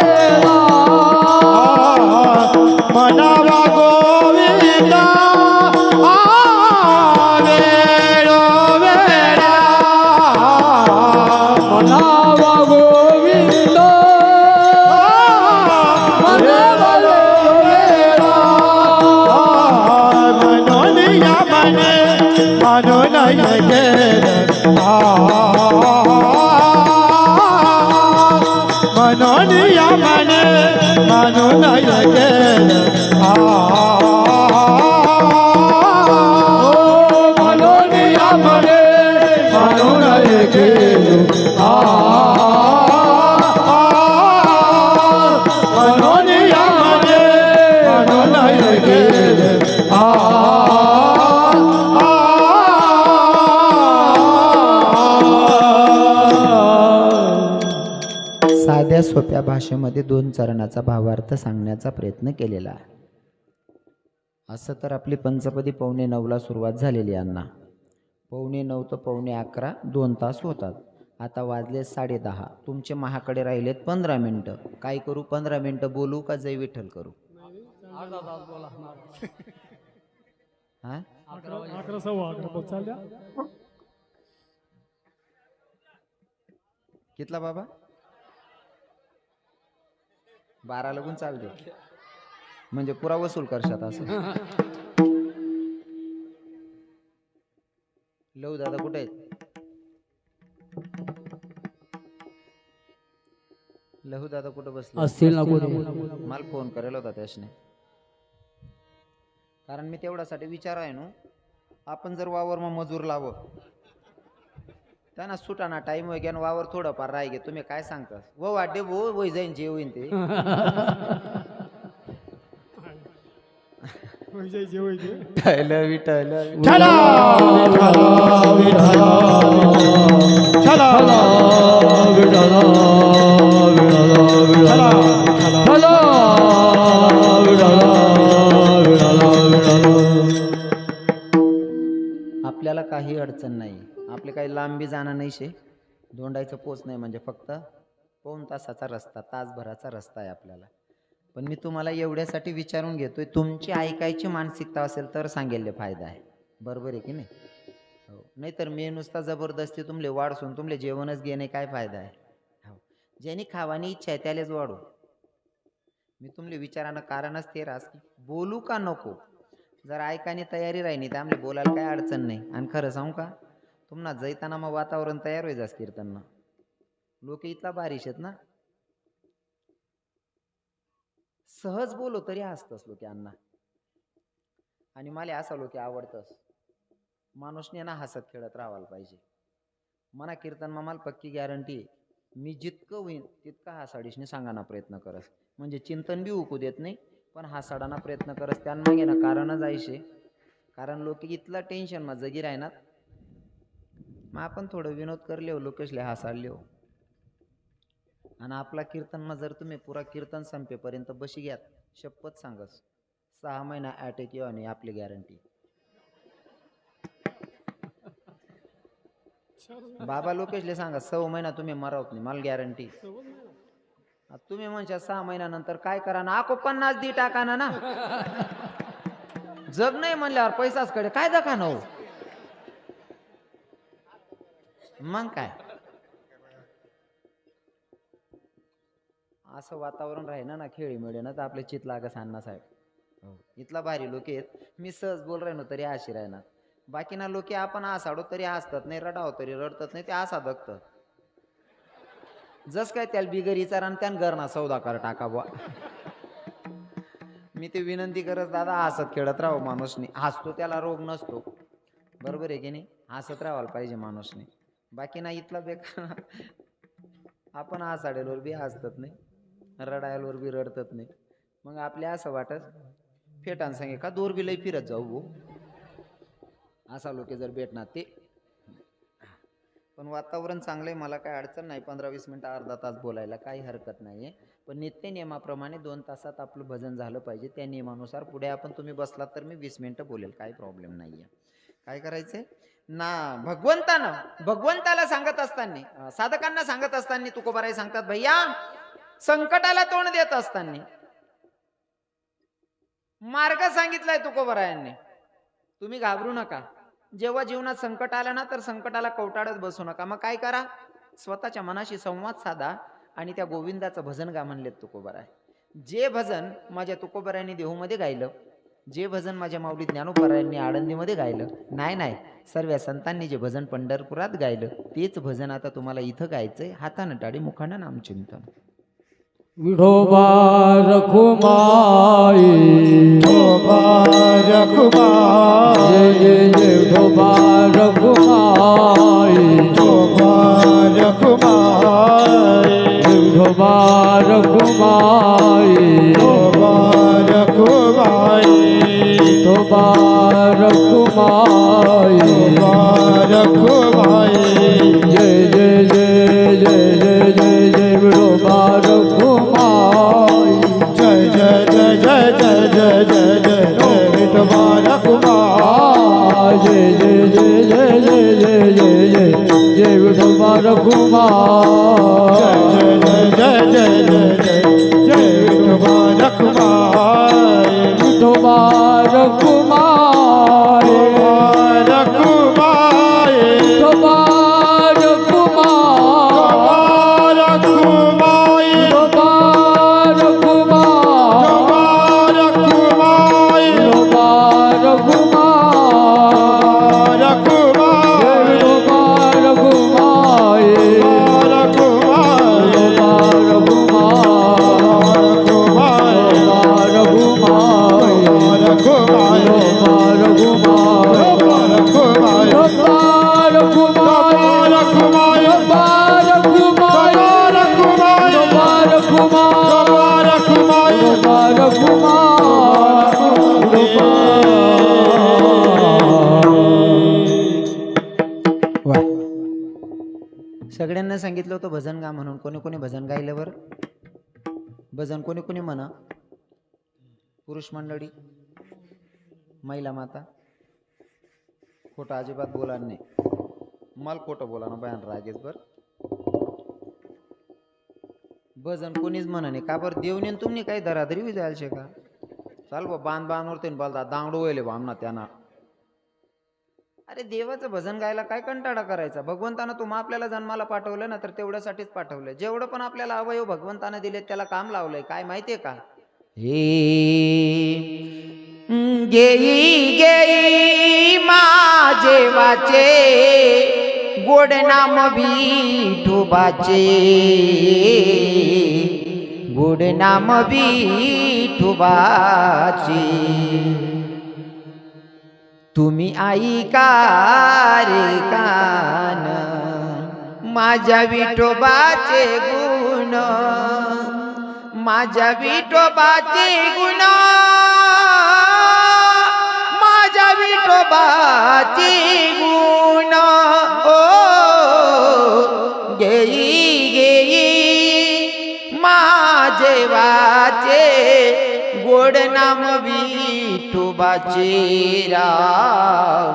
मनावा गोविंदा वेळो वेळा मनावा गोविंद मनावा वेला मनोनिया मने मानून येकेद नाही केलं मनोनिया म्हणे म्हणून केलो मनोनिया म्हणे म्हणून नाही केलं साध्या सोप्या भाषेमध्ये 2 चरणाचा भावार्थ सांगण्याचा प्रयत्न केलेला आहे. असं तर आपली पंचपदी 8:45ला सुरुवात झालेली आहे अण्णा. 8:45 तर 11:45 2 तास होतात. आता वाजले 10:30. तुमचे महाकडे राहिलेत 15 मिनटं. काय करू? 15 मिनटं बोलू का जय विठ्ठल करू? हा 11:15 चालल्या कितला बाबा? 12 लागून चालते म्हणजे पुरा वसूल करशात असं. लहू दादा कुठे आहेत? लहू दादा कुठं बसले? असतील ना कोणी मला फोन करेल होता त्याशने. कारण मी तेवढ्यासाठी विचार आहे ना, आपण जर वावर मग मजूर लावं त्यांना सुटाना टाइम वगैरे आणि वावर थोडंफार राही तुम्ही काय सांगता? वो वाटे वो वय जाईन जे होईन ते. विठ्ठल विठ्ठल चला चला आपल्याला काही अडचण नाही. आपले काही लांबी जाणं नाही शे. दोंडायचं पोच नाही म्हणजे फक्त 2 तासाचा रस्ता, तासभराचा रस्ता आहे आपल्याला. पण मी तुम्हाला एवढ्यासाठी विचारून घेतोय, तुमची ऐकायची मानसिकता असेल तर सांगेल फायदा आहे. बरोबर आहे की नाही? हो. नाहीतर मी नुसता जबरदस्ती तुमले वाढसून तुमले जेवणच घेणे काय फायदा आहे? हो. ज्यांनी खावानी इच्छा आहे त्यालाच वाढू. मी तुमले विचारानं कारणच ते रास बोलू का नको. जर ऐकाने तयारी राहिली तर आम्हाला बोलायला काय अडचण नाही. आणि खरं सांगू का, तुम्हाला जैताना मग वातावरण तयार व्हायचं कीर्तननं. लोक इथला बारिश आहेत ना, सहज बोलो तरी हसतस लोक अण्णा. आणि मला असं लोक आवडतस. माणूसने ना हसत खेळत राहायला पाहिजे. मना कीर्तन मला पक्की गॅरंटी आहे. मी जितकं होईन तितका हासाडीशने सांगाना प्रयत्न करस. म्हणजे चिंतन बी उकू देत नाही, पण हासाडाना प्रयत्न करस. त्यांना ना कारणच आयशे. कारण लोक इथला टेन्शन मा जगी राहणार. मग आपण थोडं विनोद करले हो, लोकेशले हसाडले हो. आणि आपला कीर्तन मग जर तुम्ही पुरा कीर्तन संपेपर्यंत बशी घ्यात, शपथ सांगस 6 महिना अटॅक येऊ आणि आपली गॅरंटी. बाबा लोकेशले सांगा 6 महिना तुम्ही मरावत नाही, मला गॅरंटी. तुम्ही म्हणशा 6 महिन्यानंतर काय करा ना, आको 50 दी टाका ना. जग नाही म्हणल्यावर पैसाच कडे काय दखा ना हो. मग काय असं वातावरण राहीना ना खेळी मिळे ना तर आपले चित लागस अण्णा साहेब. हो. इथला भारी लोक आहेत. मी सहज बोल राहिनो तरी अशी राहणार. बाकी ना लोक आपण हसाडो तरी हसतात नाही, रडाव तरी रडतात नाही, ते असा दगतात. जस काय त्याला बिगर विचारा आणि त्यान घरना सौदा कर टाका बुवा. मी ते विनंती करत दादा हसत खेळत राहो माणूसने. हसतो त्याला रोग नसतो. बरोबर आहे की नाही? हसत राहायला पाहिजे माणूसने. बाकी ना इथला बेकार आपण हसाडेलवर बी हसतात नाही, रडायलवर बी रडतात नाही. मग आपल्या असं वाटत फेटान सांगे का दोर बी लई फिरत जाऊ भो. असा लोक जर भेटणार ते. पण वातावरण चांगलं आहे, मला काय अडचण नाही. 15-20 मिनटं अर्धा तास बोलायला काही हरकत नाही आहे. पण नित्य नियमाप्रमाणे 2 तासात आपलं भजन झालं पाहिजे. त्या नियमानुसार पुढे आपण तुम्ही बसलात तर मी 20 मिनटं बोलेल, काही प्रॉब्लेम नाही आहे. काय करायचंय ना, भगवंताला सांगत असताना, साधकांना सांगत असताना तुकोबाराय सांगतात, भैया संकटाला तोंड देत असताना मार्ग सांगितलाय तुकोबारायांनी. तुम्ही घाबरू नका. जेव्हा जीवनात संकट आलं ना तर संकटाला कवटाळत बसू नका. मग काय करा, स्वतःच्या मनाशी संवाद साधा आणि त्या गोविंदाचं भजन गा म्हणलेत तुकोबाराय. जे भजन माझ्या तुकोबारायांनी देहूमध्ये गायलं, जे भजन माझ्या माऊली ज्ञानोबारायांनी आळंदीमध्ये गायलं, नाही सर्व संतांनी जे भजन पंढरपुरात गायलं, तेच भजन आता तुम्हाला इथं गायचंय. हातानं टाळी मुखानं नामचिंतन. विठोबा रखुमाई रखुमाई जय जय जय विठोबा रखुमाई रखुमाई विठोबा रखुमाई रखुमाई विठोबा रखुमाई रखुमाई जय जय जय जय जय जय जय विठोबा रखुमाई जय जय जय जय जय जय जय जय जय विठोबा रखुमाई जय जय जय जय जय जय जय जय जय विठोबा रखुमाई जय जय जय जय जय जय जय विठोबा रखुमाई विठोबा रखुमाई रखुमाई विठोबा रखुमाई रखुमाई विठोबा रखुमाई रखुमाई विठोबा रखुमाई रखुमाई विठोबा रखुमाई विठोबा रखुमाई रखुमाई सगळ्यांना सांगितलं होतं भजन गा म्हणून. कोणी कोणी भजन गायलं बरं? भजन कोणी कोणी म्हणा? पुरुष मंडळी, महिला माता. खोटं अजिबात बोला नाही. मला खोटं बोला ना बयान रागेच बर. भजन कोणीच म्हणा नाही का बरं? देवने तुम्ही काही दरादरी जायला शे का? चाल बा बांध बांधवरते बोलता दांगडू वयले बा आमना त्यांना. अरे देवाचं भजन गायला काय कंटाळा करायचा? भगवंतानं तुम्हा आपल्याला जन्माला पाठवलं ना तर तेवढ्यासाठीच पाठवलंय. जेवढं पण आपल्याला अवयव भगवंतानं दिले त्याला काम लावलंय. काय माहितीये का? हे गेई गेई माझे वाचे गोड नाम विठोबाचे गोड नाम विठोबाचे तुम्ही ऐका रे कान माझ्या विठोबाचे गुण माझ्या विठोबाचे गुण माझ्या विठोबाचे गुण ओ गेई गेई माझे वाचे गोड नाम विठोबाचे राम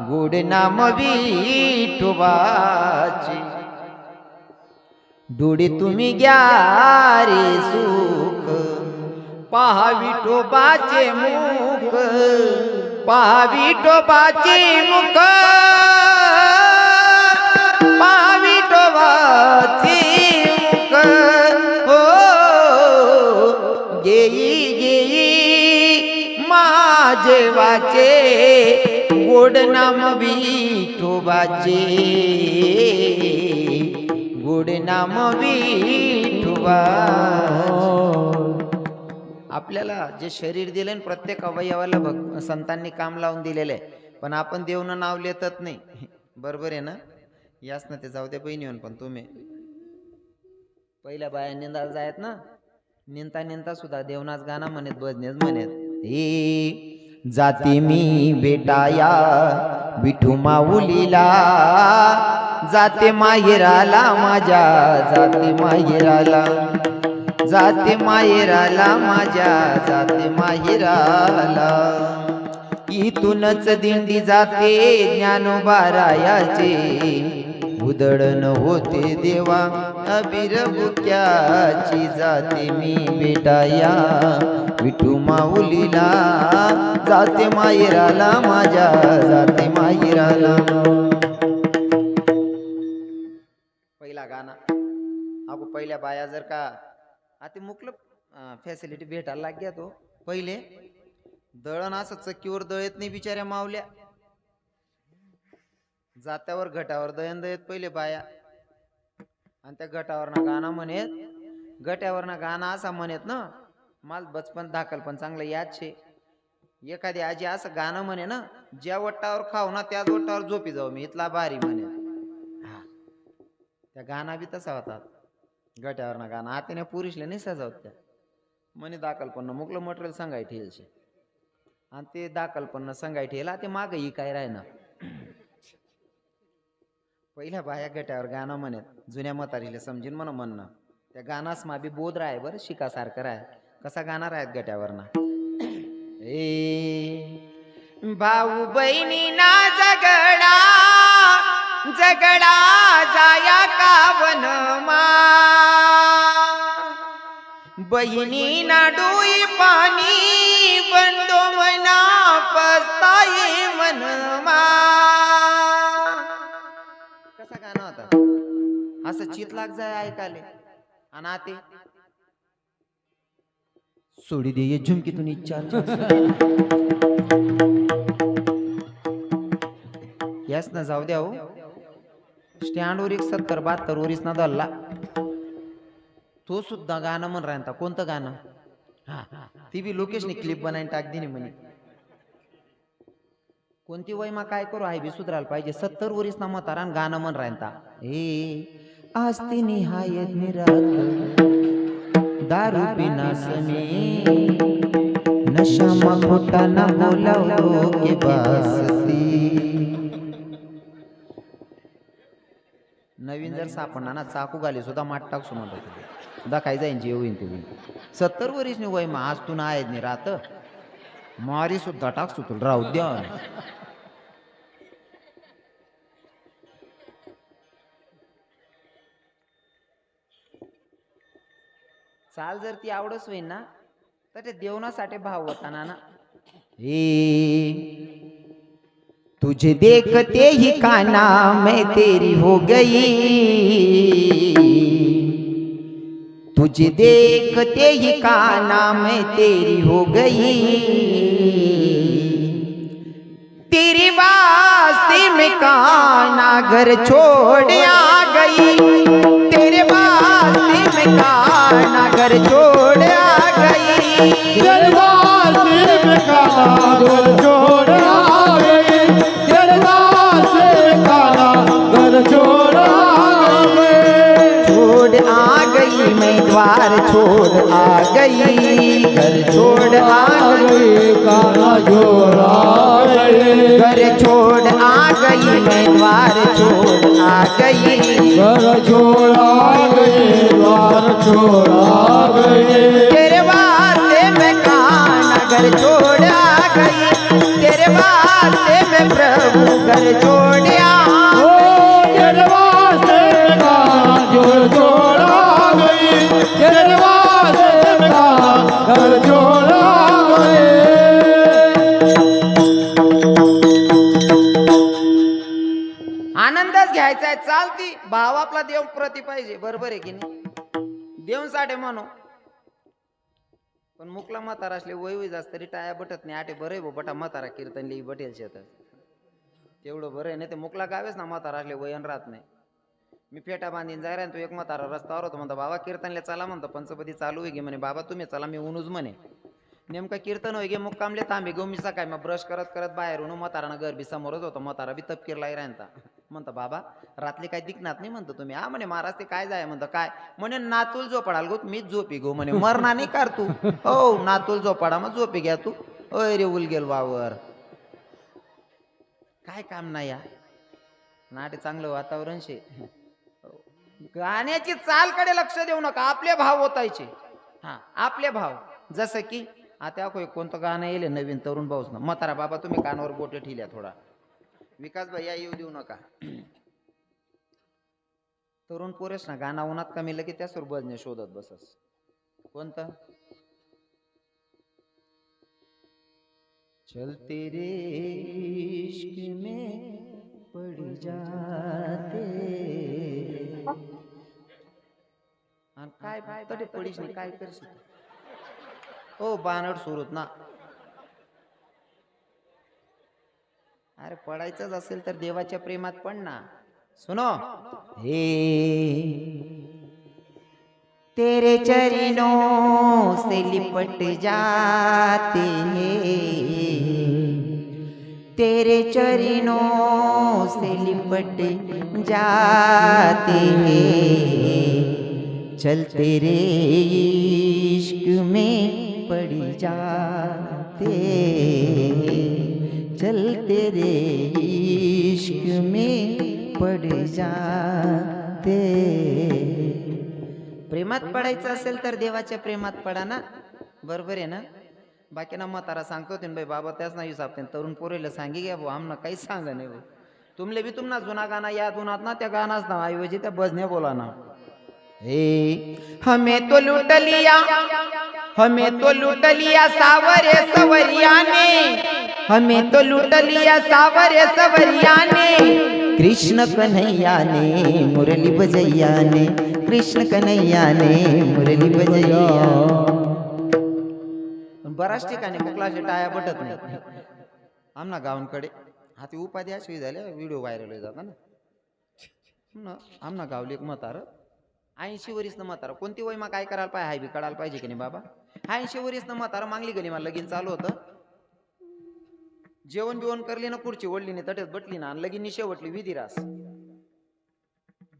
गोड नाम विठोबाचे डोळे तुम्ही घ्या रे सुख पहा विठोबाचे मुख पहा विठोबाचे मुख पहा विठोबाचे मुख हो गेई गेई माझे वाचे गोड नाम विठोबाचे गोड नाम विठोबाचे. आपल्याला जे शरीर दिले ना प्रत्येक अवयवाला संतांनी काम लावून दिलेलं आहे. पण आपण देवनं नाव लेतच नाही. बरोबर आहे ना? याच ना ते जाऊ दे बहिणी येऊन. पण तुम्ही पहिल्या बाया निंदाला जायत ना निंता निंता सुद्धा देवनाच गाणं म्हणत भजनेच म्हणत हे जाते मी बेटाया विठू माऊलीला जाते माहेराला माझ्या जाते माहेराला जाते माहेराला माझ्या जाते माहेराला इथूनच दिंडी जाते ज्ञानोबारायाचे उधळण होते देवा अबीर बुक्याची जाते मी बेटाया विठू माऊलीला जाते माहेराला माझ्या जाते माहेराला. पहिला गाणं अगो पहिल्या बाया जर का आता मुकलं फॅसिलिटी भेटायला लाग्या तो पहिले दळण असं चक्कीवर दळत नाही बिचाऱ्या मावल्या जात्यावर घटावर दळण दळत पहिले बाया आणि त्या घटावर ना गाणं म्हणत गट्यावरनं गाणं असा म्हणत ना, मला बचपन दाखल पण चांगलं याद छे. एखादी आजी असं गाणं म्हणे ना, ज्या वट्टावर खाऊ ना त्याच वट्टावर झोपी जाऊ मी, इथला भारी म्हणे. हा, त्या गाणं बी तसा होता. गट्यावरनं गाणं आत्याने पुरुषले नाही सजावत त्या म्हणे दाखल पण मुकलं मटेरियल सांगाय ठेलचे आणि ते दाखल पण सांगाय ठेला ते माग ही काय राहिना. पहिल्या बाया गट्यावर गाणं म्हणत जुन्या म्हातारीला समजून म्हणणं त्या गाणास माबी बोध राय बरं शिकासारखं राय. कसा गाणार आहेत गट्यावरना. ए भाऊ बहिणी ना जगडा जगडा जाया का वनमा बहिणी ना डोई पाणी बंदो मना पस्ताई मनमा. कसा गाणं होता असं चित लाग जाय ऐकाले. आणि आते सोडी दे ये झुमकीतून इच्छा यास ना जाऊ द्या हो. स्टँडवर 70-72 वरीस ना दल्ला तो सुद्धा गाणं म्हण राहता. कोणतं गाणं. हा ती बी लोकेशने क्लिप बनायन टाक दिली म्हणे. कोणती वय मा काय करू आहे बी सुधरायला पाहिजे. 70 वरीस ना म्हातारा गाणं म्हण राहता. ए आस्ती निहायत निरात दारू पिना समी नशा मा खोटा ना बोलावलो के बासती. नवीन जर सापडणार ना चाकू गाली सुद्धा माट टाक सुमंत सुद्धा काय जाईन जे होईन ते होईन. 70 वरीस नाही वय मा आज तू ना आहेत नाही राहत मारी सुद्धा टाक सुतल राहू द्या. चाल जर ती आवडच होईन ना तर ते देवनासाठी भाव होता ना. हे तुझे देखते ही काना मैं तेरी हो गई तुझे देखते ही काना मैं तेरी हो गई तेरी वास्ते में काना घर छोड़ आ गई तेरे वास्ते में काना घर छोड़ आ गई तेरे वास्ते में काना घर छोड़ आ गई तेरे वास्ते में काना घर छोड़ आ गई छोड़ आ गई मैं द्वार छोड़ आ गई घर छोड़ आ गई काना छोड़ आ गई घर छोड़ आ गई मैं द्वार छोड़ आ गई घर छोड़ आ गई द्वार छोड़ आ गई तेरे वास्ते में काना घर छोड़ आ गई तेरे वास्ते में प्रभु घर छोड़ आ तेरे वास्ते में काना छोड़ आ गई तेरे वास्ते में काना घर छोड़ आ गई. आनंदच घ्यायचा आहे चालती भाव आपला देव प्रति पाहिजे बरोबर आहे की नाही. देवसाठी म्हणू पण मुकला म्हातारा असले वय वय जास्त तरी टाया बटत नाही आटे बरं आहे बटा म्हातारा कीर्तन लिही बटेल शेतात तेवढं बरं आहे. नाही ते मुकला गावेच ना म्हातारा असले वयन राहत नाही. मी फेटा बांधीन जायला तो एक म्हातारा रस्त्यावर होतो म्हणता बाबा कीर्तनला चला म्हणतो पंचपदी चालू आहे गे म्हणे. बाबा तुम्ही चला मी उनूच म्हणे. नेमका कीर्तन होय गे मुक्कामले थांबे घेऊ मी सकाळी मग ब्रश करत करत बाहेर म्हणून म्हातारानं घर बी समोरच होतं. म्हातारा बी तपकीरला राहता म्हणता बाबा रात्री काय दिखनात नाही म्हणतो तुम्ही. हा म्हणे महाराज ते काय जाय म्हणतं काय म्हणे नातूल झोपाडाल गो मीच झोपी गो म्हणे मरना नाही कर तू. हो नातूल झोपाडा मग झोपी घ्या तू. अय रे उलगेल वावर काय काम नाही या नाटे चांगलं वातावरण शे. गाण्याची चालकडे लक्ष देऊ नका आपले भाव होतायचे. हा आपले भाव जसं की आता कोणतं गाणं येईल नवीन तरुण भाऊच ना म्हातारा बाबा तुम्ही कानावर बोटे ठेवल्या थोडा विकास भैया येऊ देऊ नका. तरुण पोरेस ना गाणं उन्हात कमी लगे त्यासवर बजणे शोधत बसस. कोणतं चलते रे इश्क में पड़ जाते आणि काय तरी पडीस नाही काय करशील. ओ बानड सुरूत ना. अरे पडायचंच असेल तर देवाच्या प्रेमात पड ना. सुनो हे तेरे चरणों से लिपट जाते हैं, तेरे चरणों से लिपट जाते हैं, चल तेरे इश्क में पड़ जाते, चल तेरे इश्क में पड़ जाते. प्रेमात पडायचं असेल तर देवाच्या प्रेमात पडा ना, बरोबर आहे ना. बाकी ना म्हातारा सांगतो ते बाई बाबा त्याच नाही सापते तरुण पोरेला सांगी घ्या भाऊ आमना काहीच सांगा नाही भाऊ. तुमले भी तुमना जुना गाना याद उन्हात ना त्या गानाच ना ऐवजी त्या भजने बोला ना. हे हमें तो लूट लिया, हमें तो लूट लिया सावरे सवरिया ने, हमें तो लूट लिया सावरे सवरिया ने, कृष्ण कन्हैया ने मुरली बजैया ने, कृष्ण कन्हैया ने मुरली बजैया. बऱ्याच ठिकाणी कुकलाच्या टाया पटत नाही आमना गावांकडे. हा ती उपाधी अशी झाल्या व्हिडिओ व्हायरल होत जाता ना. आमना गावली एक म्हातार 80 वरीस म्हातारा कोणती वय मग काय करायला पाहिजे हाय बी कळायला पाहिजे की नाही बाबा. 80 वरीस म्हातारा मागली गेली मला लगीन चालू होतं. जेवण बिवण करली ना खुर्ची ओढली नाही तट्यात बटली ना आणि लगीन शेवटली विधिरास.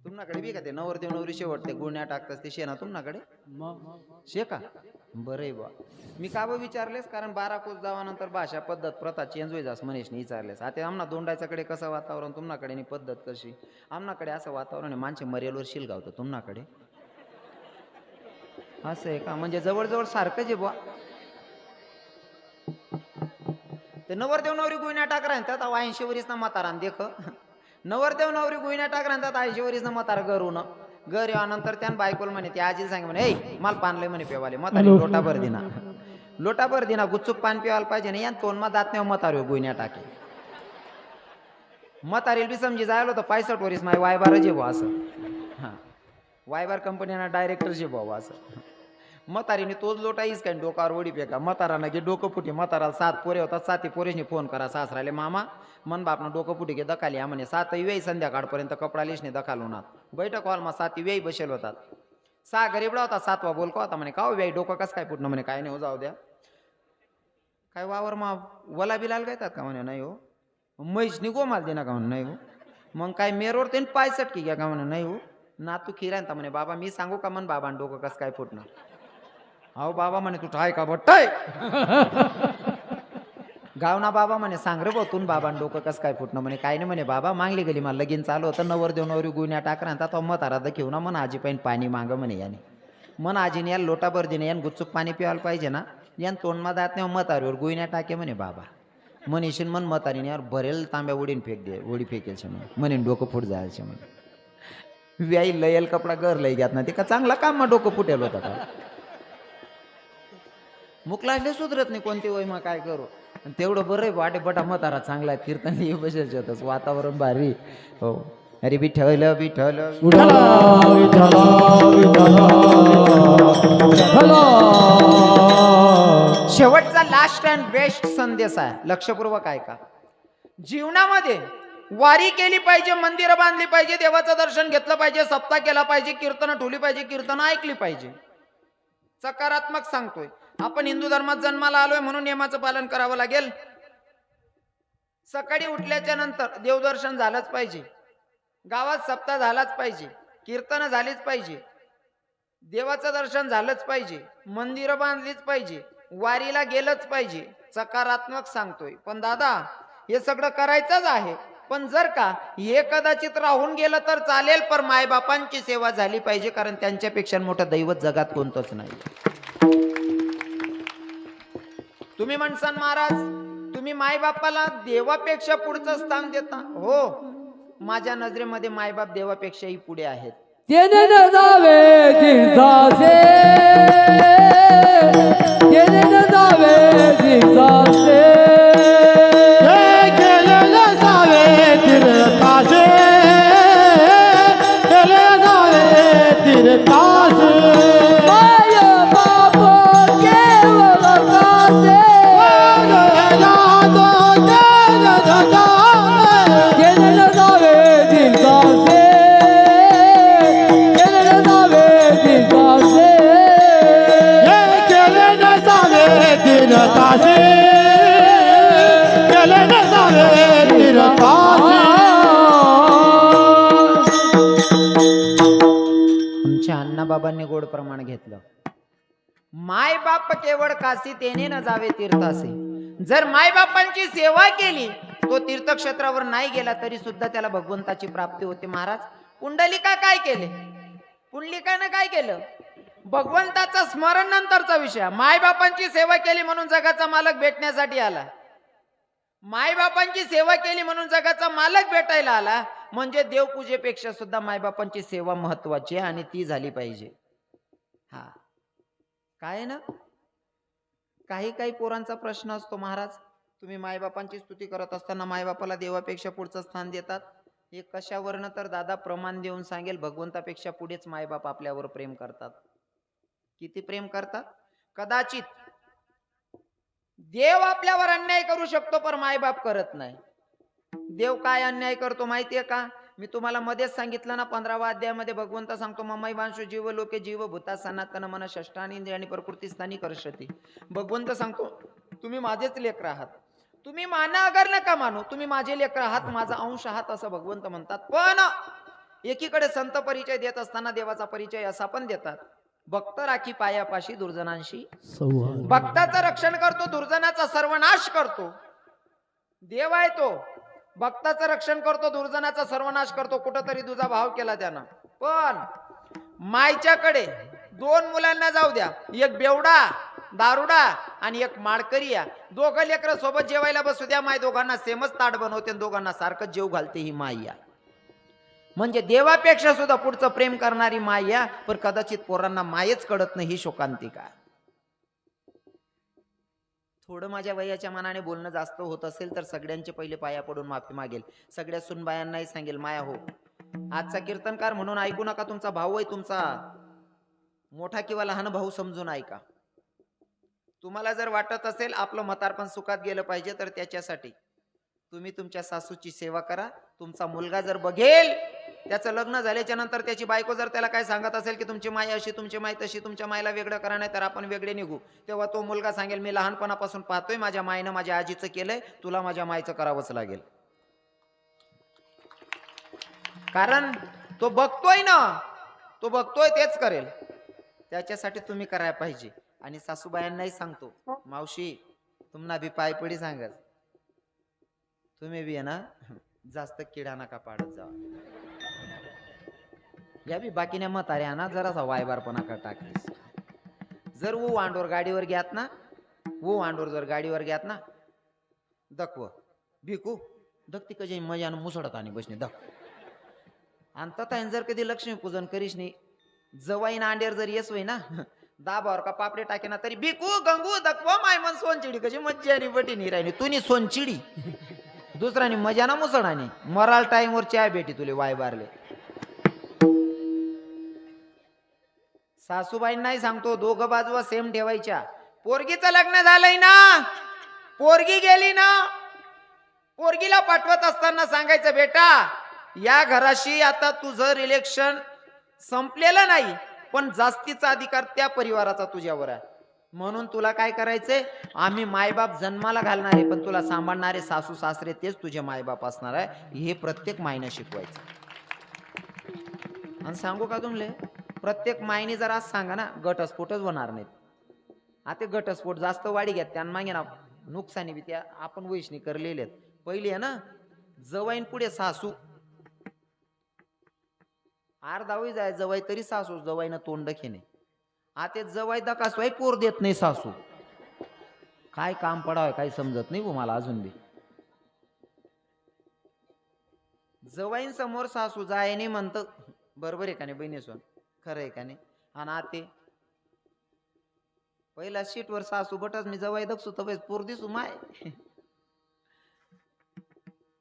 तुमनाकडे बी का ते नवरदेव नवरी शेवटते गुण्या टाकतात ते शेना तुमनाकडे शे का. बरं आहे बा. मी का बा विचारलेस कारण 12 कोस जावानंतर भाषा पद्धत प्रथा चेंज होई जास मनीषने विचारलेस. आता आमना दोंडायच्याकडे कसं वातावरण तुमनाकडे आणि पद्धत कशी. आमनाकडे असं वातावरण आहे माणसे मरेलवर शिलगावतं तुमनाकडे असं आहे का. म्हणजे जवळजवळ सारखंच आहे बुवा. ते नवरदेव नवरी गुन्ह्या टाकरा त्यात 80 वरीस ना म्हातारा देख नवरदेव नवरी गुन्ह्या टाकरा त्यात 80 वरीस ना म्हातारा घरून घर यानंतर त्यान बायकोल म्हणे ती आजी सांगे म्हणे ए माल पानले म्हणे पेवाले म्हातारी लोटाभर दिना लोटाभर दिना गुच्चूक पान पिवायला पाहिजे नाही या तोंडमा दात नाही म्हातारी गुन्ह्या टाके. म्हातारीला बी समजी जायला होतं 65 वरीस माय वायबार जे भाऊ असं. हां वायबार कंपनीना डायरेक्टर जे भाऊ असं. म्हातारीने तोच लोटा इस काय डोकावर ओढी फेका. म्हातारानं घे डोकं फुटी. म्हाताराला 7 पोरे होतात 7 पोरेशने फोन करा सासराले मामा मन बापनं डोकं फुटी घे दखाली या म्हणे 7 वेई संध्याकाळपर्यंत कपडा लिशने दखाल होणार. बैठक हॉलमा 7 वेई बसेल होतात. 6 गरीबडा होता 7वा बोलका होता म्हणे का हो वेई डोकं कसं काय फुटणं म्हणे काय नाही हो जाऊ द्या. काय वावर मा वला बिलाल घेतात का म्हणे नाही हो. म्हैसनी गोमाल देना का म्हणे नाही हो. मग काय मेरोर ते पाय सटकी घ्या का म्हणे नाही हो. नातू खिरायता म्हणे बाबा मी सांगू का म्हण बाबा डोकं कसं काय फुटणं. अहो बाबा म्हणे तू ठाय का बट्टाय गावना बाबा म्हणे सांग रे भाऊ बाबा डोकं कसं काय फुटणं म्हणे काय नाही म्हणे बाबा मागली गेली मला लगीन चालू होतं नवरदेव नवरी गुन्ह्या टाकरा तो म्हातारा घेऊ ना मन आजी पाहिन पाणी माग म्हणे याने मन आजीने याला लोटाभर दिने यान गुच्चूक पाणी पिवायला पाहिजे ना यान तोंडमा दात नाही म्हातारीवर गुन्ह्या टाके म्हणे बाबा. म्हणीशीन मन म्हातारीने यार भरेल तांब्या उडीन फेक दे उडी फेकेल म्हणे डोकं फुट जायचे म्हणे. व्याई लयल कपडा घर लई घ्यात ना ते का चांगला काम मग डोकं फुटेल होतं का. मुकलाशले सुधरत नाही कोणती वय मग काय करू. तेवढं बरं आहे वाटे बटा म्हातारा चांगला कीर्तन बसेल होतच वातावरण भारी. हो अरे विठ्ठल विठ्ठल शेवटचा लास्ट अँड बेस्ट संदेश आहे लक्षपूर्वक आहे का. जीवनामध्ये वारी केली पाहिजे मंदिरं बांधली पाहिजे देवाचं दर्शन घेतलं पाहिजे सप्ताह केला पाहिजे कीर्तन ठेवली पाहिजे कीर्तन ऐकली पाहिजे. सकारात्मक सांगतोय आपण हिंदू धर्मात जन्माला आलोय म्हणून नियमाचं पालन करावं लागेल. सकाळी उठल्याच्या नंतर देवदर्शन झालंच पाहिजे. गावात सप्ताह झालाच पाहिजे. कीर्तन झालीच पाहिजे. देवाचं दर्शन झालंच पाहिजे. मंदिरं बांधलीच पाहिजे. वारीला गेलंच पाहिजे. सकारात्मक सांगतोय. पण दादा हे सगळं करायचंच आहे पण जर का हे कदाचित राहून गेलं तर चालेल पण मायबापांची सेवा झाली पाहिजे कारण त्यांच्यापेक्षा मोठं दैवत जगात कोणतंच नाही. तुम्ही म्हणसान महाराज तुम्ही मायबापाला देवापेक्षा पुढचं स्थान देता. हो माझ्या नजरेमध्ये मायबाप देवापेक्षाही पुढे आहेत. तेने न जावे जिजासे तेने न जावे जिजासे गेले जावे तीर्थासे गेले जावे तीर्थासे माय बाप केवळ कासे तेने न जावे जिजासे तेने न जावे जिजासे बाबांनी गोड प्रमाण घेतलं. माय बाप केवळ काशी तेने न जावे तीर्थासी. जर माय बापांची सेवा केली तो तीर्थक्षेत्रावर नाही गेला तरी सुद्धा त्याला भगवंताची प्राप्ती होते. महाराज पुंडलिका काय केले? पुंडलिकानं काय केलं? भगवंताचं स्मरण नंतरचा विषय. माय बापांची सेवा केली म्हणून जगाचा मालक भेटण्यासाठी आला. माय बापांची सेवा केली म्हणून जगाचा मालक भेटायला आला. म्हणजे देवपूजेपेक्षा सुद्धा मायबापांची सेवा महत्वाची आहे आणि ती झाली पाहिजे. हा काय ना, काही काही पोरांचा प्रश्न असतो, महाराज तुम्ही मायबापांची स्तुती करत असताना मायबापाला देवापेक्षा पुढचं स्थान देतात. हे कशावरनं? तर दादा प्रमाण देऊन सांगेल, भगवंतापेक्षा पुढेच मायबाप आपल्यावर प्रेम करतात. किती प्रेम करतात? कदाचित देव आपल्यावर अन्याय करू शकतो पण मायबाप करत नाही. देव काय अन्याय करतो माहितीये का? मी तुम्हाला मध्येच सांगितलं ना, 15व्या अध्यायामध्ये भगवंत सांगतो, ममैवांशो जीव लोके जीव भूता सनातन मन षष्ठानी इंद्रियाणी प्रकृती स्थानी कर्षती. भगवंत सांगतो तुम्ही माझेच लेकर आहात. तुम्ही माना अगर नका मानू, तुम्ही माझे लेकर आहात, माझा अंश आहात असं भगवंत म्हणतात. पण एकीकडे संत परिचय देत असताना देवाचा परिचय असा पण देतात, भक्त राखी पायापाशी दुर्जनांशी संवाद. भक्ताचं रक्षण करतो, दुर्जनाचा सर्वनाश करतो. देव आहे तो, भक्ताचं रक्षण करतो, दुर्जनाचा सर्वनाश करतो. कुठंतरी तुझा भाव केला त्यानं. पण मायच्याकडे 2 मुलांना जाऊ द्या, एक बेवडा दारुडा आणि एक माळकरी या, दोघं लेकरं सोबत जेवायला बसू द्या, माय दोघांना सेमच ताट बनवते, दोघांना सारखं जेव घालते ही माय या. म्हणजे देवापेक्षा सुद्धा पुढचं प्रेम करणारी माय या. पण कदाचित पोरांना मायच कळत नाही ही शोकांतिका. थोडं माझ्या वयाच्या मनाने बोलणं जास्त होत असेल तर सगळ्यांचे पहिले पाया पडून माफी मागेल. सगळ्या सुनबायांनाही सांगेल, माया हो, आजचा कीर्तनकार म्हणून ऐकू नका, तुमचा भाऊ आहे, तुमचा मोठा किंवा लहान भाऊ समजून ऐका. तुम्हाला जर वाटत असेल आपलं म्हातारपण सुखात गेलं पाहिजे तर त्याच्यासाठी तुम्ही तुमच्या सासूची सेवा करा. तुमचा मुलगा जर बघेल, त्याचं लग्न झाल्याच्या नंतर त्याची बायको जर त्याला काय सांगत असेल की तुमची माय अशी, तुमची माय तशी, तुमच्या मायला वेगळं करा नाही तर आपण वेगळे निघू, तेव्हा तो मुलगा सांगेल, मी लहानपणापासून पाहतोय माझ्या मायनं माझ्या आजीचं केलंय, तुला माझ्या मायचं करावंच लागेल. कारण तो बघतोय ना, तो बघतोय तेच करेल. त्याच्यासाठी तुम्ही करायला पाहिजे. आणि सासूबायांनाही सांगतो, मावशी तुम्हाला बी पाय पडी सांगत, तुम्ही बी आहे ना जास्त किडा नका पाडत जा. या बी बाकीने म्हाताऱ्या ना जरासा वायबारपणा का टाकलीस. जर वो वांडोर गाडीवर घ्यात ना, वो वांडोर जर गाडीवर घ्यात ना, दखव भिकू दखती कधी मजानं मुसडत आणि बसणे दख. आणि तथा जर कधी लक्ष्मी पूजन करीश नाही, जवाईन अंडेर जर येस होई ना, दाबावर का पापडे टाके ना तरी भिकू गंगू दखवा माय मन सोनचिडी कशी मज्जा आणि बटी नाही राहिली. तुनी सोनचिडी दुसऱ्यानी मजा ना मुसडानी मराल टाइमवर चाय भेटी तुले वाय बारले. सासूबाईंनाही सांगतो, दोघं बाजूला सेम ठेवायच्या. पोरगीचं लग्न झालंय ना, पोरगी गेली ना, पोरगीला पाठवत असताना सांगायचं, बेटा या घराशी आता तुझं रिलेशन संपलेलं नाही पण जास्तीचा अधिकार त्या परिवाराचा तुझ्यावर आहे. म्हणून तुला काय करायचंय, आम्ही मायबाप जन्माला घालणारे पण तुला सांभाळणारे सासू सासरे तेच तुझे मायबाप असणार आहे. हे प्रत्येक मायनं शिकवायचं. आणि सांगू का तुमले, प्रत्येक मायने जर आज सांगा ना, घटस्फोटच होणार नाहीत. आता घटस्फोट जास्त वाढी घ्यात त्यांना मागे ना नुकसानी बी त्या आपण वैष्णी करलेले आहेत. पहिली आहे ना, जवाईन पुढे सासू, अर्धावी जाय जवाई तरी सासू जवाईनं तोंड खेणे. आता जवाई दकासवाई पोर देत नाही सासू. काय काम पडावं काही समजत नाही मला अजून बी. जवाईन समोर सासू जाय नाही म्हणतं, बरोबर आहे का नाही बहिणी सोन, खरं आहे का नाही. आणि आते पहिला सीटवर सासू बटच मी जवाई दक्षू तर पोर दिसू माय.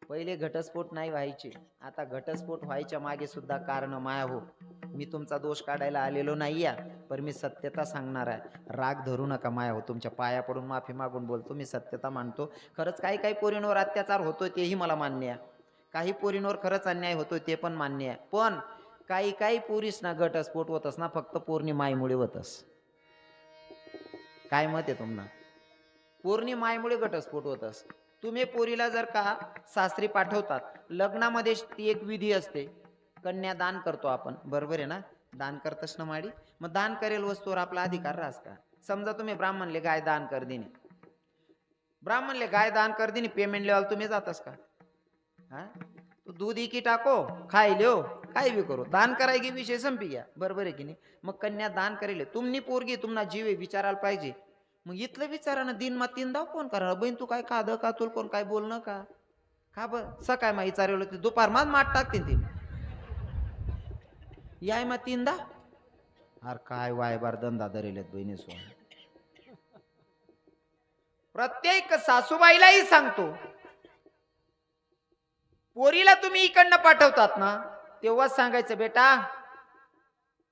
पहिले घटस्फोट नाही व्हायचे, आता घटस्फोट व्हायच्या मागे सुद्धा कारण माया हो. मी तुमचा दोष काढायला आलेलो नाही या, पण मी सत्यता सांगणार आहे. राग धरू नका माया हो, तुमच्या पाया पडून माफी मागून बोलतो. मी सत्यता मानतो. खरंच काही काही पोरींवर अत्याचार होतोय तेही मला मान्य आहे, काही पोरींवर खरंच अन्याय होतोय ते पण मान्य आहे. पण काही काही पोरीस ना घटस्फोट होतस ना फक्त पोरणी मायमुळे होतस. काय मत आहे तुम्हाला? पोरणी मायमुळे घटस्फोट होतस. तुम्ही पोरीला जर का सासरी पाठवतात, लग्नामध्ये ती एक विधी असते, कन्यादान करतो आपण, बरोबर आहे ना. दान करतस ना माडी, मग दान करेल वस्तूवर आपला अधिकार राहस का? समजा तुम्ही ब्राह्मणले गाय दान कर दिनी, ब्राह्मणले गाय दान कर दिनी, पेमेंट लेवल तुम्ही जातस का? हा, तू दूध इकी टाको, खाई लिओ, काय भी करो, दान करायची विषय संपी गया. बरोबर आहे की नाही? मग कन्या दान करेल, तुमनी पोरगी तुम्हाला जीव आहे विचारायला पाहिजे. मग इथलं विचारानं दिन मा तीन दाव कोण करा? बहीण तू काय खाद का, तुला कोण काय बोलणं का? का बर सकाळ मा विचारलं ते दुपार मा माठ टाकते ती याय मा तीनदा. अरे काय वायबार धंदा धरेलेत बहिणी सो. प्रत्येक सासूबाईलाही सांगतो, पोरीला तुम्ही इकडनं पाठवतात ना, तेव्हाच सांगायचं बेटा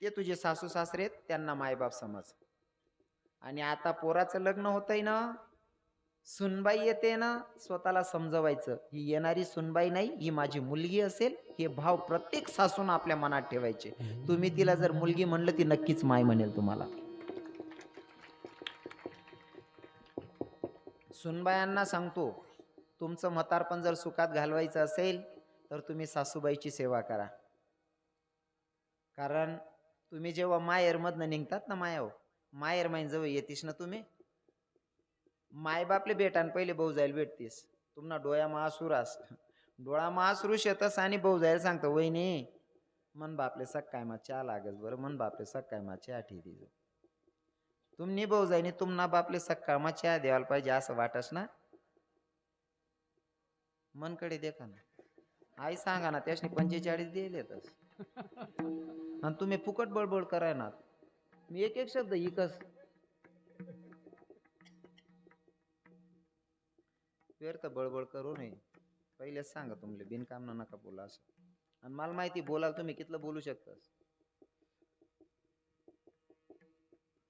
ते तुझे सासू सासरे त्यांना मायबाप समज. आणि आता पोराचं लग्न होतंय ना, सुनबाई येते ना, स्वतःला समजवायचं ही येणारी सुनबाई नाही, ही माझी मुलगी असेल, हे भाव प्रत्येक सासून आपल्या मनात ठेवायचे. तुम्ही तिला जर मुलगी म्हणलं ती नक्कीच माय म्हणेल तुम्हाला. सुनबायांना सांगतो, तुमचं म्हातारपण जर सुखात घालवायचं असेल तर तुम्ही सासूबाईची सेवा करा. कारण तुम्ही जेव्हा माहेरमधनं निघतात ना मायाव, माहेर माईन जवळ येतीस ना तुम्ही, मायबापले बेटान पहिले भाऊ जायला भेटतीस, तुम्हाला डोळ्या महासुरास डोळा महासुरूश येतस आणि भाऊ जायला सांगतो वहिनी मन बापले सक्काय मा चहा लागस बरं, मन बापले सक्काय मा चहा ठेवी. तुम्ही भाऊ जाईने तुम्हाला बापले सक्काळ मा चहा द्यायला पाहिजे असं वाटस ना, मनकडे देखा ना. आई सांगा ना त्यासनी 45 दिलेतच आणि तुम्ही फुकट बळबळ कराय ना. मी एक एक शब्द इकस व्यर्थ बळबळ करू नये. पहिलेच सांगा तुमले बिनकाम नका बोला असं. आणि मला माहिती बोलाल तुम्ही कितलं बोलू शकता.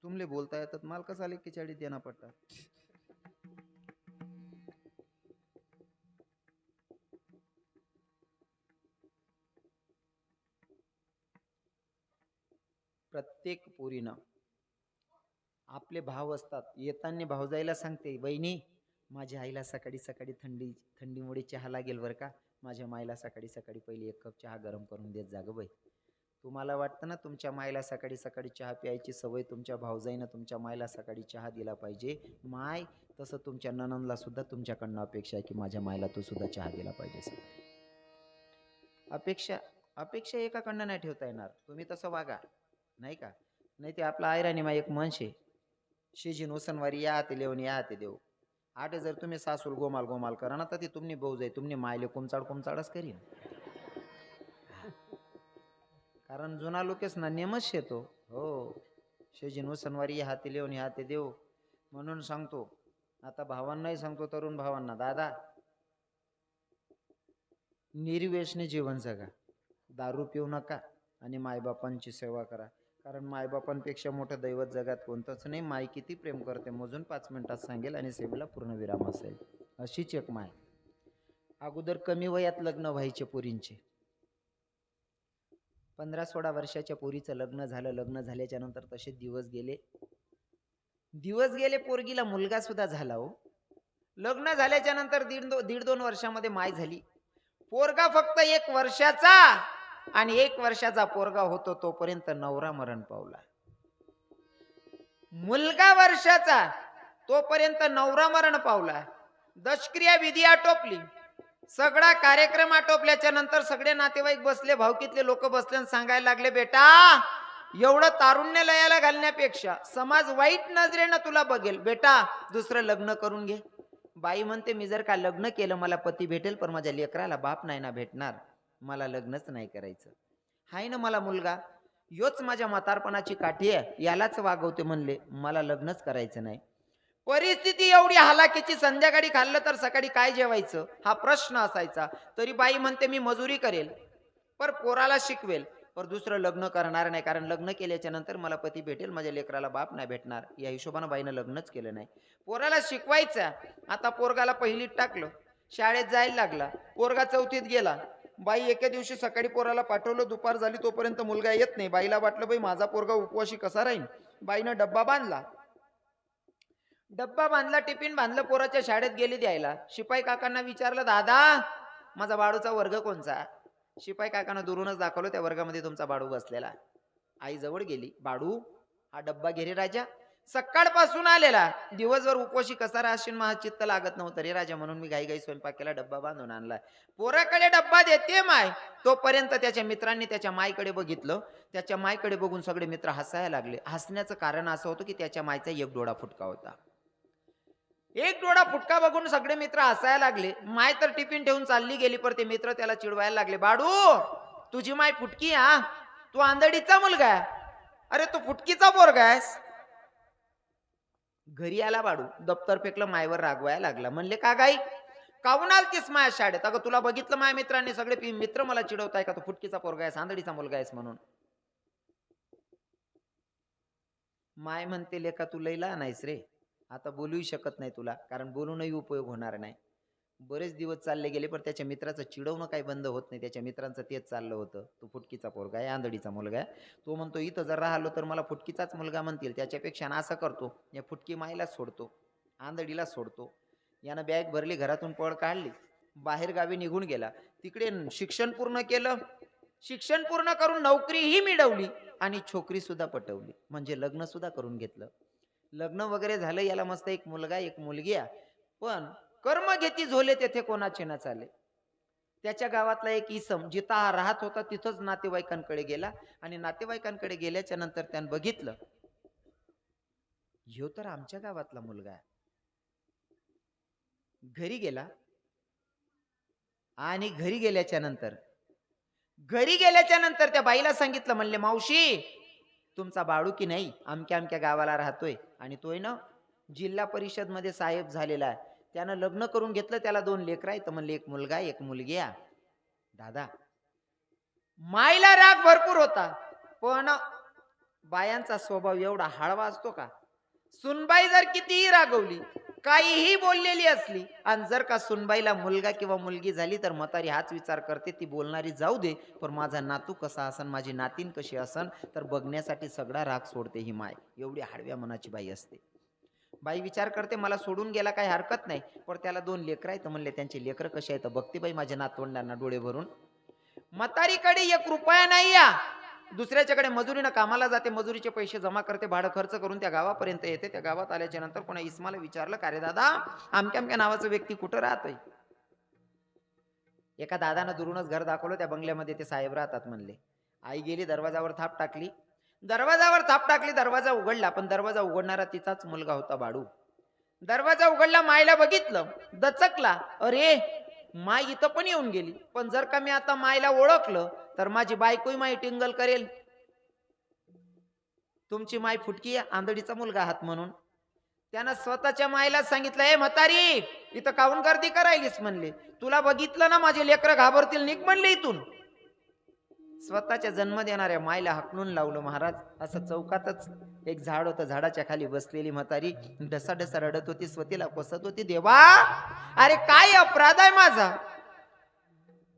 तुमले बोलता येतात, माल कसा लेखी चाळी देना पडतात. प्रत्येक पोरीनं आपले भाव असतात. येताना भावजाईला सांगते, बहिणी माझ्या आईला सकाळी सकाळी थंडीमुळे चहा लागेल बरं का, माझ्या माईला सकाळी सकाळी पहिले 1 कप चहा गरम करून देत जा गं बाई. तुम्हाला वाटतं ना तुमच्या मायला सकाळी सकाळी चहा प्यायची सवय तुमच्या भावजाईनं तुमच्या मायला सकाळी चहा दिला पाहिजे. माय तसं तुमच्या नणंदला सुद्धा तुमच्याकडनं अपेक्षा आहे की माझ्या मायला तू सुद्धा चहा दिला पाहिजे. अपेक्षा एकाकडनं नाही ठेवता येणार. तुम्ही तसं वागा नाही का. नाही ते आपला आयराणी मा एक मनशे शेजीन उसनवारी या ते लेवून या ते देऊ आठ. जर तुम्ही सासूल गोमाल गोमाल करा ना तर ती तुमनी भाऊ जाई तुमने मायले कुमचाडच करीन. कारण जुना लोकेस ना नेमच येतो हो. शेजीन उसनवारी या ते लेवून या ते देऊ. म्हणून सांगतो आता भावांनाही सांगतो, तरुण भावांना, दादा निर्व्यसनी जीवन जगा, दारू पिऊ नका आणि मायबापांची सेवा करा. कारण मायबापांपेक्षा मोठं दैवत जगात कोणतंच नाही. माय किती प्रेम करते मोजून 5 मिनिटात सांगेल आणि सेवेला पूर्ण विराम असेल. अशीच एक माय. अगोदर कमी वयात लग्न व्हायचे पोरींचे. 15-16 वर्षाच्या पोरीचं लग्न झालं. लग्न झाल्याच्या नंतर तसे दिवस गेले पोरगीला मुलगा सुद्धा झाला हो. लग्न झाल्याच्या नंतर 1.5-2 वर्षामध्ये माय झाली. पोरगा फक्त 1 वर्षाचा आणि 1 वर्षाचा पोरगा होतो तोपर्यंत नवरा मरण पावला. मुलगा वर्षाचा तोपर्यंत नवरा मरण पावला. दशक्रिया विधी आटोपली. सगळा कार्यक्रम आटोपल्याच्या नंतर सगळे नातेवाईक बसले, भावकीतले लोक बसले आणि सांगायला लागले, बेटा एवढं तारुण्य लयाला घालण्यापेक्षा समाज वाईट नजरेनं तुला बघेल, बेटा दुसरं लग्न करून घे. बाई म्हणते, मी जर का लग्न केलं मला पती भेटेल, पण माझ्या लेकराला बाप नाही ना भेटणार, मला लग्नच नाही करायचं. हाय ना मला मुलगा, योच माझ्या म्हातारपणाची काठी आहे, यालाच वागवते म्हणले, मला लग्नच करायचं नाही. परिस्थिती एवढी हालाकीची, संध्याकाळी खाल्लं तर सकाळी काय जेवायचं हा प्रश्न असायचा. तरी बाई म्हणते मी मजुरी करेल पर पोराला शिकवेल, पर दुसरं लग्न करणार नाही, कारण लग्न केल्याच्या नंतर मला पती भेटेल, माझ्या लेकराला बाप नाही भेटणार. या हिशोबानं बाईनं लग्नच केलं नाही. पोराला शिकवायचं. आता पोरगाला पहिलीत टाकलं, शाळेत जायला लागला, पोरगा 4थीत गेला. बाई एके दिवशी सकाळी पोराला पाठवलं, दुपार झाली तोपर्यंत मुलगा येत नाही. बाईला वाटलं बाई माझा पोरगा उपवाशी कसा राहील. बाईनं डब्बा बांधला, टिफिन बांधलं, पोराच्या शाळेत गेली द्यायला. शिपाई काकांना विचारलं, दादा माझा बाळूचा वर्ग कोणचा. शिपाई काकांना दुरूनच दाखवलं, त्या वर्गामध्ये तुमचा बाळू बसलेला. आई जवळ गेली. बाळू, हा डब्बा घे रे राजा. सकाळपासून आलेला, दिवसभर उपवाशी कसा राहशील मला चित्त लागत नव्हतं रे राजा, म्हणून मी घाई स्वयंपाक केला, डब्बा बांधून आणला. पोराकडे डब्बा देते माय, तोपर्यंत त्याच्या मित्रांनी त्याच्या माईकडे बघितलं. त्याच्या माईकडे बघून सगळे मित्र हसायला लागले. हसण्याचं कारण असं होतं की त्याच्या माईचा एक डोळा फुटका होता. एक डोळा फुटका बघून सगळे मित्र हसायला लागले. माय तर टिफिन ठेवून चालली गेली, पर ते मित्र त्याला चिडवायला लागले. बाळू, तुझी माय फुटकी, हा तू आंधळीचा मुलगा आहे, अरे तू फुटकीचा पोरगा आहेस. घरी आला बाळू, दप्तर फेकलं, मायवर रागवायला लागला. म्हणले का गाई, काहून आलतीस माया शाळेत? अगं तुला बघितलं माया मित्रांनी, सगळे मित्र मला चिडवताय का तू फुटकीचा पोरगा आहेस, आंधळीचा मुलगा आहेस म्हणून. माय म्हणते, लेका तू लई लहान आहेस रे, आता बोलूही शकत नाही तुला, कारण बोलूनही उपयोग होणार नाही. बरेच दिवस चालले गेले, पण त्याच्या मित्राचं चिडवणं काही बंद होत नाही. त्याच्या मित्रांचं तेच चाललं होतं, तू फुटकीचा पोरगा आहे, आंधळीचा मुलगा आहे. तो म्हणतो इथं जर राहिलो तर मला फुटकीचाच मुलगा म्हणतील, त्याच्यापेक्षा असं करतो, या फुटकी माईला सोडतो, आंधळीला सोडतो. यानं बॅग भरली, घरातून पळ काढली, बाहेर गावी निघून गेला. तिकडे शिक्षण पूर्ण केलं, शिक्षण पूर्ण करून नोकरीही मिळवली आणि छोकरी सुद्धा पटवली, म्हणजे लग्न सुद्धा करून घेतलं. लग्न वगैरे झालं, याला मस्त एक मुलगा एक मुलगी आहे. पण कर्म घेती झोले तेथे कोणाचे न चाले. त्याच्या गावातला एक इसम जिथं हा राहत होता तिथंच नातेवाईकांकडे गेला, आणि नातेवाईकांकडे गेल्याच्या नंतर त्यानं बघितलं, ह्यो तर आमच्या गावातला मुलगा आहे. घरी गेला, आणि घरी गेल्याच्या नंतर त्या बाईला सांगितलं, म्हणले मावशी, तुमचा बाळू की नाही अमक्या अमक्या गावाला राहतोय, आणि तोय ना जिल्हा परिषद मध्ये साहेब झालेला आहे, त्यानं लग्न करून घेतलं, त्याला 2 लेकरं आहेत. म्हणले एक मुलगा एक मुलगी आहे. दादा, माईला राग भरपूर होता, पण बायांचा स्वभाव एवढा हळवा असतो का? सुनबाई जर कितीही रागवली, काहीही बोललेली असली, आणि जर का सुनबाईला मुलगा किंवा मुलगी झाली, तर म्हातारी हाच विचार करते, ती बोलणारी जाऊ दे, पण माझा नातू कसा असन, माझी नातीन कशी असन, तर बघण्यासाठी सगळा राग सोडते ही माय. एवढी हळव्या मनाची बाई असते. बाई विचार करते, मला सोडून गेला काही हरकत नाही, पण त्याला 2 लेकरं आहेत. म्हणले त्यांचे लेकरं कसे आहेत बघते बाई माझ्या नातवंडांना डोळे भरून. म्हातारीकडे 1 रुपया नाही या, दुसऱ्याच्याकडे मजुरीनं कामाला जाते, मजुरीचे पैसे जमा करते, भाडं खर्च करून त्या गावापर्यंत येते. त्या गावात आल्याच्या नंतर कोणा इस्माला विचारलं, का रे दादा, अमक्या अमक्या नावाचा व्यक्ती कुठं राहतोय? एका दादानं दुरूनच घर दाखवलं, त्या बंगल्यामध्ये ते साहेब राहतात म्हणले. आई गेली, दरवाजावर थाप टाकली, दरवाजा उघडला, पण दरवाजा उघडणारा तिचाच मुलगा होता बाळू. दरवाजा उघडला, मायला बघितलं, दचकला, अरे माय इथं पण येऊन गेली, पण जर का मी आता मायला ओळखलं तर माझी बायकोही माई टिंगल करेल. तुमची माय फुटकी आहे, आंधळीचा मुलगा आहात म्हणून. त्यानं स्वतःच्या मायला सांगितलं, ए म्हातारी, इथं काहून गर्दी करायलीस म्हणले, तुला बघितलं ना माझे लेकरं घाबरतील, निघ म्हणले इथून. स्वतःच्या जन्म देणाऱ्या मायला हाकलून लावलं महाराज. असं चौकातच एक झाड होतं, झाडाच्या खाली बसलेली म्हातारी ढसा ढसा रडत होती, स्वतीला कोसत होती, देवा अरे काय अपराध आहे माझा.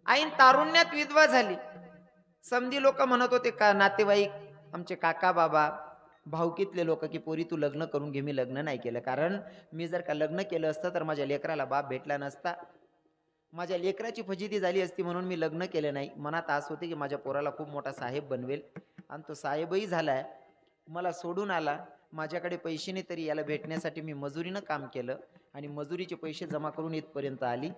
आईन तारुण्यात विधवा झाली. समधी लोक म्हणत होते, का नातेवाईक आमचे काका बाबा भाऊकीतले लोक, की पोरी तू लग्न करून घे. मी लग्न नाही केलं, कारण मी जर का लग्न केलं असतं तर माझ्या लेकराला बाप भेटला नसता, माझ्या लेकराची फजिती झाली असती, म्हणून मी लग्न केलं नाही. मनात आस होते की माझ्या पोराला खूप मोठा साहेब बनवेल, आणि तो साहेबही झालाय. मला सोडून आला, माझ्याकडे पैसे नाही, तरी याला भेटण्यासाठी मी मजुरीनं काम केलं, आणि मजुरीचे पैसे जमा करून इथपर्यंत आली.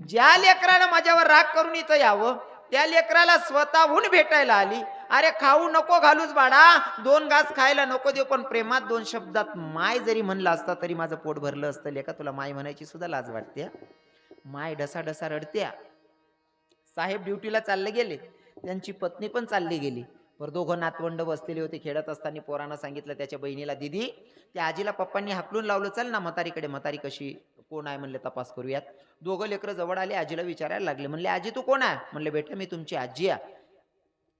ज्या लेकरानं माझ्यावर राग करून इथं यावं, त्या लेकराला स्वतःहून भेटायला आली. अरे खाऊ नको घालूच बाळा, 2 घास खायला नको देऊ, पण प्रेमात 2 शब्दात माय जरी म्हणला असता तरी माझं पोट भरलं असतं. लेका तुला माय म्हणायची सुद्धा लाज वाटते. माय ढसा ढसा रडत्या. साहेब ड्युटीला चालले गेले, त्यांची पत्नी पण चालली गेली. पर 2 नातवंड बसलेले होते. खेळत असताना पोरानं सांगितलं त्याच्या बहिणीला, दीदी त्या आजीला पप्पांनी हाकलून लावलं, चल ना म्हातारीकडे, म्हातारी कशी कोण आहे म्हणले तपास करूयात. 2 लेकरं जवळ आले, आजीला विचारायला लागले. म्हणले आजी तू कोण आहे? म्हणले बेटा मी तुमची आजी आहे.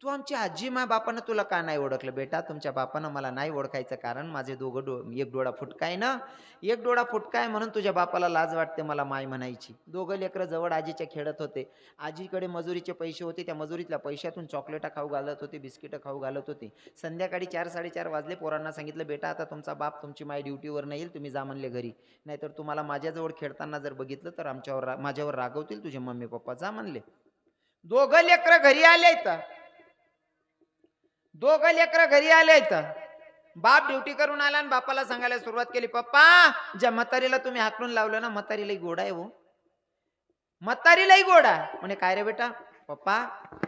तू आमची आजी, माझ्या बापानं तुला का नाही ओळखलं? बेटा तुमच्या बापानं मला नाही ओळखायचं, कारण माझे 2 एक डोळा फुटका आहे ना, एक डोळा फुटका आहे, म्हणून तुझ्या बापाला लाज वाटते मला माय म्हणायची. 2 लेकरं जवळ आजीच्या खेळत होते. आजीकडे मजुरीचे पैसे होते, त्या मजुरीतल्या पैशातून चॉकलेटा खाऊ घालत होते, बिस्किटं खाऊ घालत होते. संध्याकाळी 4-4:30 वाजले. पोरांना सांगितलं, बेटा आता तुमचा बाप तुमची माय ड्युटीवर नाही येईल, तुम्ही जा म्हणले घरी, नाहीतर तुम्हाला माझ्याजवळ खेळताना जर बघितलं तर माझ्यावर रागवतील तुझे मम्मी पप्पा, जा म्हणले. 2 लेकरं घरी आले. दोघं लेकरं घरी आले तर बाप ड्युटी करून आला आणि बापाला सांगायला सुरुवात केली, पप्पा ज्या म्हातारीला तुम्ही हाकलून लावलं ना, म्हातारीलाही गोड आहे हो, म्हातारीलाही गोड आहे. म्हणे काय रे बेटा? पप्पा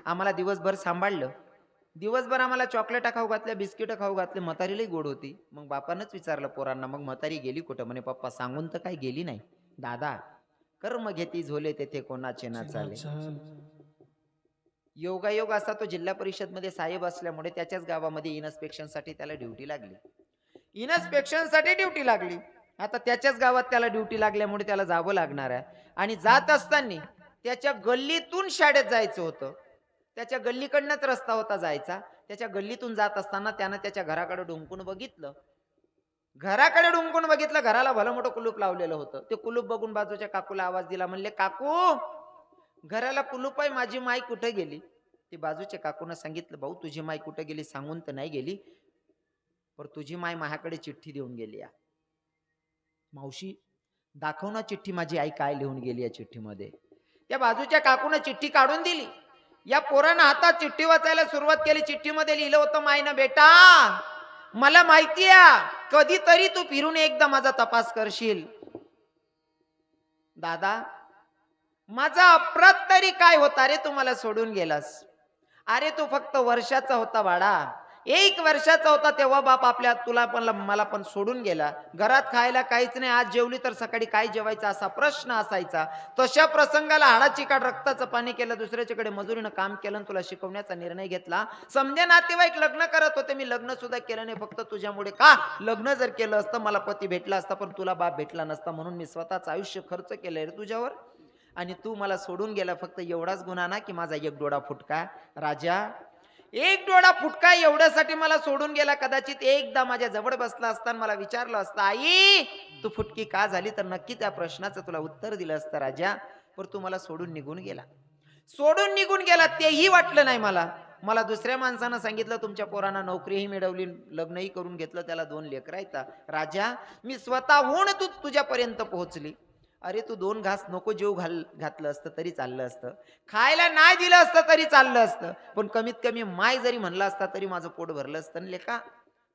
आम्हाला दिवसभर सांभाळलं, दिवसभर आम्हाला चॉकलेट खाऊ घातल्या, बिस्किट खाऊ घातले, म्हातारीलाही गोड होती. मग बापानंच विचारलं पोरांना, मग म्हातारी गेली कुठं? म्हणे पप्पा सांगून तर काही गेली नाही. दादा कर्म घेती झोले तेथे कोणाचे ना चाले. योगायोग असा तो जिल्हा परिषद मध्ये साहेब असल्यामुळे त्याच्याच गावामध्ये इन्स्पेक्शन साठी त्याला ड्युटी लागली. इन्स्पेक्शन साठी ड्युटी लागली. आता त्याच्याच गावात त्याला ड्युटी लागल्यामुळे त्याला जावं लागणार आहे. आणि जात असताना त्याच्या गल्लीतून शाळेत जायचं होतं. त्याच्या गल्लीकडनंच रस्ता होता जायचा. त्याच्या गल्लीतून जात असताना त्यानं त्याच्या घराकडे डुंकून बघितलं. घराकडे डुंकून बघितलं, घराला भलं मोठं कुलूप लावलेलं होतं. ते कुलूप बघून बाजूच्या काकूला आवाज दिला. म्हणले, काकू घराला कुलूप आहे, माझी माई कुठे गेली? ती बाजूच्या काकूनं सांगितलं, भाऊ तुझी माई कुठे गेली सांगून तर नाही गेली, पण तुझी माई माझ्याकडे चिठ्ठी देऊन गेली. मावशी दाखव ना चिठ्ठी, माझी आई काय लिहून गेली या चिठ्ठीमध्ये. त्या बाजूच्या काकूनं चिठ्ठी काढून दिली. या पोरानं हातात चिठ्ठी वाचायला सुरुवात केली. चिठ्ठीमध्ये लिहिलं होतं, माईनं बेटा मला माहिती आहे कधीतरी तू फिरून एकदा माझा तपास करशील. दादा माझा अपराध तरी काय होता रे, तू मला सोडून गेलास. अरे तू फक्त वर्षाचा होता बाळा, 1 वर्षाचा होता तेव्हा बाप आपल्या तुला पण मला पण सोडून गेला. घरात खायला काहीच नाही, आज जेवली तर सकाळी काय जेवायचं असा प्रश्न असायचा. तशा प्रसंगाला हाडाची काढ रक्ताचं पाणी केलं, दुसऱ्याच्याकडे मजुरीनं काम केलं, तुला शिकवण्याचा निर्णय घेतला. समजे नातेवाईक लग्न करत होते, मी लग्न सुद्धा केलं नाही फक्त तुझ्यामुळे. का? लग्न जर केलं असतं मला पती भेटला असता, पण तुला बाप भेटला नसता, म्हणून मी स्वतःचं आयुष्य खर्च केलंय रे तुझ्यावर, आणि तू मला सोडून गेला. फक्त एवढाच गुन्हा ना की माझा 1 डोळा फुटका. राजा 1 डोळा फुटका एवढ्यासाठी मला सोडून गेला. कदाचित एकदा माझ्या जवळ बसला असता, मला विचारलं असतं, आई तू फुटकी का झाली, तर नक्की त्या प्रश्नाचं तुला उत्तर दिलं असतं राजा. पण तू मला सोडून निघून गेला. सोडून निघून गेला तेही वाटलं नाही मला. मला दुसऱ्या माणसानं सांगितलं तुमच्या पोरांना नोकरीही मिळवली, लग्नही करून घेतलं, त्याला 2 लेकरं आहेत. राजा मी स्वतःहून तुझ्यापर्यंत पोहोचली. अरे तू 2 घास नको जेव घातलं असतं तरी चाललं असतं, खायला नाही दिलं असतं तरी चाललं असतं, पण कमीत कमी माय जरी म्हणला असता तरी माझं पोट भरलं असतं लेका.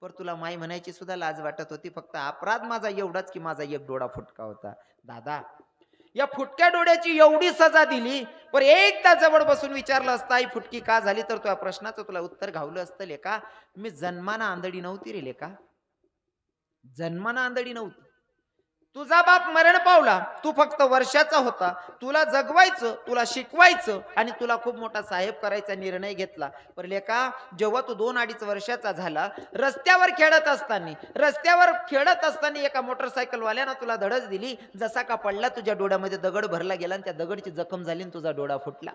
पर तुला माय म्हणायची सुद्धा लाज वाटत होती. फक्त अपराध माझा एवढाच की माझा 1 डोळा फुटका होता. दादा या फुटक्या डोळ्याची एवढी सजा दिली, पण एकदा जवळ बसून विचारलं असतं आई फुटकी का झाली, तर त्या प्रश्नाचं तुला उत्तर घावलं असतं लेका. मी जन्माना आंधळी नव्हती रे लेका, जन्माना आंधळी नव्हती. तुझा बाप मरण पावला, तू फक्त वर्षाचा होता, तुला जगवायचं, तुला शिकवायचं आणि तुला खूप मोठा साहेब करायचा निर्णय घेतला. पण लेका जेव्हा तू 2-2.5 वर्षाचा झाला, रस्त्यावर खेळत असताना एका मोटरसायकलवाल्यानं तुला धडक दिली. जसा का पडला तुझ्या डोळ्यामध्ये दगड भरला गेला आणि त्या दगडची जखम झाली आणि तुझा डोळा फुटला.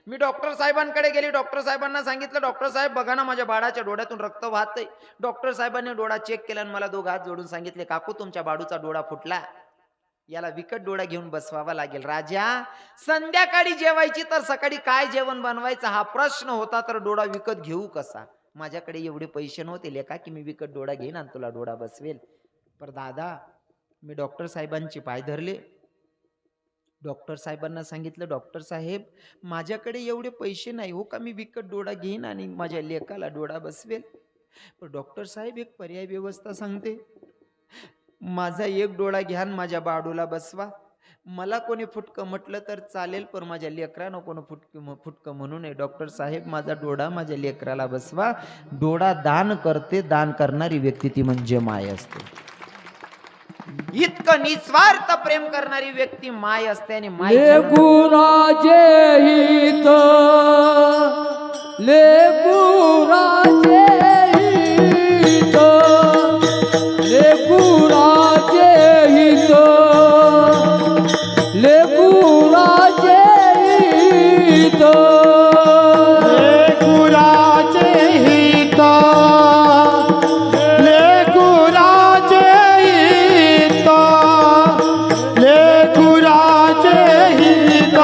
मी डॉक्टर साहेबांकडे गेली. डॉक्टर साहेबांना सांगितलं, डॉक्टर साहेब बघा ना माझ्या बाळाच्या डोळ्यातून रक्त वाहतंय. डॉक्टर साहेबांनी डोळा चेक केला आणि मला 2 हात जोडून सांगितले, काकू तुमच्या बाळूचा डोळा फुटला, याला विकट डोळा घेऊन बसवावा लागेल. राजा संध्याकाळी जेवायची तर सकाळी काय जेवण बनवायचं हा प्रश्न होता, तर डोळा विकत घेऊ कसा? माझ्याकडे एवढे पैसे नव्हते लेका की मी विकत डोळा घेईन आणि तुला डोळा बसवेल. पर दादा मी डॉक्टर साहेबांची पाय धरले. डॉक्टर साहेबांना सांगितलं, डॉक्टर साहेब माझ्याकडे एवढे पैसे नाही हो का मी विकत डोळा घेईन आणि माझ्या लेकाला डोळा बसवेल. पण डॉक्टर साहेब एक पर्याय व्यवस्था सांगते, माझा 1 डोळा घ्या आणि माझ्या बाळूला बसवा. मला कोणी फुटकं म्हटलं तर चालेल, पण माझ्या लेकरानं कोणी फुटकं म्हणू नये. डॉक्टर साहेब माझा डोळा माझ्या लेकराला बसवा. डोळा दान करते, दान करणारी व्यक्ती ती म्हणजे माय असते. इतकं निस्वार्थ प्रेम करणारी व्यक्ती माय असते. आणि माय लेकुराजे हित, लेकुराजे हित, लेकुराजे हित, लेकुराजे हित, लेकुराचे हित, लेकुराचे हित, लेकुराचे हित,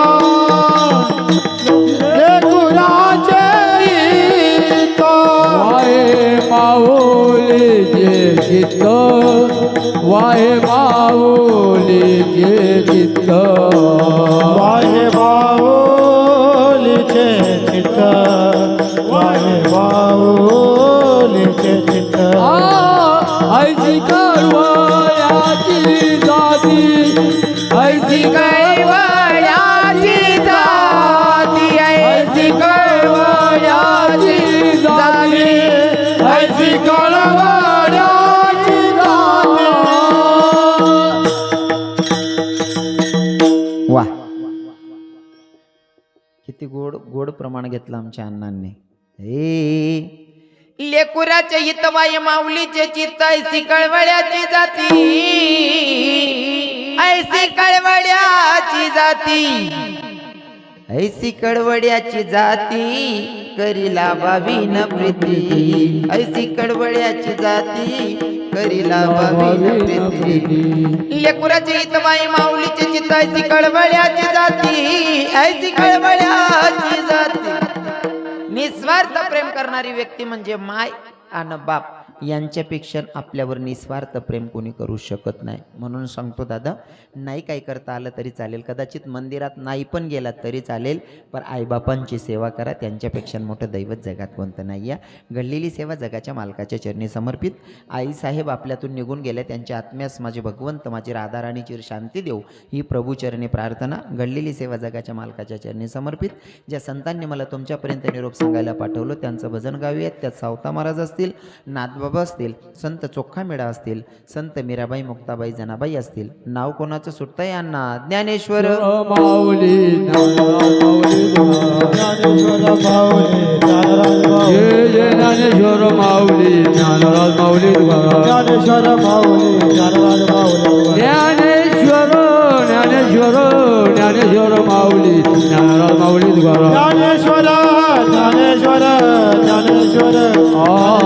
लेकुराचे हित. वाहे माऊली जे चित्त, वाहे माऊली जे चित्त, वाहे बाऊलीचे चित्त, वाहे बाऊ गोड प्रमाण घेतलं आमच्या अण्णांनी. हे लेकुराच्या हितवाय माऊलीचे चित्त ऐसी कळवळ्याची जाती, ऐसी कळवळ्याची जाती, ऐसी कळवळ्याची जाती करीला बावीन प्रीती, ऐसी कळवळ्याची जाती करीला बावीन प्रीती. लेकुराची हितवाई माऊलीचे चित्त ऐसी कळवळ्याची जाती, ऐसी कळवळ्याची जाती. निस्वार्थ प्रेम करणारी व्यक्ती म्हणजे माय आणि बाप यांच्यापेक्षा आपल्यावर निस्वार्थ प्रेम कोणी करू शकत नाही. म्हणून सांगतो दादा, नाही काही करता आलं तरी चालेल, कदाचित मंदिरात नाही पण गेलात तरी चालेल, पण आईबापांची सेवा करा, त्यांच्यापेक्षा मोठं दैवत जगात कोणतं नाही आहे. घडलेली सेवा जगाच्या मालकाच्या चरणी समर्पित. आईसाहेब आपल्यातून निघून गेल्या, त्यांच्या आत्म्यास माझे भगवंत माझी राधाराणी चिर शांती देऊ ही प्रभूचरणी प्रार्थना. घडलेली सेवा जगाच्या मालकाच्या चरणी समर्पित. ज्या संतांनी मला तुमच्यापर्यंत निरोप सांगायला पाठवलं त्यांचं भजन गाऊयात. त्यात सावता महाराज असतील, नाथबाबा असतील, संत चोख्खा मेळा असतील, संत मीराबाई मुक्ताबाई जनाबाई असतील. नाव कोणाचं सुटतंय यांना? ज्ञानेश्वर माऊली ज्ञानराज माऊली ज्ञानेश्वर माऊली ज्ञानराज माऊली, जय जय ज्ञानेश्वर माऊली ज्ञानराज माऊली ज्ञानेश्वर माऊली ज्ञानराज माऊली, ज्ञानेश्वर ज्ञानेश्वर ज्ञानेश्वर माऊली ज्ञानराज माऊली ज्ञानेश्वर ज्ञानेश्वर ज्ञानेश्वर